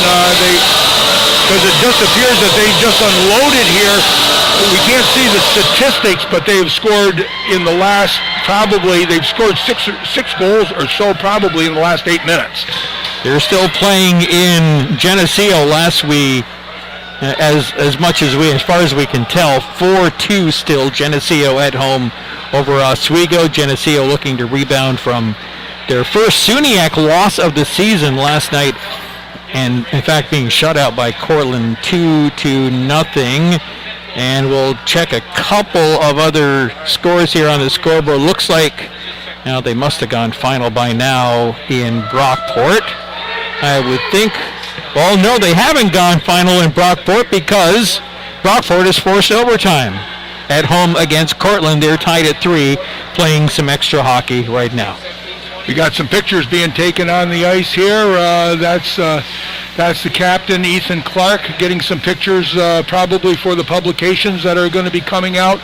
because it just appears that they just unloaded here. We can't see the statistics, but they've scored in the last, they've scored six goals or so probably in the last 8 minutes. They're still playing in Geneseo last week, as much as far as we can tell, 4-2 still Geneseo at home over Oswego. Geneseo looking to rebound from their first SUNYAC loss of the season last night, and in fact being shut out by Cortland 2-0. And we'll check a couple of other scores here on the scoreboard. Looks like now they must have gone final by now in Brockport. I would think, well, no, they haven't gone final in Brockport because Brockport is forced overtime at home against Cortland. They're tied at 3, playing some extra hockey right now. We got some pictures being taken on the ice here. That's the captain, Ethan Clark, getting some pictures probably for the publications that are going to be coming out.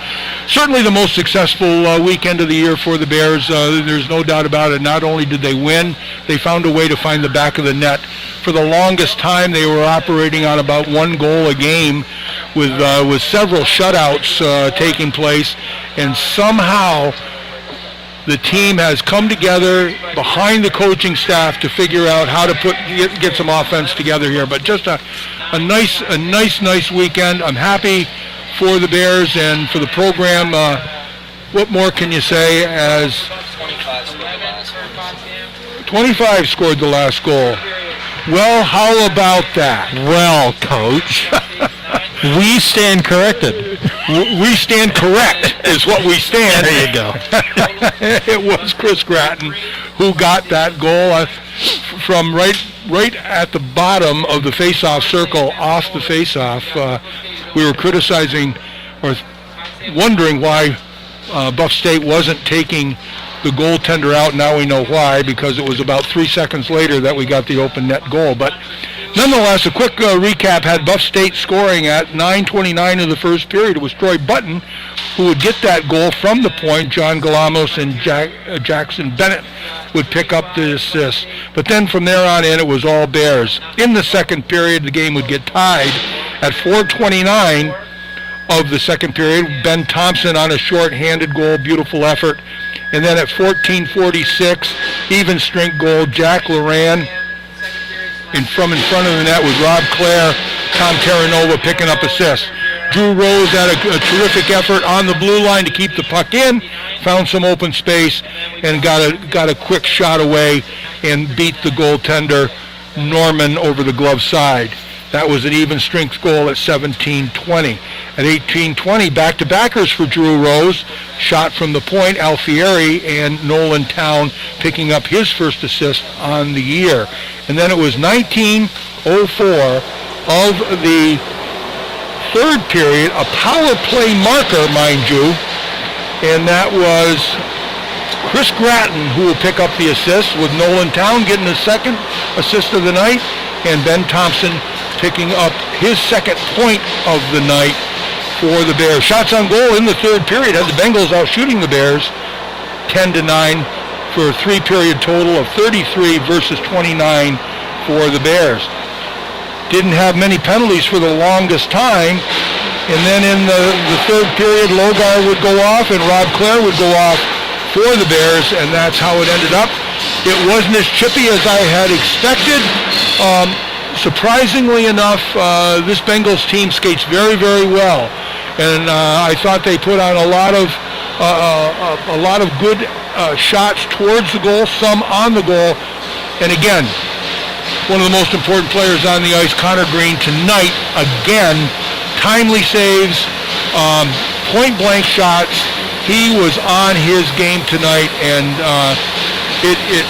Certainly the most successful weekend of the year for the Bears. There's no doubt about it. Not only did they win, they found a way to find the back of the net. For the longest time, they were operating on about 1 goal a game with several shutouts taking place, and somehow the team has come together behind the coaching staff to figure out how to get some offense together here. But just a nice weekend. I'm happy for the Bears and for the program. What more can you say? As 25 scored the last goal. Well, how about that? Well, Coach, we stand corrected. We stand correct is what we stand. There you go. It was Chris Gratton who got that goal from right at the bottom of the face-off circle, off the face-off. We were criticizing or wondering why Buff State wasn't taking the goaltender out. Now we know why, because it was about 3 seconds later that we got the open net goal. But nonetheless, a quick recap had Buff State scoring at 9:29 of the first period. It was Troy Button who would get that goal from the point. John Galamos and Jackson Bennett would pick up the assist. But then from there on in, it was all Bears. In the second period, the game would get tied at 4:29 of the second period. Ben Thompson on a short-handed goal, beautiful effort. And then at 14:46, even strength goal, Jack Loran in front of the net with Rob Clare, Tom Terranova picking up assists. Drew Rose had a terrific effort on the blue line to keep the puck in, found some open space, and got a quick shot away and beat the goaltender Norman over the glove side. That was an even strength goal at 17:20. At 18:20, back-to-backers for Drew Rose. Shot from the point, Alfieri and Nolan Town picking up his first assist on the year. And then it was 19:04 of the third period, a power play marker, mind you, and that was Chris Gratton who will pick up the assist, with Nolan Town getting his second assist of the night, and Ben Thompson picking up his second point of the night for the Bears. Shots on goal in the third period had the Bengals out shooting the Bears 10-9 for a 3-period total of 33 versus 29 for the Bears. Didn't have many penalties for the longest time, and then in the third period, Logar would go off and Rob Clare would go off for the Bears, and that's how it ended up. It wasn't as chippy as I had expected. Surprisingly enough, this Bengals team skates very, very well, and I thought they put on a lot of good shots towards the goal, some on the goal, and again, one of the most important players on the ice, Connor Green, tonight again, timely saves, point-blank shots. He was on his game tonight, and it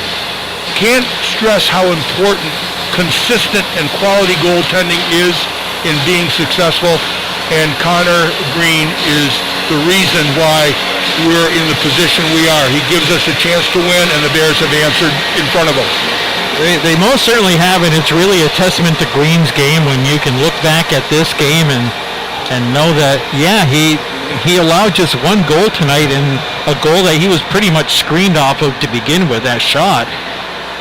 can't stress how important consistent and quality goaltending is in being successful, and Connor Green is the reason why we're in the position we are. He gives us a chance to win, and the Bears have answered in front of us. They most certainly have, and it's really a testament to Green's game when you can look back at this game and know that, yeah, he allowed just one goal tonight, and a goal that he was pretty much screened off of to begin with, that shot.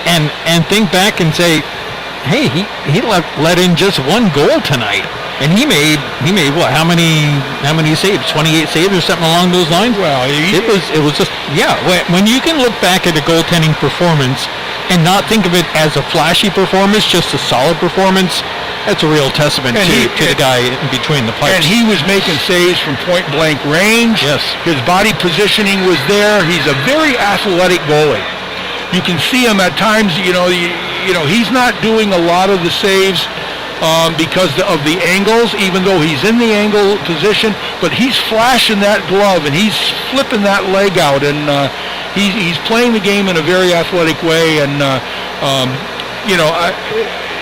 And think back and say, hey, he let in just one goal tonight. And he made what? How many saves? 28 saves or something along those lines. Well, it was just, yeah. When you can look back at a goaltending performance and not think of it as a flashy performance, just a solid performance, that's a real testament to the guy in between the pipes. And he was making saves from point blank range. Yes. His body positioning was there. He's a very athletic goalie. You can see him at times. You know, he's not doing a lot of the saves. Because of the angles, even though he's in the angle position, but he's flashing that glove and he's flipping that leg out, and he's playing the game in a very athletic way. And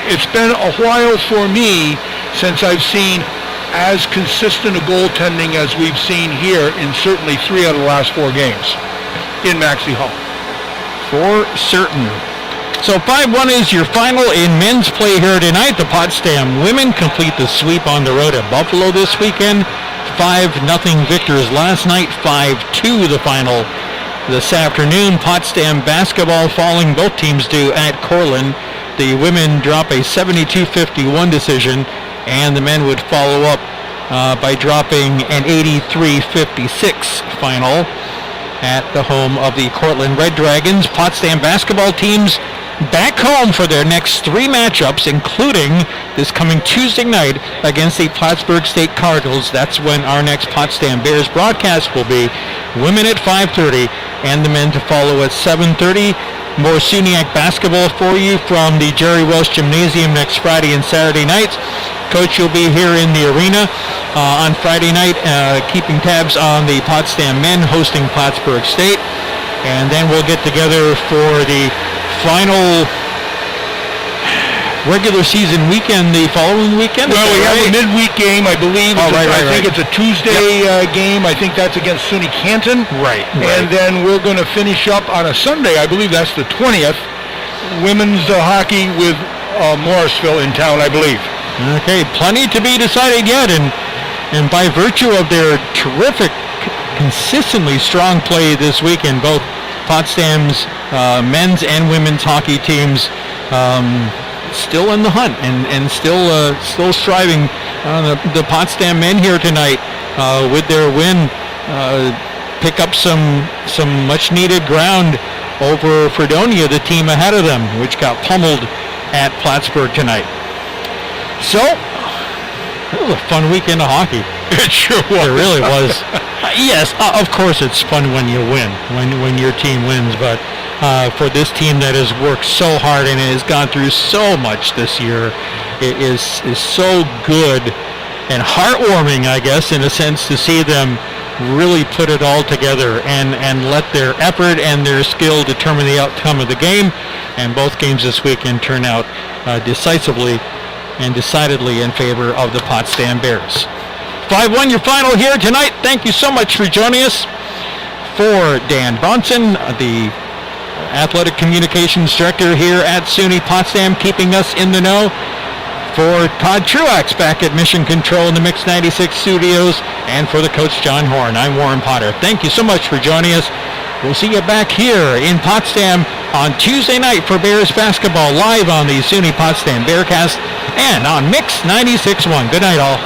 it's been a while for me since I've seen as consistent a goaltending as we've seen here in certainly 3 out of the last 4 games in Maxey Hall. For certain. So 5-1 is your final in men's play here tonight. The Potsdam women complete the sweep on the road at Buffalo this weekend. 5-0 victors last night. 5-2 the final this afternoon. Potsdam basketball falling, both teams do, at Cortland. The women drop a 72-51 decision, and the men would follow up by dropping an 83-56 final at the home of the Cortland Red Dragons. Potsdam basketball teams back home for their next 3 matchups, including this coming Tuesday night against the Plattsburgh State Cardinals. That's when our next Potsdam Bears broadcast will be. Women at 5:30 and the men to follow at 7:30. More SUNYAC basketball for you from the Jerry Welsh Gymnasium next Friday and Saturday nights. Coach will be here in the arena on Friday night, keeping tabs on the Potsdam men hosting Plattsburgh State. And then we'll get together for the final regular season weekend the following weekend. Well, we have a midweek game, I believe. I think it's a Tuesday game. I think that's against SUNY Canton. Right. And then we're going to finish up on a Sunday. I believe that's the 20th. Women's hockey with Morrisville in town, I believe. Okay, plenty to be decided yet, and by virtue of their terrific, consistently strong play this weekend, both Potsdam's men's and women's hockey teams still in the hunt and still striving. The Potsdam men here tonight with their win pick up some much needed ground over Fredonia, the team ahead of them, which got pummeled at Plattsburgh tonight. So it was a fun weekend of hockey. It sure was. It really was. Yes, of course it's fun when you win, when your team wins, but for this team that has worked so hard and has gone through so much this year, it is so good and heartwarming, I guess, in a sense, to see them really put it all together and let their effort and their skill determine the outcome of the game. And both games this weekend turn out decisively and decidedly in favor of the Potsdam Bears. 5-1 your final here tonight. Thank you so much for joining us. For Dan Bronson, the Athletic Communications Director here at SUNY Potsdam, keeping us in the know. For Todd Truax back at Mission Control in the Mix 96 studios, and for the coach John Horn, I'm Warren Potter. Thank you so much for joining us. We'll see you back here in Potsdam on Tuesday night for Bears basketball, live on the SUNY Potsdam Bearcast and on Mix 96.1. Good night, all.